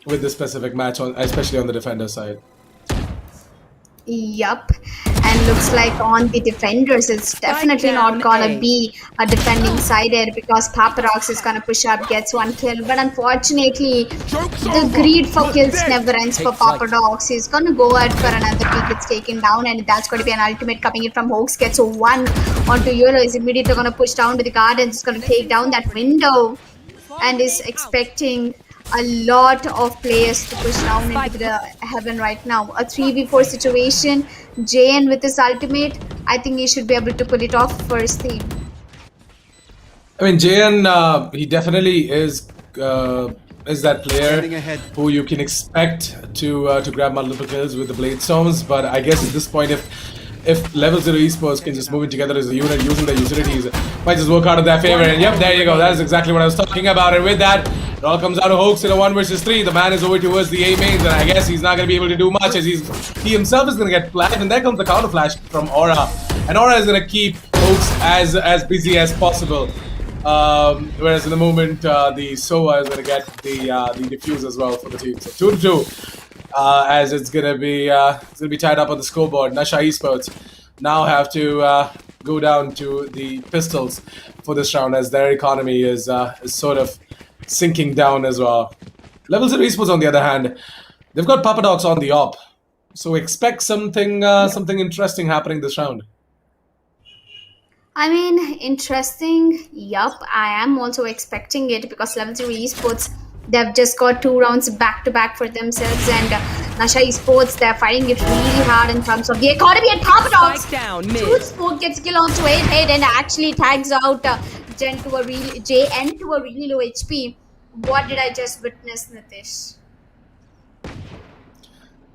with this specific match, especially on the defender side. Yup, and looks like on the defenders, it's definitely not gonna be a defending sided because Papadox is gonna push up, gets one kill. But unfortunately, the greed for kills never ends for Papadox. He's gonna go out for another peek, gets taken down, and that's going to be an ultimate coming in from Hoax. Gets a one onto YOLO, is immediately gonna push down to the gardens, is gonna take down that window, and is expecting a lot of players to push down into the heaven right now. A 3v4 situation. JN with his ultimate, I think he should be able to pull it off first thing. I mean, JN, he definitely is that player who you can expect to grab multiple kills with the Blade Storms. But I guess at this point, if Level 0 Esports can just move it together as a unit using their utilities, it might just work out in their favor. And yep, there you go. That is exactly what I was talking about. And with that, it all comes out of Hoax in a 1 versus 3. The man is over towards the A mains, and I guess he's not going to be able to do much as he himself is going to get flashed. And there comes the counter flash from Aura. And Aura is going to keep Hoax as busy as possible. Whereas in the moment, the Sova is going to get the defuse as well for the team. So 2-2. As it's gonna be tied up on the scoreboard. NASHA Esports now have to go down to the pistols for this round as their economy is sort of sinking down as well. Level 0 Esports, on the other hand, they've got Papadox on the op, so expect something interesting happening this round. I mean, interesting. Yup, I am also expecting it because Level 0 Esports, they've just got 2 rounds back-to-back for themselves, and NASHA Esports, they're fighting it really hard in terms of the economy. And Papadox, Truth Smoke gets kill onto 8 head and actually tags out JN to a really low HP. What did I just witness, Nitish?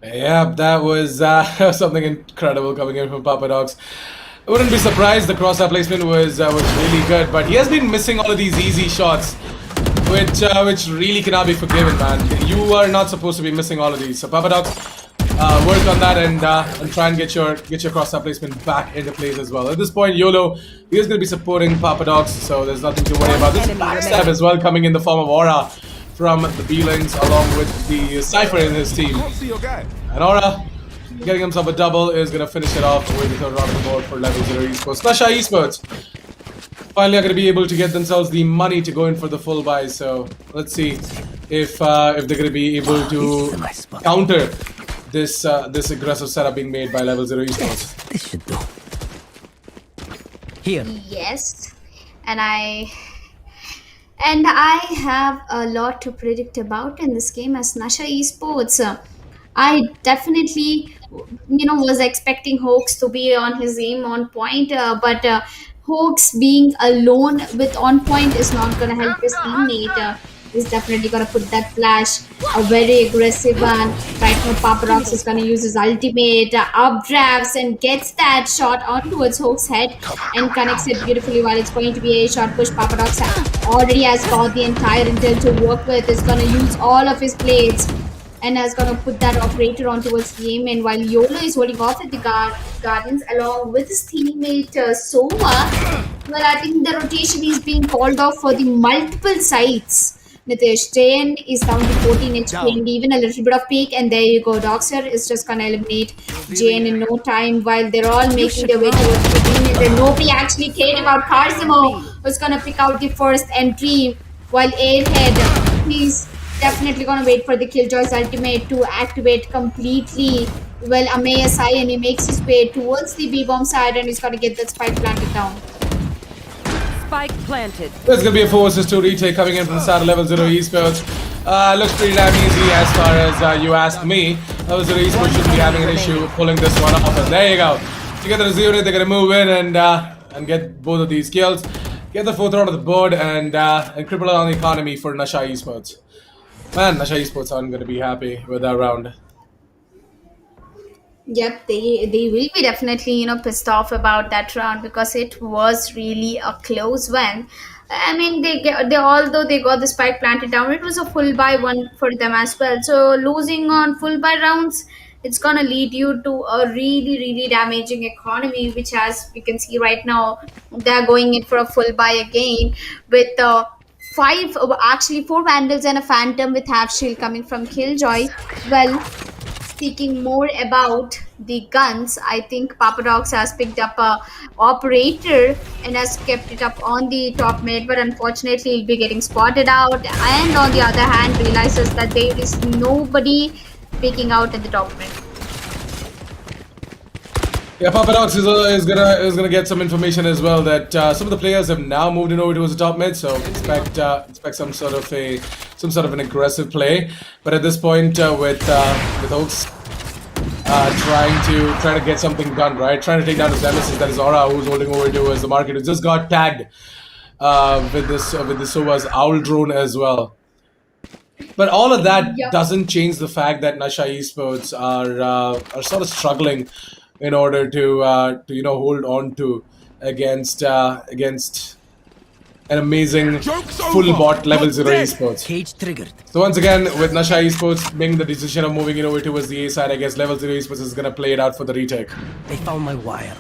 Yeah, that was something incredible coming in from Papadox. I wouldn't be surprised the crosshair placement was really good, but he has been missing all of these easy shots, which really cannot be forgiven, man. You are not supposed to be missing all of these. So Papadox, work on that and try and get your crosshair placement back into place as well. At this point, YOLO, he is going to be supporting Papadox, so there's nothing to worry about. This backstab as well coming in the form of Aura from the B-Lanes along with the Cypher in his team. Can't see your guy. And Aura getting himself a double is going to finish it off with the third round of the board for Level 0 Esports. NASHA Esports finally are going to be able to get themselves the money to go in for the full buy. So let's see if they're going to be able to counter this this aggressive setup being made by Level 0 Esports. This should do. Here. Yes, and I have a lot to predict about in this game as NASHA Esports. I definitely, was expecting Hoax to be on his aim on point, but Hoax being alone with on point is not going to help his teammate. He's definitely going to put that flash, a very aggressive one. Right now, Paparox is going to use his ultimate, updrafts and gets that shot on towards Hoax's head and connects it beautifully while it's going to be a shot push. Paparox already has got the entire intel to work with. Is going to use all of his blades and is going to put that operator on towards the aim. And while YOLO is holding off at the Guardians along with his teammate Soma, well, I think the rotation is being called off for the multiple sides. Nitish, JN is down to 14 HP and even a little bit of peak, and there you go. Doxer is just gonna eliminate JN in no time while they're all making their way towards the green. And nobody actually cared about Karzamo, who's gonna pick out the first entry, while Airhead, he's definitely gonna wait for the Killjoy's ultimate to activate completely. Well, Amayasai, and he makes his way towards the B-bomb side and he's gonna get that spike planted down. Spike planted. There's going to be a 4 vs 2 retake coming in from the start of Level 0 Esports. Looks pretty damn easy as far as you ask me. Level 0 Esports shouldn't be having an issue pulling this one off. And there you go. Together as a unit, they're going to move in and get both of these kills. Get the 4th round of the board and cripple on the economy for NASHA Esports. Man, NASHA Esports aren't going to be happy with that round. Yep, they will be definitely pissed off about that round because it was really a close one. I mean, although they got the spike planted down, it was a full buy one for them as well. So losing on full buy rounds, it's gonna lead you to a really damaging economy, which as we can see right now, they're going in for a full buy again with 4 Vandals and a Phantom with half shield coming from Killjoy. Well, speaking more about the guns, I think Papadox has picked up a operator and has kept it up on the top mid, but unfortunately he'll be getting spotted out, and on the other hand realizes that there is nobody picking out at the top mid. Yeah, Papadox is gonna get some information as well that some of the players have now moved in over towards the top mid, so expect some sort of an aggressive play. But at this point, with Hoax trying to get something done, right? Trying to take down his nemesis, that is Aura, who's holding over to as the market, who just got tagged with this Sova's Owl drone as well. But all of that doesn't change the fact that NASHA Esports are sort of struggling in order to hold on to against an amazing full bot Level 0 Esports. Cage triggered. So once again, with NASHA Esports making the decision of moving it over towards the A side, I guess Level 0 Esports is gonna play it out for the retake. They found my wire.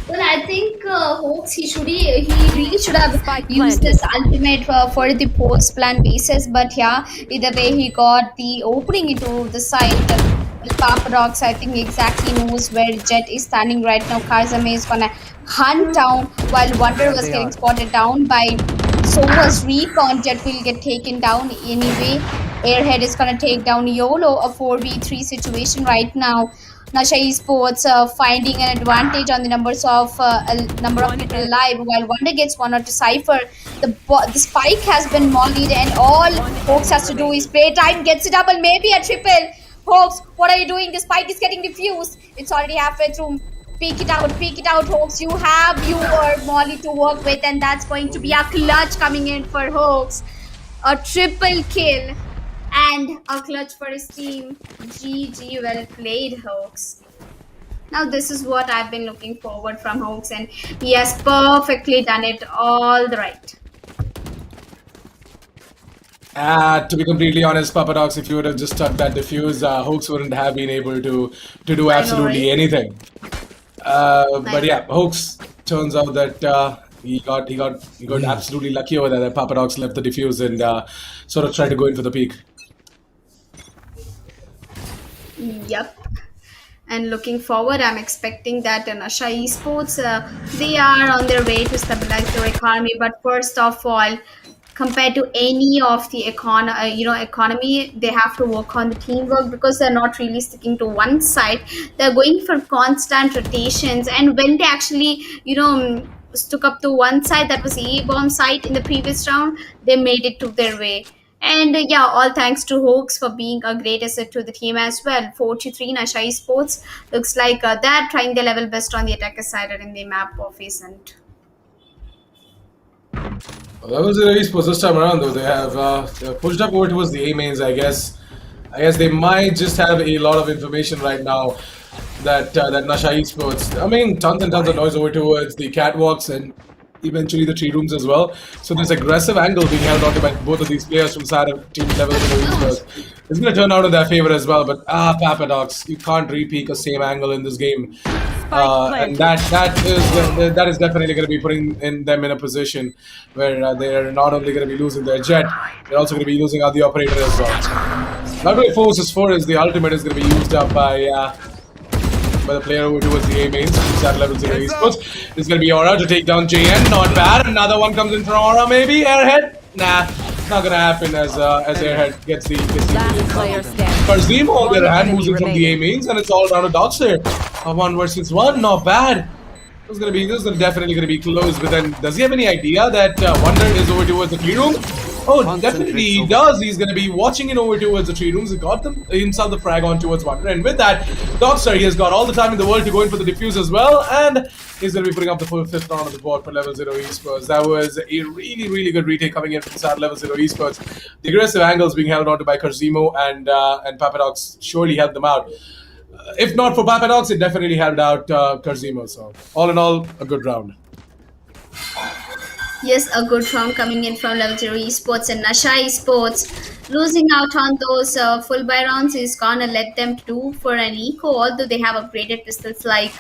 Well, I think Hoax, he really should have used this ultimate for the post plan basis, but yeah, either way he got the opening into the site. Papadox, I think, exactly knows where Jet is standing right now. Karzame is gonna hunt down while Wonder was getting spotted down by Sova's recon. Jet will get taken down anyway. Airhead is gonna take down YOLO, a 4v3 situation right now. NASHA Esports finding an advantage on the number of people alive, while Wonder gets one or two Cypher. The spike has been mollied, and all Hoax has to do is play time, gets a double, maybe a triple. Hoax, what are you doing? The spike is getting diffused. It's already halfway through. Peek it out, Hoax. You have your Molly to work with, and that's going to be a clutch coming in for Hoax. A triple kill and a clutch for his team. GG, well played, Hoax. Now this is what I've been looking forward from Hoax, and he has perfectly done it all the right. To be completely honest, Papadox, if you would have just stuck that diffuse, Hoax wouldn't have been able to do absolutely anything. But yeah, Hoax turns out that He got absolutely lucky over there that Papadox left the defuse and sort of tried to go in for the peak. Yep. And looking forward, I'm expecting that NASHA Esports, they are on their way to stabilize their economy. But first of all, compared to any of the economy, they have to work on the teamwork because they're not really sticking to one side. They're going for constant rotations, and when they actually, stuck up to one side, that was A bomb site in the previous round, they made it to their way. And yeah, all thanks to Hawks for being a great asset to the team as well. 4-3 Nasha Sports looks like they're trying their level best on the attacker side and in the map of Ascent. Well, that was really supposed this time around, though. They have pushed up over towards the A mains, I guess. I guess they might just have a lot of information right now that Nasha Esports. I mean, tons and tons of noise over towards the catwalks and eventually the tree rooms as well. So this aggressive angle being held onto by both of these players from side of team level Esports is going to turn out in their favor as well. But Papadox, you can't repeat the same angle in this game. And that is definitely going to be putting them in a position where they are not only going to be losing their jet, they're also going to be losing out the operator as well. Not really 4 vs 4 is the ultimate is going to be used up by the player over towards the A mains. At level 0 Esports. This is going to be Aura to take down JN. Not bad. Another one comes in from Aura maybe. Airhead? Nah. Not going to happen as Airhead gets the Karzimo on the other hand moves in from the A mains and it's all around a dodge there. 1 versus 1. Not bad. This is definitely going to be close. But then does he have any idea that Wonder is over towards the tree room? Oh, definitely he does. He's going to be watching it over towards the tree rooms. He got himself the frag on towards Wonder. And with that, Dogster, he has got all the time in the world to go in for the defuse as well. And he's going to be putting up the full 5th round on the board for level 0 Esports. That was a really, really good retake coming in from inside level 0 Esports. The aggressive angles being held onto by Karzimo and Papadox surely helped them out. If not for Papadox, it definitely helped out Karzimo. So all in all, a good round. Yes, a good round coming in from level 0 Esports and Nasha Esports. Losing out on those full buy rounds is gonna let them do for an eco, although they have upgraded pistols like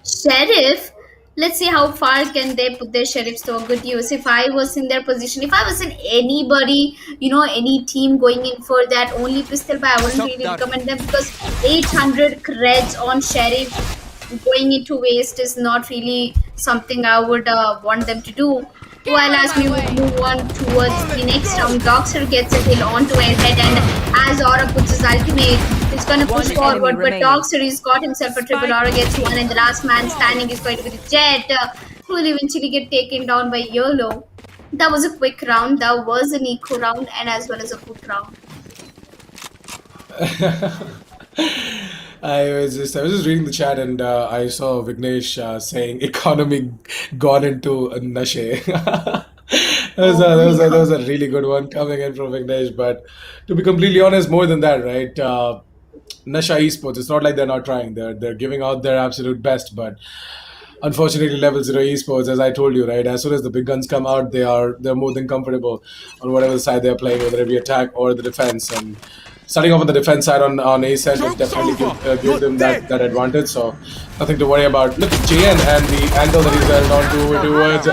Sheriff. Let's see how far can they put their Sheriffs to a good use. If I was in their position, if I was in anybody, any team going in for that only pistol buy, I wouldn't really recommend them because 800 creds on Sheriff going into waste is not really something I would want them to do. While as we would move on towards the next round, Doxer gets a kill onto Airhead and as Aura puts his ultimate, he's going to push forward, but Doxer has got himself a triple. Aura gets one and the last man standing is going to be the Jet, who will eventually get taken down by Yearlong. That was a quick round, that was an eco round and as well as a good round. I was just reading the chat and I saw Vignesh saying economy gone into a nashe. that was a really good one coming in from Vignesh. But to be completely honest, more than that, right? Nasha Esports, it's not like they're not trying. They're giving out their absolute best, but unfortunately, level 0 Esports, as I told you, right? As soon as the big guns come out, they're more than comfortable on whatever side they're playing, whether it be attack or the defense. And starting off on the defense side on Ascent will definitely give them that advantage. So nothing to worry about. Look at JN and the angle that he's held on towards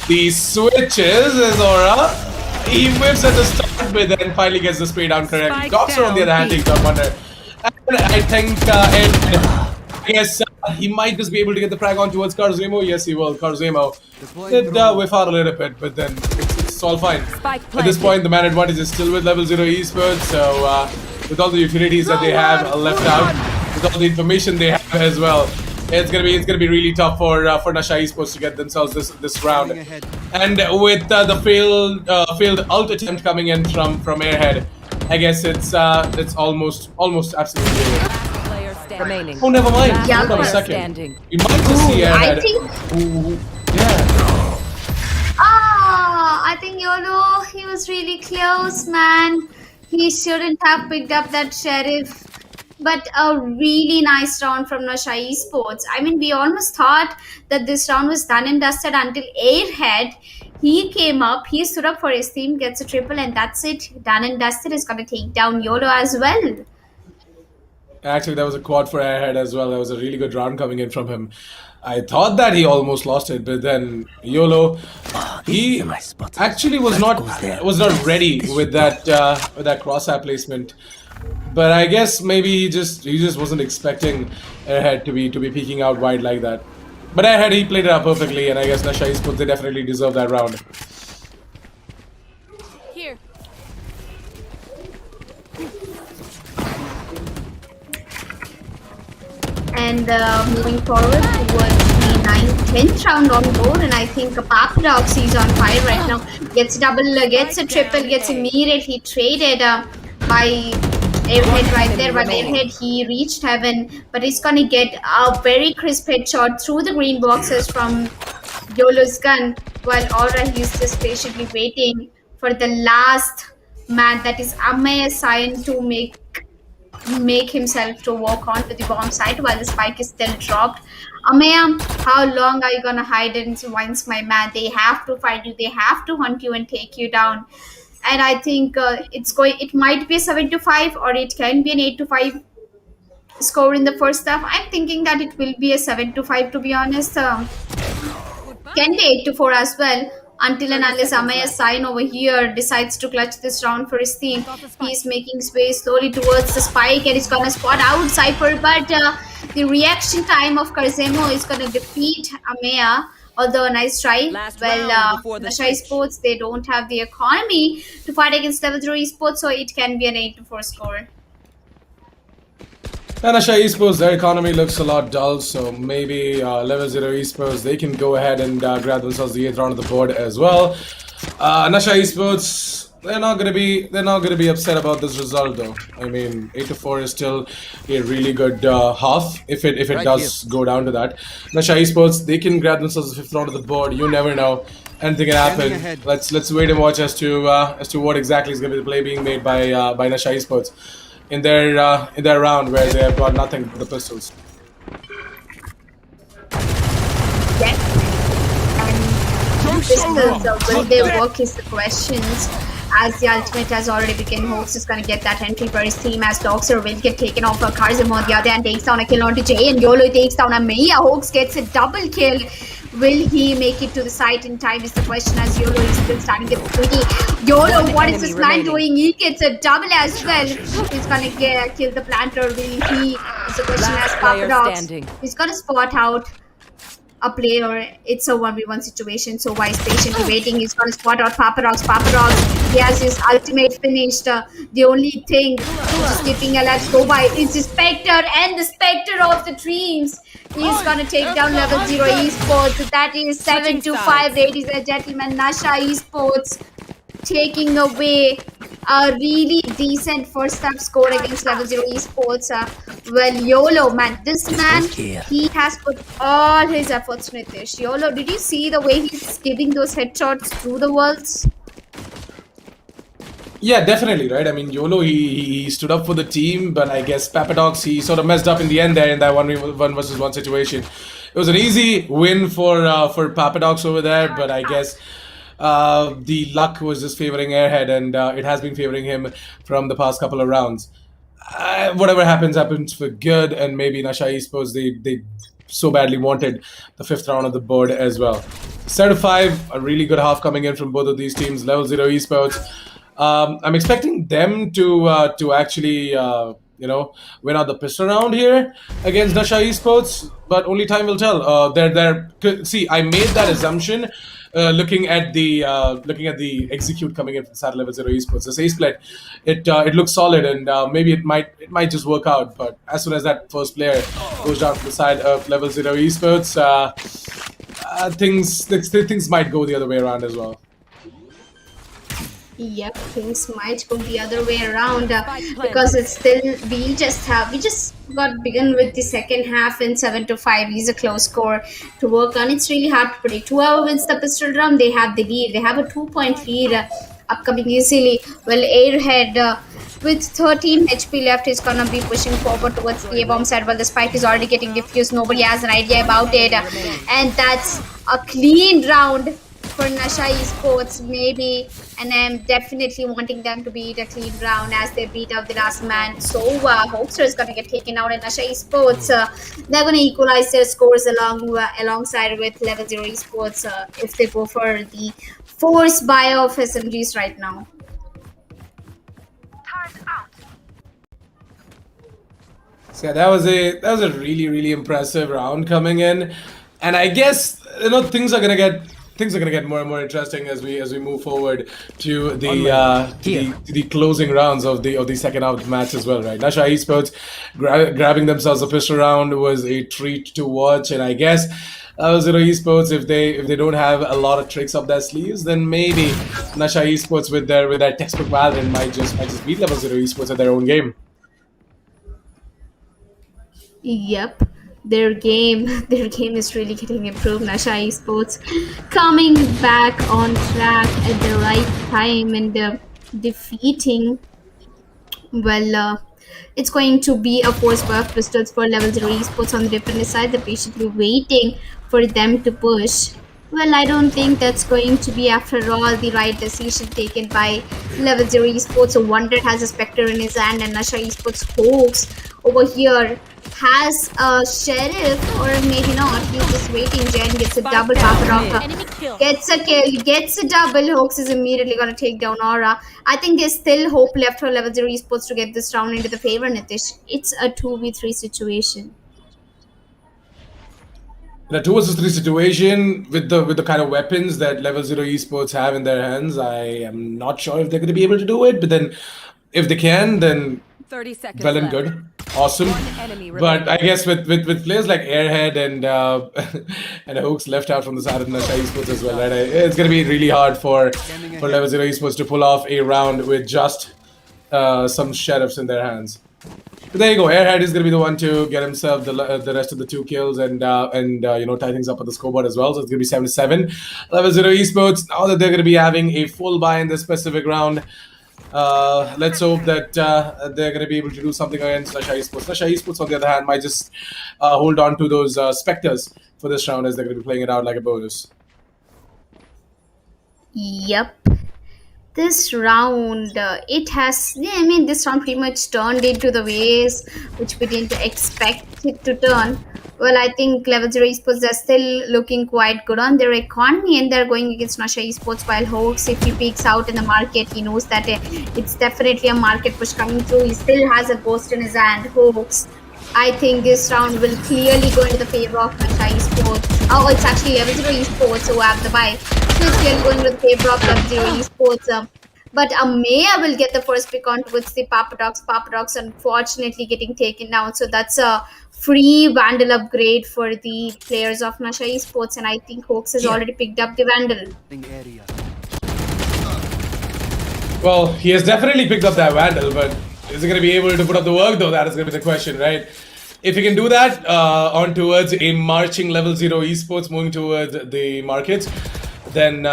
the switches is Aura. He whips at the start, but then finally gets the spray down correct. Doxer on the other hand takes down Wonder. And I think yes, he might just be able to get the frag on towards Karzimo. Yes, he will. Karzimo did whiff out a little bit, but then it's all fine. At this point, the man advantage is still with level 0 Esports. So with all the utilities that they have left out, with all the information they have as well, it's gonna be really tough for Nasha Esports to get themselves this round. And with the failed ult attempt coming in from Airhead, I guess it's almost absolutely over. Remaining. Oh, never mind. Yeah, Hold on a second. Standing. You might just see Airhead. I think... Yeah. I think YOLO, he was really close, man. He shouldn't have picked up that Sheriff. But a really nice round from Nasha Esports. I mean, we almost thought that this round was done and dusted until Airhead. He came up, he stood up for his team, gets a triple, and that's it. Done and dusted is going to take down YOLO as well. Actually, that was a quad for Airhead as well. That was a really good round coming in from him. I thought that he almost lost it, but then YOLO, he actually was not ready with that crosshair placement. But I guess maybe he just wasn't expecting Airhead to be peeking out wide like that. But Airhead, he played it up perfectly, and I guess NASHA Esports, they definitely deserve that round. Here. And moving forward towards the 10th round on board, and I think Papadox is on fire right now. Gets double, gets a triple, gets immediately traded by Airhead right there. But Airhead, he reached heaven, but he's gonna get a very crisp headshot through the green boxes from YOLO's gun, while Aura, he's just patiently waiting for the last man, that is Amaya Sign, to make himself to walk onto the bomb site while the spike is still dropped. Amaya, how long are you gonna hide in once, my man? They have to find you, they have to hunt you and take you down. And I think it might be a 7-5, or it can be an 8-5 score in the first half. I'm thinking that it will be a 7-5, to be honest. Can be 8-4 as well, until and unless Amaya Sign over here decides to clutch this round for his team. He's making his way slowly towards the spike, and he's gonna spot out Cypher, but the reaction time of Karzemo is gonna defeat Amaya. Although a nice try. NASHA Esports, they don't have the economy to fight against Level 0 Esports, so it can be an 8-4 score. NASHA Esports, their economy looks a lot dull, so maybe Level 0 Esports, they can go ahead and grab themselves the 8th round of the board as well. NASHA Esports, they're not gonna be upset about this result though. I mean, 8-4 is still a really good half if it does go down to that. NASHA Esports, they can grab themselves the 5th round of the board. You never know, anything can happen. Let's wait and watch as to what exactly is gonna be the play being made by NASHA Esports in their round where they have got nothing but the pistols. Yes. And pistols, will they work is the questions. As the ultimate has already begun, Hawks is going to get that entry for his team, as Doxer will get taken off for Karzemo on the other and takes down a kill onto Jay, and YOLO takes down a Mia. Hawks gets a double kill. Will he make it to the site in time is the question, as YOLO is still starting the pretty. YOLO, what is this man doing? He gets a double as well. He's going to kill the planter. Will he? It's a question, as Papadox. He's going to spot out a player. It's a 1v1 situation, so why is patiently waiting? He's gonna spot out Papadox. He has his ultimate finished. The only thing which is keeping alive go by is the Spectre, and the Spectre of the Dreams. He's gonna take down Level 0 Esports. That is 7-5, ladies and gentlemen. NASHA Esports taking away a really decent first half score against Level 0 Esports. Well, YOLO, man, this man, he has put all his efforts, Nitish. YOLO, did you see the way he's giving those headshots through the walls? Yeah, definitely, right? I mean, YOLO, he stood up for the team, but I guess Papadox, he sort of messed up in the end there in that 1v1 versus 1 situation. It was an easy win for Papadox over there, but I guess the luck was just favoring Airhead, and it has been favoring him from the past couple of rounds. Whatever happens for good, and maybe NASHA Esports, they so badly wanted the 5th round of the board as well. 7-5, a really good half coming in from both of these teams. Level 0 Esports, I'm expecting them to actually win out the pistol round here against NASHA Esports, but only time will tell. See, I made that assumption looking at the execute coming in from Saturday Level 0 Esports. The ace split, it looks solid, and maybe it might just work out. But as soon as that first player goes down to the side of Level 0 Esports, things might go the other way around as well. Yep, things might go the other way around because it's still we just got begun with the second half in 7-5. Is a close score to work on. It's really hard to predict. Whoever wins the pistol round, they have the lead. They have a 2-point lead upcoming easily. Well, Airhead with 13 HP left is gonna be pushing forward towards the A-bomb side while the spike is already getting diffused. Nobody has an idea about it, and that's a clean round for NASHA Esports, maybe, and I'm definitely wanting them to beat a clean round as they beat out the last man. So Hoaxer is going to get taken out, and NASHA Esports, they're going to equalize their scores alongside with Level 0 Esports if they go for the forced buy of SMGs right now. So yeah, that was a really impressive round coming in, and I guess things are gonna get more and more interesting as we move forward to the closing rounds of the second half of the match as well, right? NASHA Esports grabbing themselves a pistol round was a treat to watch, and I guess Level 0 Esports, if they don't have a lot of tricks up their sleeves, then maybe NASHA Esports with their textbook Valorant might just beat Level 0 Esports at their own game. Yep, their game is really getting improved. NASHA Esports coming back on track at the right time and defeating. Well, it's going to be a force buy of pistols for Level 0 Esports on the defender side. They're patiently waiting for them to push. Well, I don't think that's going to be, after all, the right decision taken by Level 0 Esports. So Wonder has a Spectre in his hand, and NASHA Esports Hoax over here has a Sheriff, or maybe not. He's just waiting. Jen gets a double, gets a kill, gets a double. Hoax is immediately going to take down Aura. I think there's still hope left for Level 0 Esports to get this round into the favor, Nitish. It's a 2v3 situation. In a 2 versus 3 situation with the kind of weapons that Level 0 Esports have in their hands, I am not sure if they're going to be able to do it. But then, if they can, then 30 seconds well and left. good, awesome. But I guess with players like Airhead and and Hoax left out from the side of NASHA Esports as well, right? It's going to be really hard for Level 0 Esports to pull off a round with just some sheriffs in their hands. But there you go. Airhead is going to be the one to get himself the rest of the 2 kills and tie things up on the scoreboard as well. So it's going to be 7-7. Level 0 Esports, now that they're going to be having a full buy in this specific round, let's hope that they're going to be able to do something against NASHA Esports. NASHA Esports, on the other hand, might just hold on to those Spectres for this round, as they're going to be playing it out like a bonus. Yep. This round, this round pretty much turned into the ways which we didn't expect it to turn. Well, I think Level 0 Esports are still looking quite good on their economy, and they're going against NASHA Esports, while Hoax, if he peeks out in the market, he knows that it's definitely a market push coming through. He still has a ghost in his hand, Hoax. I think this round will clearly go into the favor of NASHA Esports. Oh, it's actually Level 0 Esports who have the buy. So it's clearly going into the favor of Level 0 Esports. But Amaya will get the first pick on towards the Papadox. Papadox unfortunately getting taken down. So that's a free Vandal upgrade for the players of NASHA Esports. And I think Hoax has already picked up the Vandal. Well, he has definitely picked up that Vandal, but is he going to be able to put up the work, though? That is going to be the question, right? If he can do that on towards a marching Level 0 Esports moving towards the markets, then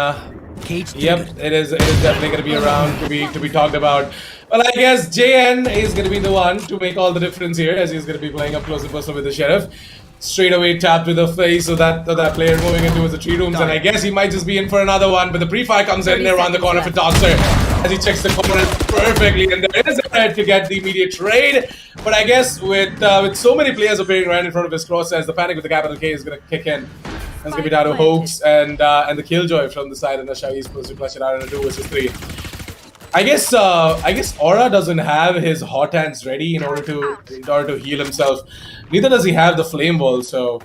yep, it is definitely going to be around to be talked about. Well, I guess JN is going to be the one to make all the difference here, as he's going to be playing up close and personal with the Sheriff. Straight away tapped with the face of that player moving into the 3 rooms, and I guess he might just be in for another one. But the pre-fire comes in around the corner for Toxer as he checks the corner perfectly, and there is a threat to get the immediate trade. But I guess with so many players appearing right in front of his crosshairs, the panic with the capital K is going to kick in. It's going to be down to Hoax and the Killjoy from the side of NASHA Esports to clutch it out in a 2 versus 3. I guess Aura doesn't have his hot hands ready in order to heal himself. Neither does he have the flame ball, so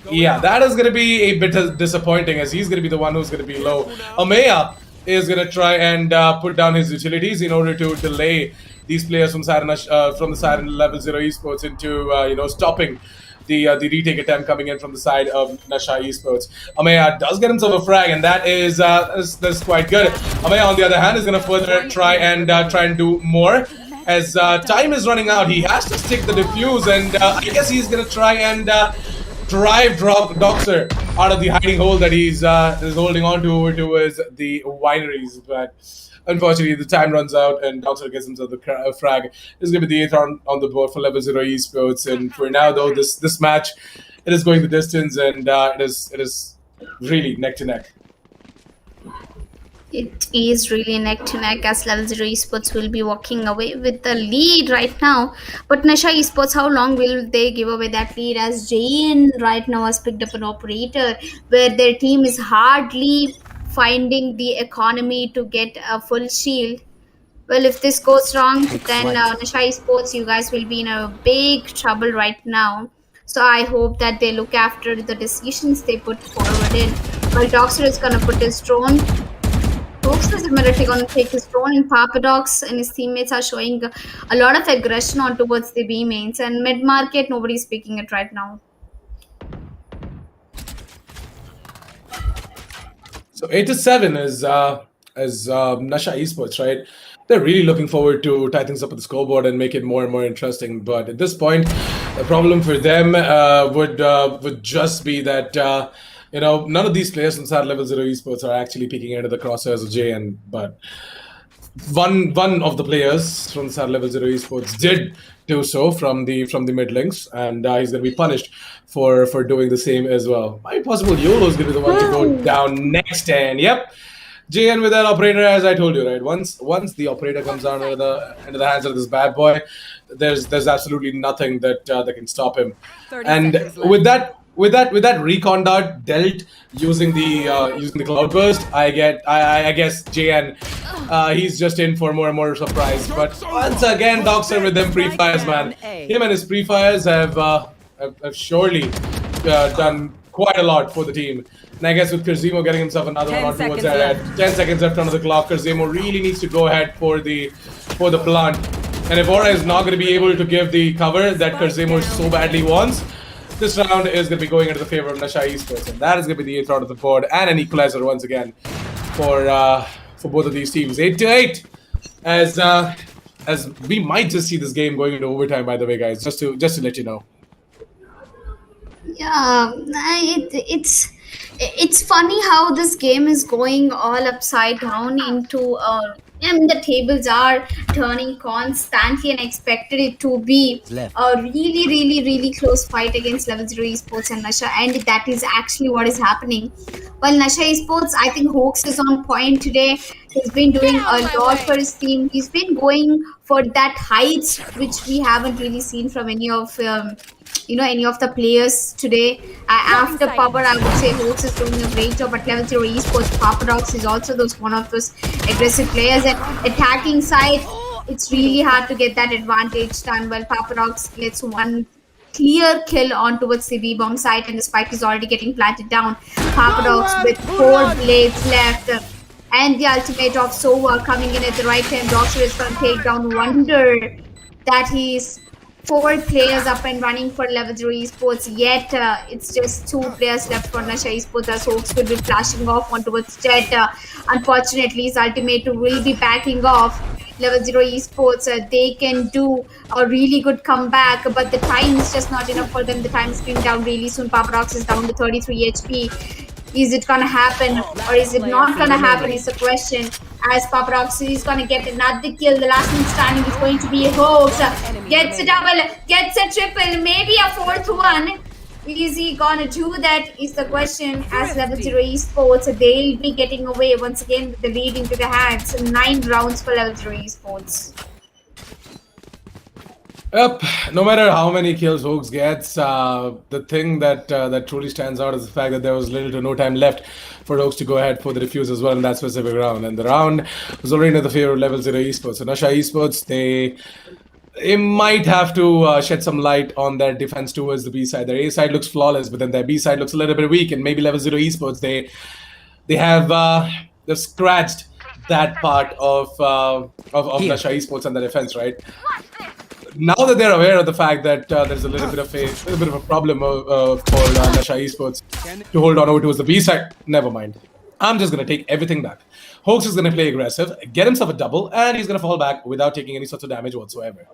yeah, that is going to be a bit disappointing, as he's going to be the one who's going to be low. Amaya is going to try and put down his utilities in order to delay these players from the side of Level 0 Esports into stopping the retake attempt coming in from the side of NASHA Esports. Amaya does get himself a frag, and that's quite good. Amaya, on the other hand, is going to further try and do more. As time is running out, he has to stick the defuse, and I guess he's going to try and drop Doxer out of the hiding hole that he's is holding on to over towards the wineries. But unfortunately, the time runs out, and Doxer gets himself the frag. This is going to be the 8th round on the board for Level 0 Esports, and for now, though, this match, it is going the distance, and it is really neck to neck. It is really neck to neck as Level 0 Esports will be walking away with the lead right now. But Nasha Esports, how long will they give away that lead as JN right now has picked up an operator where their team is hardly finding the economy to get a full shield. Well, if this goes wrong, Take then flight. Nasha Sports, you guys will be in a big trouble right now. So I hope that they look after the decisions they put forward in. Well, Doxer is gonna put his drone. Hooks is immediately gonna take his drone, and Papadox and his teammates are showing a lot of aggression on towards the B mains. And mid market, nobody's picking it right now. So 8-7 is Nasha Esports, right? They're really looking forward to tie things up at the scoreboard and make it more and more interesting. But at this point, the problem for them would just be that none of these players inside Level 0 Esports are actually peeking into the crosshairs of JN. But one of the players from the Level 0 Esports did do so from the mid links, and he's going to be punished for doing the same as well. Might possible YOLO is going to be the one to go down next, and yep, JN with that operator, as I told you, right? Once the operator comes down into the hands of this bad boy, there's absolutely nothing that can stop him. 30 And seconds left. with that recon dart dealt using the cloudburst, I guess JN he's just in for more and more surprise. But once again, Doxer with them pre-fires, man. Him and his pre-fires have surely done quite a lot for the team. And I guess with Kurzemo getting himself another 10 one towards seconds that, left. 10 seconds left on the clock. Kurzemo really needs to go ahead for the plant. And if Aura is not going to be able to give the cover that Kurzemo so badly wants, this round is going to be going into the favor of Nasha Esports, and that is going to be the 8th round of the board and an equalizer once again for both of these teams. 8-8, as we might just see this game going into overtime. By the way, guys, just to let you know. Yeah, it's funny how this game is going all upside down into and the tables are turning constantly, and I expected it to be Left. a really close fight against Level 0 Esports and Nasha, and that is actually what is happening. Well, Nasha Esports, I think Hoax is on point today. He's been doing a lot for his team. He's been going for that heights which we haven't really seen from any of any of the players today. After Power, I would say Hoax is doing a great job at Level 0 Esports. Papadox is also one of those aggressive players. And attacking side, it's really hard to get that advantage done. Well, Papadox gets one clear kill on towards the B-bomb side, and the spike is already getting planted down. Papadox with 4 blades left. And the ultimate of Sova coming in at the right time. Doctor is going to take down Wonder. That he's 4 players up and running for Level 0 Esports, yet it's just 2 players left for Nasha Esports as Hawks will be flashing off on towards Jet. Unfortunately, his ultimate will be backing off. Level 0 Esports, they can do a really good comeback, but the time is just not enough for them. The time is going down really soon. Papadox is down to 33 HP. Is it gonna happen or is it not gonna happen is the question. As Papadox is gonna get another kill. The last one standing is going to be Hoax. Gets a double, gets a triple, maybe a 4th one. Is he gonna do that is the question. As Level 0 Esports, they'll be getting away once again with the lead into the hands. 9 rounds for Level 0 Esports. Yep. No matter how many kills Hoax gets, the thing that truly stands out is the fact that there was little to no time left for Hoax to go ahead for the defuse as well in that specific round. And the round was already in the favor of Level 0 Esports. So Nasha Esports, they might have to shed some light on their defense towards the B side. Their A side looks flawless, but then their B side looks a little bit weak. And maybe Level 0 Esports, they've scratched that part of Nasha Esports and the defense, right? Now that they're aware of the fact that there's a little bit of a problem for Nasha Esports to hold on over towards the B side, never mind. I'm just going to take everything back. Hoax is going to play aggressive, get himself a double, and he's going to fall back without taking any sorts of damage whatsoever.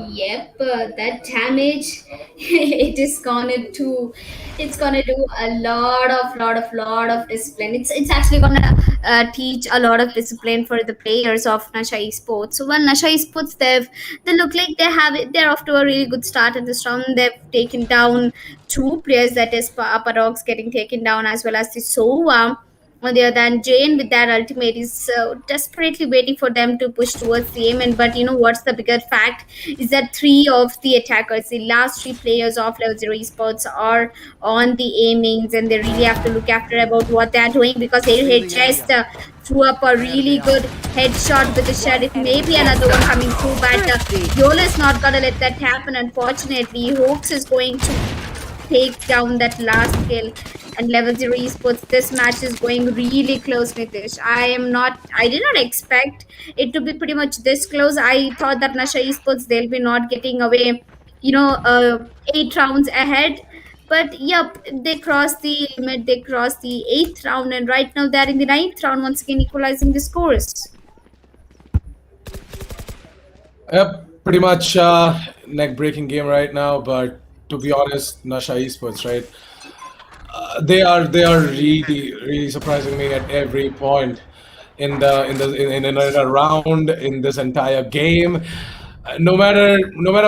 Yep, that damage it's gonna do a lot of discipline. It's actually gonna teach a lot of discipline for the players of Nasha Esports. So when Nasha Esports, they look like they're off to a really good start in this round. They've taken down 2 players, that is Papadox getting taken down as well as the Sova. On the other hand, Jane with that ultimate is desperately waiting for them to push towards the aim. And but you know what's the bigger fact is that three of the attackers, the last three players of Level Zero Esports, are on the aimings, and they really have to look after about what they're doing because Airhead just threw up a really good headshot with the sheriff. Maybe another one coming through, but Yola is not gonna let that happen. Unfortunately, Hawks is going to take down that last kill, and Level 0 Esports, this match is going really close, Nitish. I did not expect it to be pretty much this close. I thought that NASHA Esports, they'll be not getting away, 8 rounds ahead. But yep, they crossed the limit, they crossed the 8th round, and right now they're in the 9th round, once again equalizing the scores. Yep, pretty much neck-breaking game right now. But to be honest, NASHA Esports, right? They are really surprising me at every point in a round in this entire game. No matter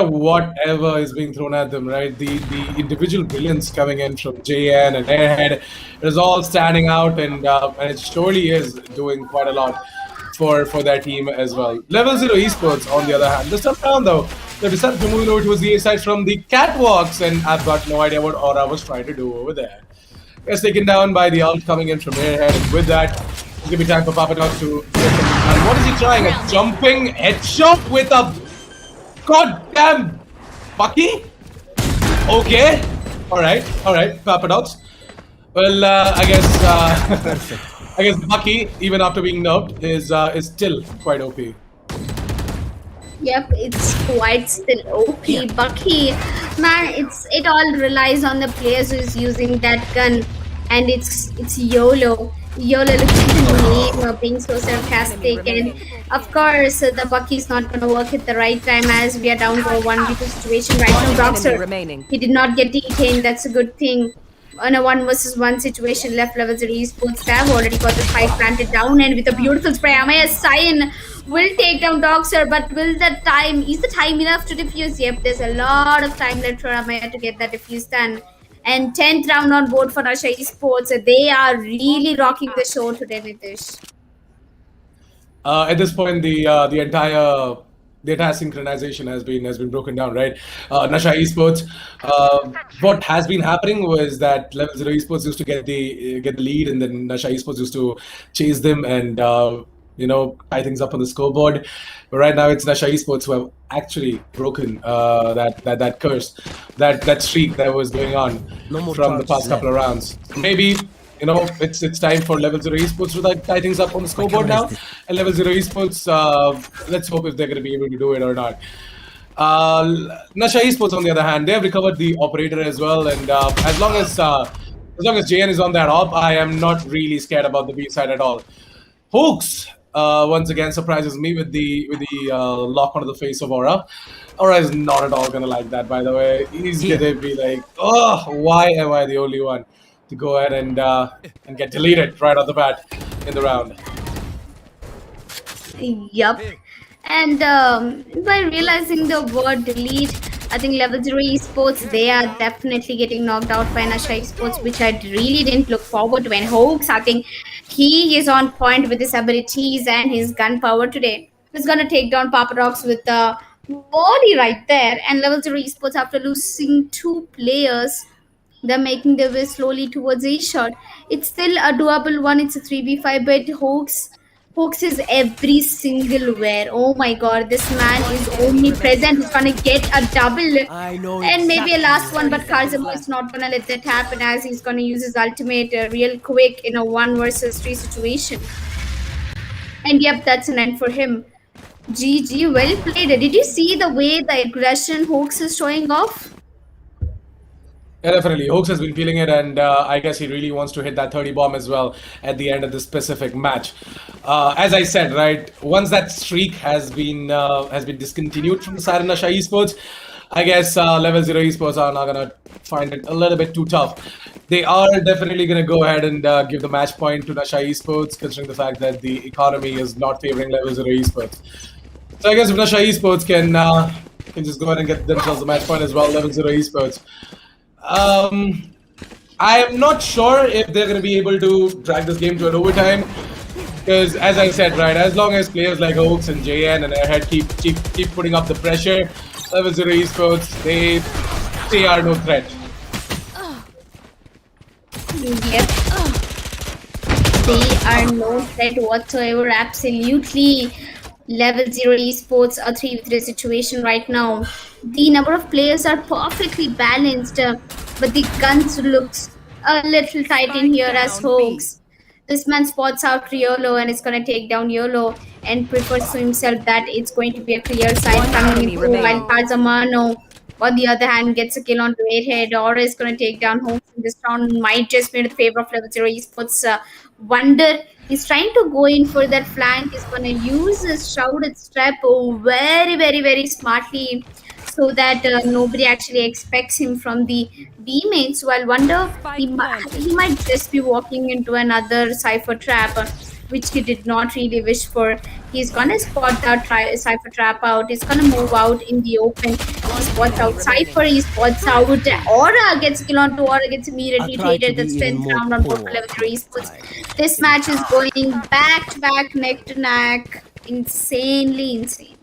whatever is being thrown at them, right? The individual brilliance coming in from JN and Airhead is all standing out, and it surely is doing quite a lot for their team as well. Level 0 Esports, on the other hand, this time around though, they decided to move over towards the A side from the catwalks, and I've got no idea what Aura was trying to do over there. Gets taken down by the ult coming in from Airhead, and with that, it's gonna be time for Papadog to get something done. What is he trying? A jumping headshot with a goddamn Bucky? Okay, all right, Papadogs. Well, I guess Bucky, even after being nerfed, is still quite OP. Yep, it's quite still OP. Bucky, man, it all relies on the players who's using that gun, and it's YOLO. YOLO looks at the name of being so sarcastic, and of course the Bucky's not gonna work at the right time as we are down to a 1v2 situation right now. Doctor, he did not get detained, that's a good thing. On a 1 versus 1 situation left, Level 0 Esports have already got the spike planted down, and with a beautiful spray, Amaya Cyan will take down Doxer, but is the time enough to defuse? Yep, there's a lot of time left for Amaya to get that defuse done. And 10th round on board for NASHA Esports. They are really rocking the show today, Nitish. At this point, the entire synchronization has been broken down, right? NASHA Esports. What has been happening was that Level 0 Esports used to get the lead, and then NASHA Esports used to chase them and tie things up on the scoreboard. But right now, it's NASHA Esports who have actually broken that curse, that streak that was going on from the past couple of rounds. Maybe it's time for Level 0 Esports to tie things up on the scoreboard now. And Level 0 Esports, let's hope if they're going to be able to do it or not. NASHA Esports, on the other hand, they have recovered the operator as well, and as long as JN is on that op, I am not really scared about the B side at all. Hooks once again surprises me with the lock onto the face of Aura. Aura is not at all gonna like that, by the way. He's gonna be like, oh, why am I the only one to go ahead and get deleted right off the bat in the round? Yup. And by realizing the word delete, I think Level 0 Esports, they are definitely getting knocked out by NASHA Esports, which I really didn't look forward to. And Hoax, I think he is on point with his abilities and his gun power today. He's going to take down Papadox with the body right there. And Level 0 Esports, after losing 2 players, they're making their way slowly towards A-shot. It's still a doable one. It's a 3v5, but Hoax is every single where. Oh my god, this man is omnipresent. He's gonna get a double and maybe a last one, but Kazamo is not gonna let that happen as he's gonna use his ultimate real quick in a 1 versus 3 situation. And yep, that's an end for him. GG, well played. Did you see the way the aggression Hoax is showing off? Yeah, definitely. Hooks has been feeling it, and I guess he really wants to hit that 30 bomb as well at the end of this specific match. As I said, right, once that streak has been discontinued from the side of NASHA Esports, I guess Level 0 Esports are now gonna find it a little bit too tough. They are definitely gonna go ahead and give the match point to NASHA Esports, considering the fact that the economy is not favoring Level 0 Esports. So I guess if NASHA Esports can just go ahead and get themselves the match point as well, Level 0 Esports. I am not sure if they're going to be able to drag this game to an overtime. Because, as I said, right, as long as players like Oaks and JN and Airhead keep putting up the pressure, Level 0 Esports, they are no threat. Yep. They are no threat whatsoever, absolutely. Level 0 Esports, a 3v3 situation right now. The number of players are perfectly balanced, but the guns looks a little tight in here as Hoax. This man spots out Yearlong and is going to take down Yearlong and prefers to himself that it's going to be a clear side coming in while Kazamano on the other hand gets a kill on Redhead or is going to take down Holmes in this round. Might just be in favor of Level 0 Esports. Wonder he's trying to go in for that flank. He's going to use his shrouded strap very smartly so that nobody actually expects him from the B main. So I'll wonder he might just be walking into another Cypher trap, which he did not really wish for. He's gonna spot that Cypher trap out. He's gonna move out in the open. He spots out Cypher. He spots out Aura. Gets a kill on 2. Aura gets immediately traded. That's 10th round on board for Level 3 Esports. This match is going back to back, neck to neck. Insanely insane.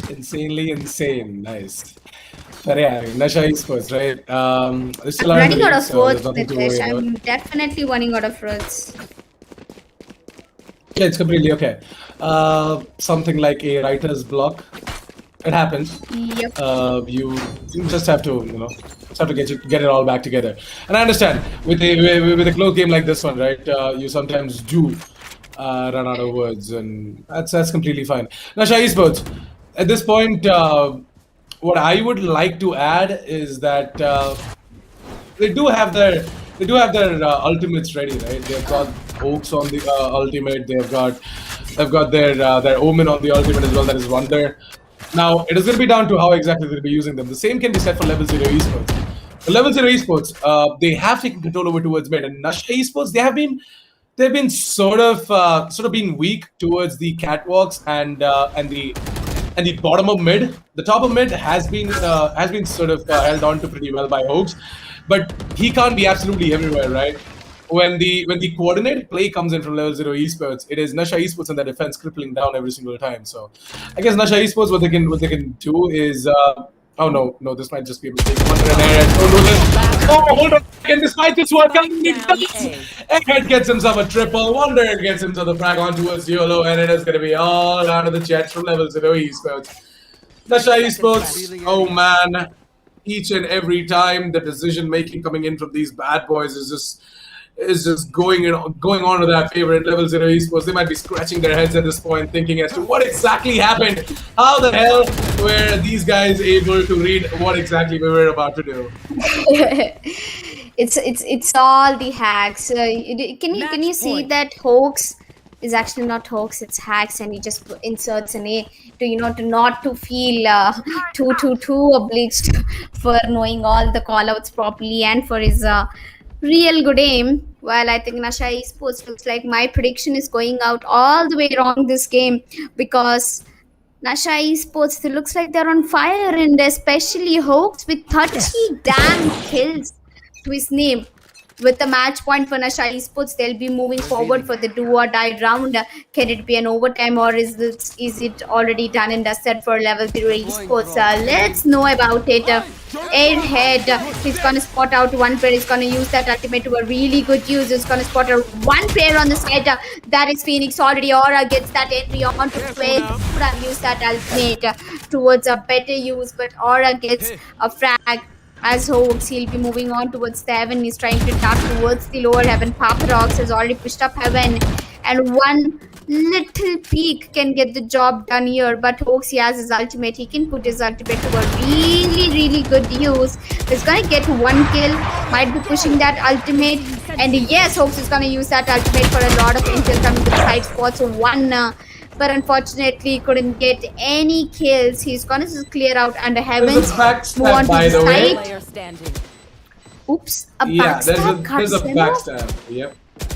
Insanely insane. Nice. But yeah, NASHA Esports, right? I'm running out of words, Nitesh. I'm definitely running out of words. Yeah, it's completely okay. Something like a writer's block. It happens. Yep. You just have to, just have to get it all back together. And I understand with a close game like this one, right? You sometimes do run out of words, and that's completely fine. NASHA Esports, at this point, what I would like to add is that they do have their ultimates ready, right? They've got Oaks on the ultimate. They've got their Omen on the ultimate as well. That is Wonder. Now it is going to be down to how exactly they'll be using them. The same can be said for Level 0 Esports. For Level 0 Esports, they have taken control over towards mid, and NASHA Esports, they've been sort of been weak towards the catwalks and the bottom of mid. The top of mid has been sort of held on to pretty well by Hoax, but he can't be absolutely everywhere, right? When the coordinated play comes in from Level 0 Esports, it is NASHA Esports and the defense crippling down every single time. So I guess NASHA Esports, what they can do is oh no, this might just be a mistake. Hold on. And despite this one coming, Egghead gets himself a triple. Wonder gets him to the frag on towards Yearlong, and it is going to be all out of the chat from Level 0 Esports. NASHA Esports, oh man, each and every time the decision making coming in from these bad boys is just going on to their favorite Level 0 Esports. They might be scratching their heads at this point, thinking as to what exactly happened. How the hell were these guys able to read what exactly we were about to do? It's all the hacks. Can you see that Hoax is actually not Hoax, it's hacks, and he just inserts an A to not to feel too obliged for knowing all the callouts properly and for his real good aim. Well, I think NASHA Esports looks like my prediction is going out all the way wrong this game, because NASHA Esports, it looks like they're on fire, and especially Hoax with 30 damn kills to his name. With the match point for NASHA Esports, they'll be moving forward for the do or die round. Can it be an overtime, or is it already done and dusted for Level 0 Esports? Let's know about it. Airhead, he's gonna spot out one player. He's gonna use that ultimate to a really good use. He's gonna spot out one player on the side. That is Phoenix already. Aura gets that entry on to play. Could have used that ultimate towards a better use, but Aura gets a frag. As Hoax, he'll be moving on towards the heaven. He's trying to tap towards the lower heaven. Papa Rocks has already pushed up heaven, and one little peek can get the job done here. But Hoax, he has his ultimate. He can put his ultimate to a really good use. He's gonna get one kill. Might be pushing that ultimate, and yes, Hoax is gonna use that ultimate for a lot of intel coming to the side spots. But unfortunately couldn't get any kills. He's gonna just clear out under heavens. Move on to the side. Oops, a backstab. There's a backstab.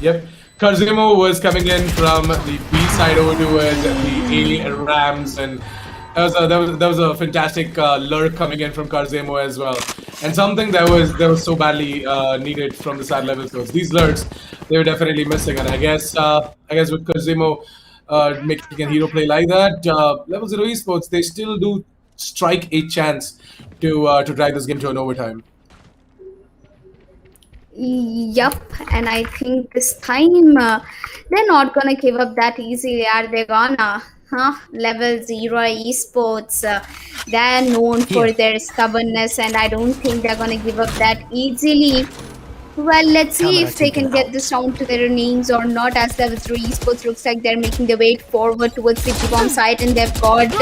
Yep. Karzimo was coming in from the B side over towards the A Rams, and That was a fantastic lurk coming in from Karzemo as well, and something that was so badly needed from the side level coach. These lurks, they were definitely missing, and I guess with Karzemo making a hero play like that, Level Zero Esports, they still do strike a chance to drag this game to an overtime. Yup, and I think this time they're not gonna give up that easily, are they gonna? Huh? Level Zero Esports, they're known for their stubbornness, and I don't think they're gonna give up that easily. Well, let's see if they can get this round to their names or not. As Level 3 Esports looks like they're making their way forward towards the bomb site, and they've got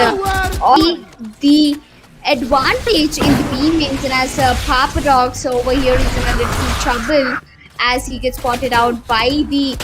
all the advantage in the B mains. And as Papa Dogs over here is in a little trouble as he gets spotted out by the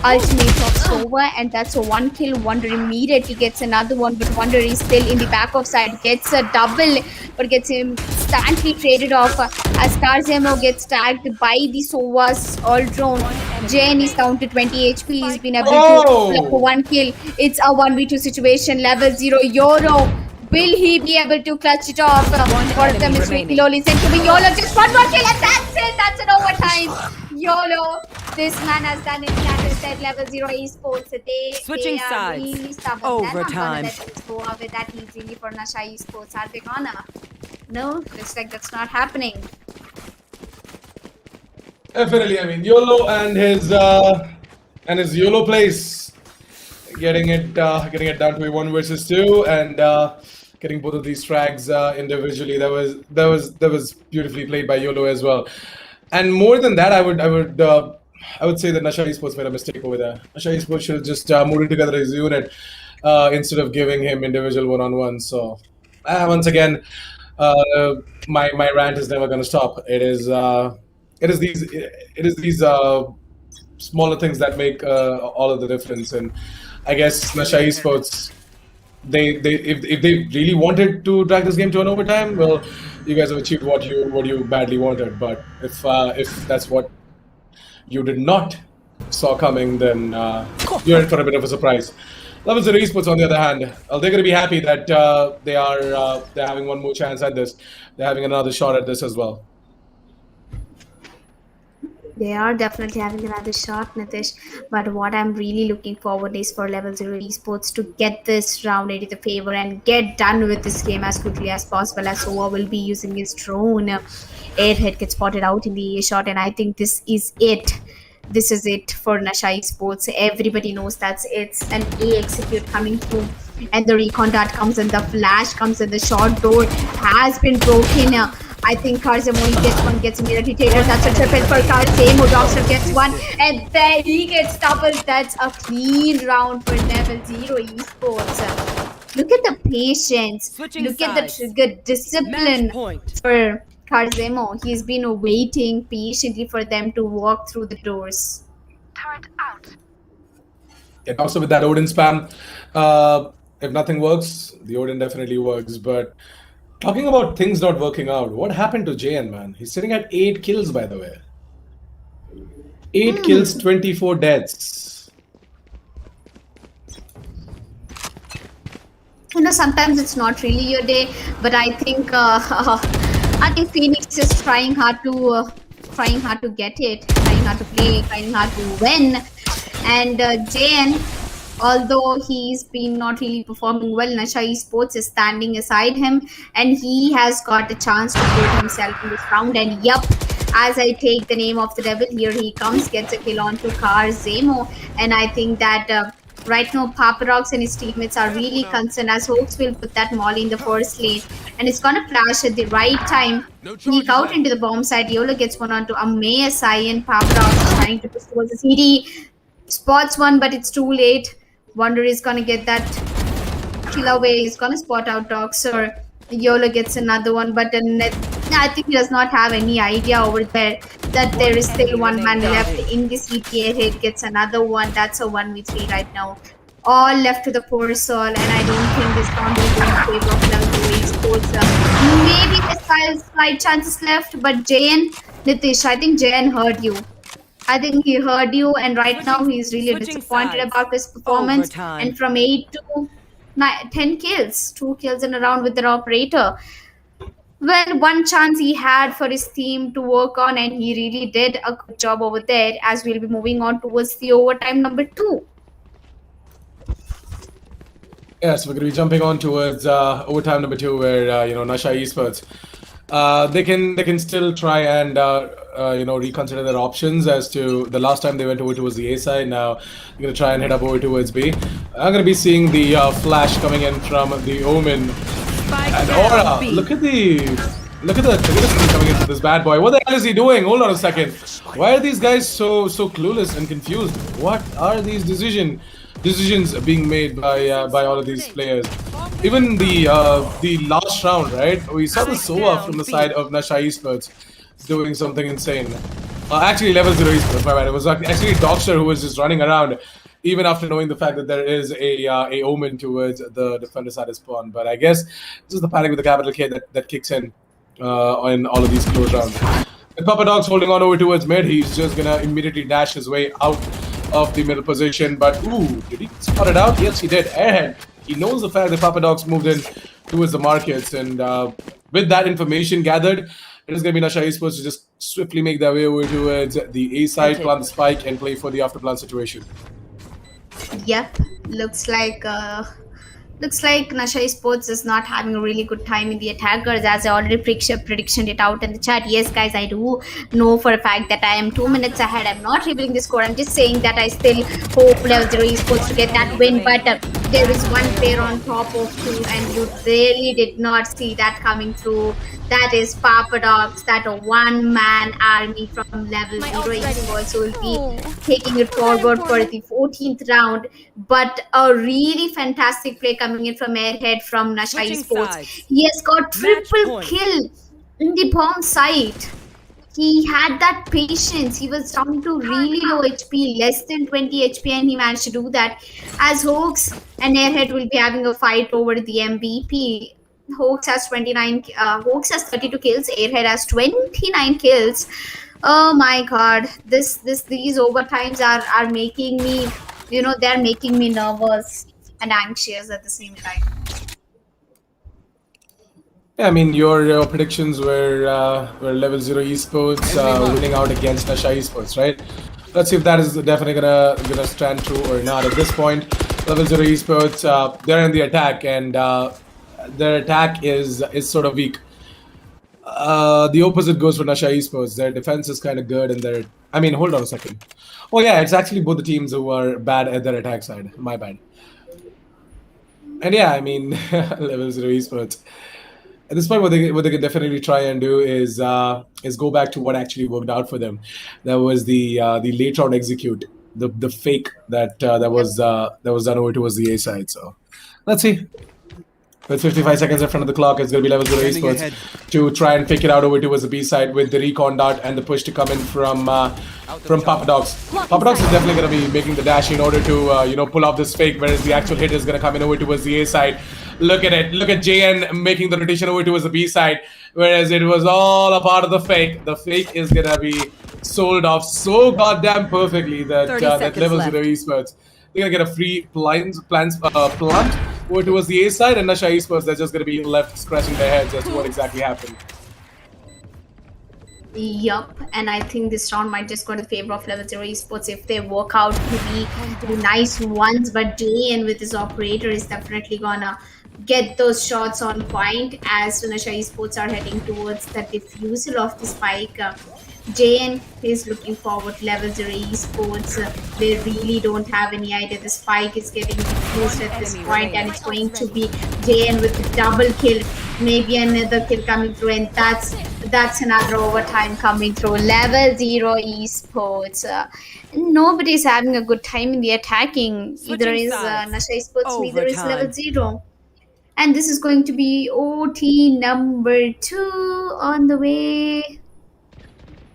ultimate of Sova, and that's a 1 kill. Wonder immediately gets another one, but Wonder is still in the back of side, gets a double, but gets instantly traded off as Karzemo gets tagged by the Sova's all drone. Jane is down to 20 HP. He's been able to pull up a 1 kill. It's a 1v2 situation. Level 0 Euro. Will he be able to clutch it off? One of them is Loli sent to me. YOLO, just one more kill, and that's it. That's an overtime. YOLO, this man has done it. As I said, Level 0 Esports. Switching they are sides. really stubborn. Overtime. They're not gonna let this go away that easily for NASHA Esports. Are they gonna? No, looks like that's not happening. Definitely, I mean YOLO and his YOLO plays, getting it down to a 1 versus 2, and getting both of these frags individually. That was beautifully played by YOLO as well. And more than that, I would say that NASHA Esports made a mistake over there. NASHA Esports should have just moved it together as a unit instead of giving him individual one-on-one. So once again, my rant is never going to stop. It is these smaller things that make all of the difference. And I guess NASHA Esports, if they really wanted to drag this game to an overtime, well, you guys have achieved what you badly wanted. But if that's what you did not saw coming, then you're in for a bit of a surprise. Level 0 Esports, on the other hand, they're going to be happy that they're having one more chance at this. They're having another shot at this as well. They are definitely having another shot, Nitish. But what I'm really looking forward is for Level 0 Esports to get this round into the favor and get done with this game as quickly as possible, as Sova will be using his drone. Airhead gets spotted out in the A shot, and I think this is it. This is it for NASHA Esports. Everybody knows it's an A execute coming through, and the recon dart comes, and the flash comes, and the short door has been broken. I think Karzemo gets immediately tailored. That's a triple for Karzemo. Dogster gets one, and then he gets double. That's a clean round for Level 0 Esports. Look at the patience. Look at the trigger discipline for Karzemo. He's been waiting patiently for them to walk through the doors. Turret out. And also with that Odin spam, if nothing works, the Odin definitely works. But talking about things not working out, what happened to JN, man? He's sitting at 8 kills, by the way. 8 kills, 24 deaths. You know, sometimes it's not really your day, but I think Phoenix is trying hard to get it, trying hard to play, trying hard to win. And JN, although he's been not really performing well, NASHA Esports is standing aside him, and he has got a chance to prove himself in this round. And yup, as I take the name of the devil, here he comes, gets a kill onto Karzemo. And I think that right now Papa Rocks and his teammates are really concerned, as Hawks will put that molly in the first lane, and it's gonna flash at the right time, sneak out into the bomb side. YOLO gets one onto Amaya and Papa Rocks is trying to push towards the CD. Spots one, but it's too late. Wonder is gonna get that kill away. He's gonna spot out Doxer. YOLO gets another one, but I think he does not have any idea over there that there is still one man left in this ETA. Hit gets another one. That's a 1v3 right now. All left to the poor soul, and I don't think this round will go in favor of Level 0 Esports. Maybe there's slight chances left, but Jayan, Nitish, I think Jayan heard you. I think he heard you, and right now he's really disappointed about his performance. And from 8 to 10 kills, 2 kills in a round with their operator. Well, one chance he had for his team to work on, and he really did a good job over there. As we'll be moving on towards the overtime number 2. Yes, we're going to be jumping on towards overtime number 2, where NASHA Esports they can still try and reconsider their options as to the last time they went over towards the A side. Now they're going to try and head up over towards B. I'm going to be seeing the flash coming in from the Omen and Aura. Look at the agility coming into this bad boy. What the hell is he doing? Hold on a second. Why are these guys so clueless and confused? What are these decisions being made by all of these players? Even the last round, right? We saw the Sova from the side of NASHA Esports doing something insane. Actually, Level 0 Esports, my bad. It was actually Dogster who was just running around, even after knowing the fact that there is a Omen towards the defender side of spawn. But I guess this is the panic with the capital K that kicks in all of these close rounds. With Papa Dog's holding on over towards mid, he's just gonna immediately dash his way out of the middle position. But ooh, did he spot it out? Yes, he did. Airhead. He knows the fact that Papa Dog's moved in towards the markets, and with that information gathered, it is going to be NASHA Esports to just swiftly make their way over towards the A side, plant the spike, and play for the after plant situation. Yep, looks like NASHA Esports is not having a really good time in the attackers, as I already predictioned it out in the chat. Yes, guys, I do know for a fact that I am 2 minutes ahead. I'm not revealing the score. I'm just saying that I still hope Level 0 Esports to get that win. But there is one player on top of 2, and you really did not see that coming through. That is Papa Dogs, that a one-man army from Level 0 Esports will be taking it forward for the 14th round. But a really fantastic play coming in from Airhead from NASHA Esports. He has got triple kill in the bomb site. He had that patience. He was down to really low HP, less than 20 HP, and he managed to do that. As Hoax and Airhead will be having a fight over the MVP. Hoax has 32 kills. Airhead has 29 kills. Oh my god, these overtimes are making me, they're making me nervous and anxious at the same time. Yeah, I mean, your predictions were Level 0 Esports winning out against NASHA Esports, right? Let's see if that is definitely gonna stand true or not. At this point, Level 0 Esports, they're in the attack, and their attack is sort of weak. The opposite goes for NASHA Esports. Their defense is kind of good, and hold on a second. Oh yeah, it's actually both the teams who are bad at their attack side. My bad. And yeah, I mean, Level 0 Esports. At this point, what they can definitely try and do is go back to what actually worked out for them. That was the late round execute, the fake that was done over towards the A side. So let's see. With 55 seconds in front of the clock, it's going to be Level 0 Esports to try and pick it out over towards the B side with the recon dart and the push to come in from Papa Dogs. Papa Dogs is definitely going to be making the dash in order to pull off this fake, whereas the actual hit is going to come in over towards the A side. Look at it. Look at JN making the rotation over towards the B side, whereas it was all a part of the fake. The fake is going to be sold off so goddamn perfectly that Level 0 Esports, they're going to get a free plant over towards the A side, and NASHA Esports, they're just going to be left scratching their heads as to what exactly happened. Yup, and I think this round might just go in favor of Level 0 Esports if they work out to be nice ones, but JN with his operator is definitely gonna get those shots on point as NASHA Esports are heading towards the defusal of the spike. JN is looking forward to Level 0 Esports. They really don't have any idea. The spike is getting diffused at this point, and it's going to be JN with a double kill, maybe another kill coming through, and that's another overtime coming through. Level 0 Esports. Nobody's having a good time in the attacking. Either is NASHA Esports, neither is Level 0. And this is going to be OT number 2 on the way.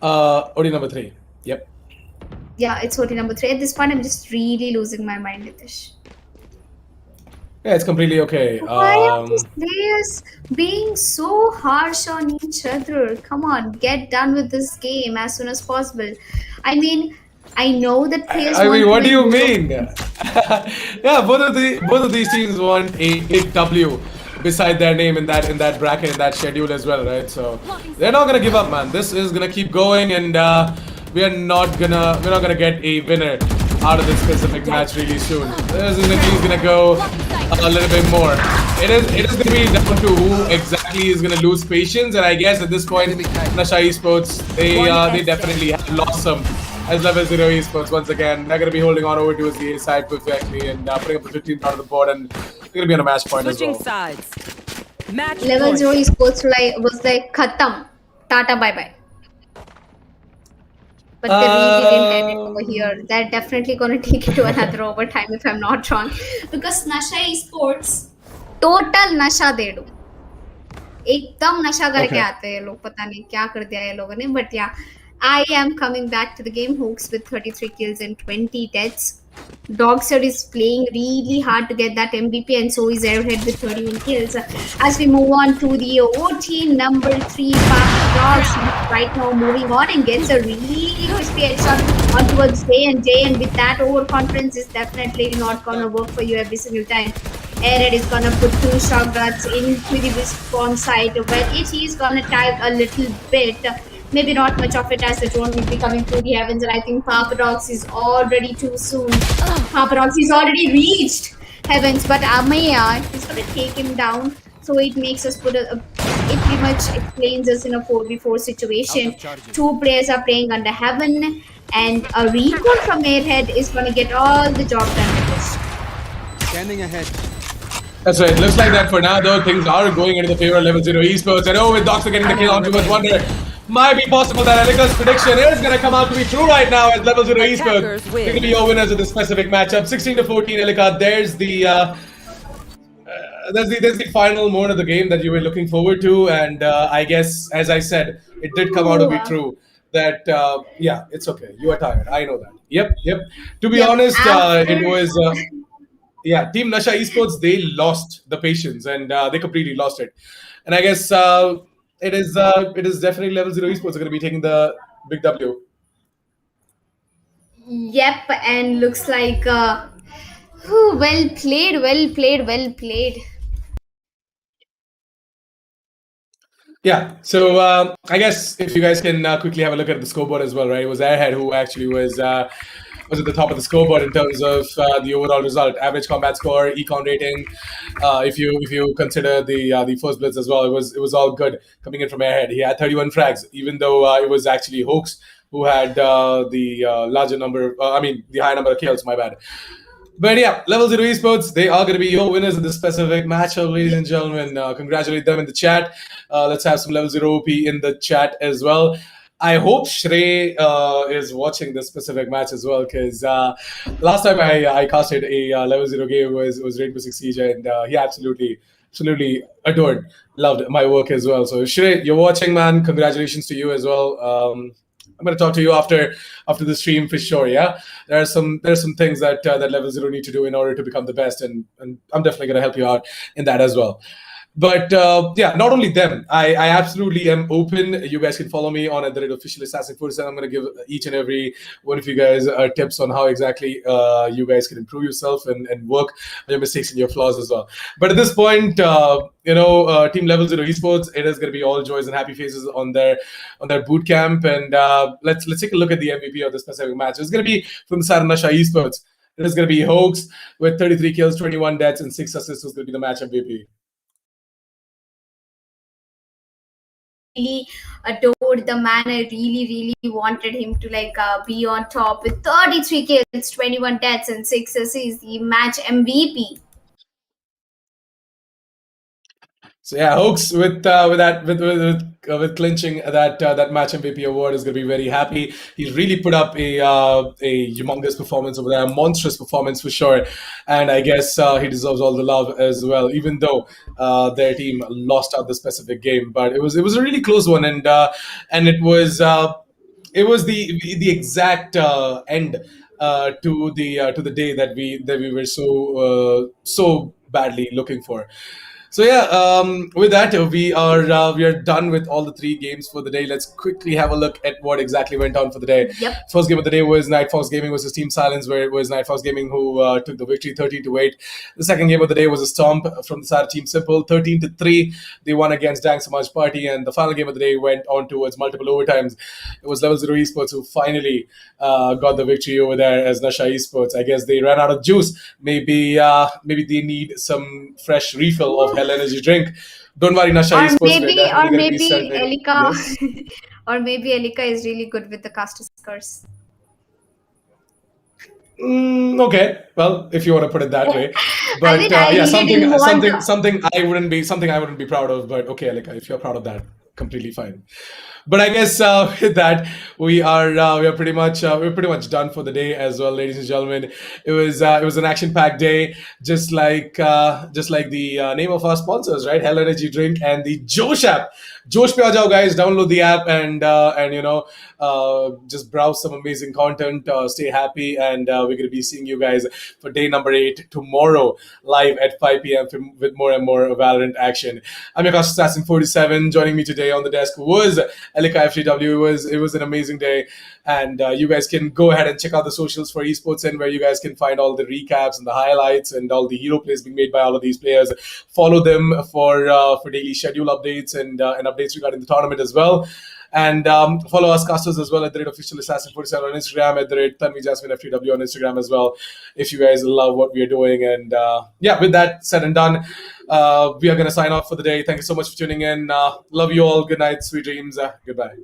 OT number 3. Yep. Yeah, it's OT number 3. At this point, I'm just really losing my mind with this. Yeah, it's completely okay. Why are these players being so harsh on each other? Come on, get done with this game as soon as possible. I mean, I know that players I want mean, to what do win you more. mean? Yeah, both of these teams want a big W beside their name in that bracket in that schedule as well, right? So they're not gonna give up, man. This is gonna keep going, and we're not gonna get a winner out of this specific match really soon. This is gonna go a little bit more. It is gonna be down to who exactly is gonna lose patience, and I guess at this point, NASHA Esports they definitely have lost some as level 0 esports once again. They're going to be holding on over to the A side perfectly and putting up the 15th out of the board, and they're going to be on a match point as well. Switching sides. Match Level point. 0 esports was like khatam. Tata bye bye. But they really didn't end it over here. They're definitely gonna take it to another overtime if I'm not wrong. Because Nasha Esports total नशा दे दो एकदम नशा करके Okay. आते हैं लोग पता नहीं क्या कर दिया ये लोगों ने but yeah I am coming back to the game. Hooks with 33 kills and 20 deaths. Dogster is playing really hard to get that MVP, and so is Airhead with 31 kills. As we move on to the OT number 3, Dogs right now moving on and gets a really crispy headshot on towards J, and with that overconfidence is definitely not gonna work for you every single time. Airhead is gonna put 2 shotguns into the respawn site where it is gonna tag a little bit. Maybe not much of it as the drone will be coming through the heavens, and I think Papadox is already too soon. Papadox is already reached heavens, but Amaya is going to take him down. So it makes us it pretty much explains us in a 4v4 situation. 2 players are playing under heaven, and a recall from Airhead is going to get all the job done with this. Standing ahead. That's right. Looks like that for now, though, things are going into the favor of level 0 esports. And with Doxer getting the kill on towards Wonder, might be possible that Elika's prediction is going to come out to be true right now as level 0 esports. They're going to be your winners of this specific matchup. 16-14, Elika. There's the final moment of the game that you were looking forward to, and I guess, as I said, it did come out to be true. That yeah, it's okay. You are tired. I know that. Yep. To be honest, it was. Yeah, Team Nasha Esports, they lost the patience and they completely lost it. And I guess it is definitely level 0 esports are going to be taking the big W. Yep, and looks like well played. Yeah, so I guess if you guys can quickly have a look at the scoreboard as well, right? It was Airhead who actually was at the top of the scoreboard in terms of the overall result, average combat score, econ rating. If you consider the first blitz as well, it was all good coming in from Airhead. He had 31 frags, even though it was actually Hoax who had the larger number. The high number of kills. My bad. But yeah, level 0 esports, they are going to be your winners of this specific matchup, ladies and gentlemen. Congratulate them in the chat. Let's have some level 0 OP in the chat as well. I hope Shrey is watching this specific match as well, because last time I casted a level 0 game was Rainbow Six Siege, and he absolutely loved my work as well. So Shrey, you're watching, man. Congratulations to you as well. I'm going to talk to you after the stream for sure. Yeah, there's some things that level 0 need to do in order to become the best, and I'm definitely going to help you out in that as well. But yeah, not only them, I absolutely am open. You guys can follow me on @officialassassin47. I'm going to give each and every one of you guys tips on how exactly you guys can improve yourself and work on your mistakes and your flaws as well. But at this point, Team Level 0 Esports, it is going to be all joys and happy faces on their boot camp. And let's take a look at the MVP of this specific match. It's going to be from the side of NASHA Esports. It is going to be Hoax with 33 kills, 21 deaths, and 6 assists. Is going to be the match MVP. Really adored the man. I really wanted him to be on top with 33 kills, 21 deaths, and 6 assists. The match MVP. So yeah, Hoax with clinching that match MVP award is going to be very happy. He's really put up a humongous performance over there, a monstrous performance for sure, and I guess he deserves all the love as well. Even though their team lost out the specific game, but it was a really close one, and it was the exact end to the day that we were so badly looking for. So yeah, with that we are done with all the 3 games for the day. Let's quickly have a look at what exactly went on for the day. Yep. First game of the day was NIGHTFOX Gaming versus Team Silence, where it was NIGHTFOX Gaming who took the victory 13-8. The second game of the day was a stomp from the side of Team Simple, 13-3. They won against DANK SAMAJ Party, and the final game of the day went on towards multiple overtimes. It was Level 0 Esports who finally got the victory over there as NASHA Esports. I guess they ran out of juice. Maybe they need some fresh refill of Hell Energy drink. Don't worry, Nasha Or Esports. maybe, We're or definitely going to be maybe celebrating. Elika, Yes. or maybe Elika is really good with the caster's curse. Okay, well, if you want to put it that way, but I mean, I yeah, really didn't want something I wouldn't be proud of. But okay, Alika, if you're proud of that, completely fine. But I guess with that, we're pretty much done for the day as well, ladies and gentlemen. It was an action-packed day, just like the name of our sponsors, right? Hell Energy Drink and the Josh app. Josh pe aa jao, guys. Download the app and just browse some amazing content. Stay happy, and we're going to be seeing you guys for day number 8 tomorrow, live at 5 p.m. with more and more Valorant action. I'm your Caster Assassin 47. Joining me today on the desk was Elika FTW. It was an amazing day, and you guys can go ahead and check out the socials for Esports, and where you guys can find all the recaps and the highlights and all the hero plays being made by all of these players. Follow them for daily schedule updates and updates regarding the tournament as well. And follow us casters as well at the rate official assassin 47 on Instagram, at the rate Tanvi Jasmine FTW on Instagram as well, if you guys love what we are doing. And yeah, with that said and done, we are going to sign off for the day. Thank you so much for tuning in. Love you all. Good night. Sweet dreams. Goodbye.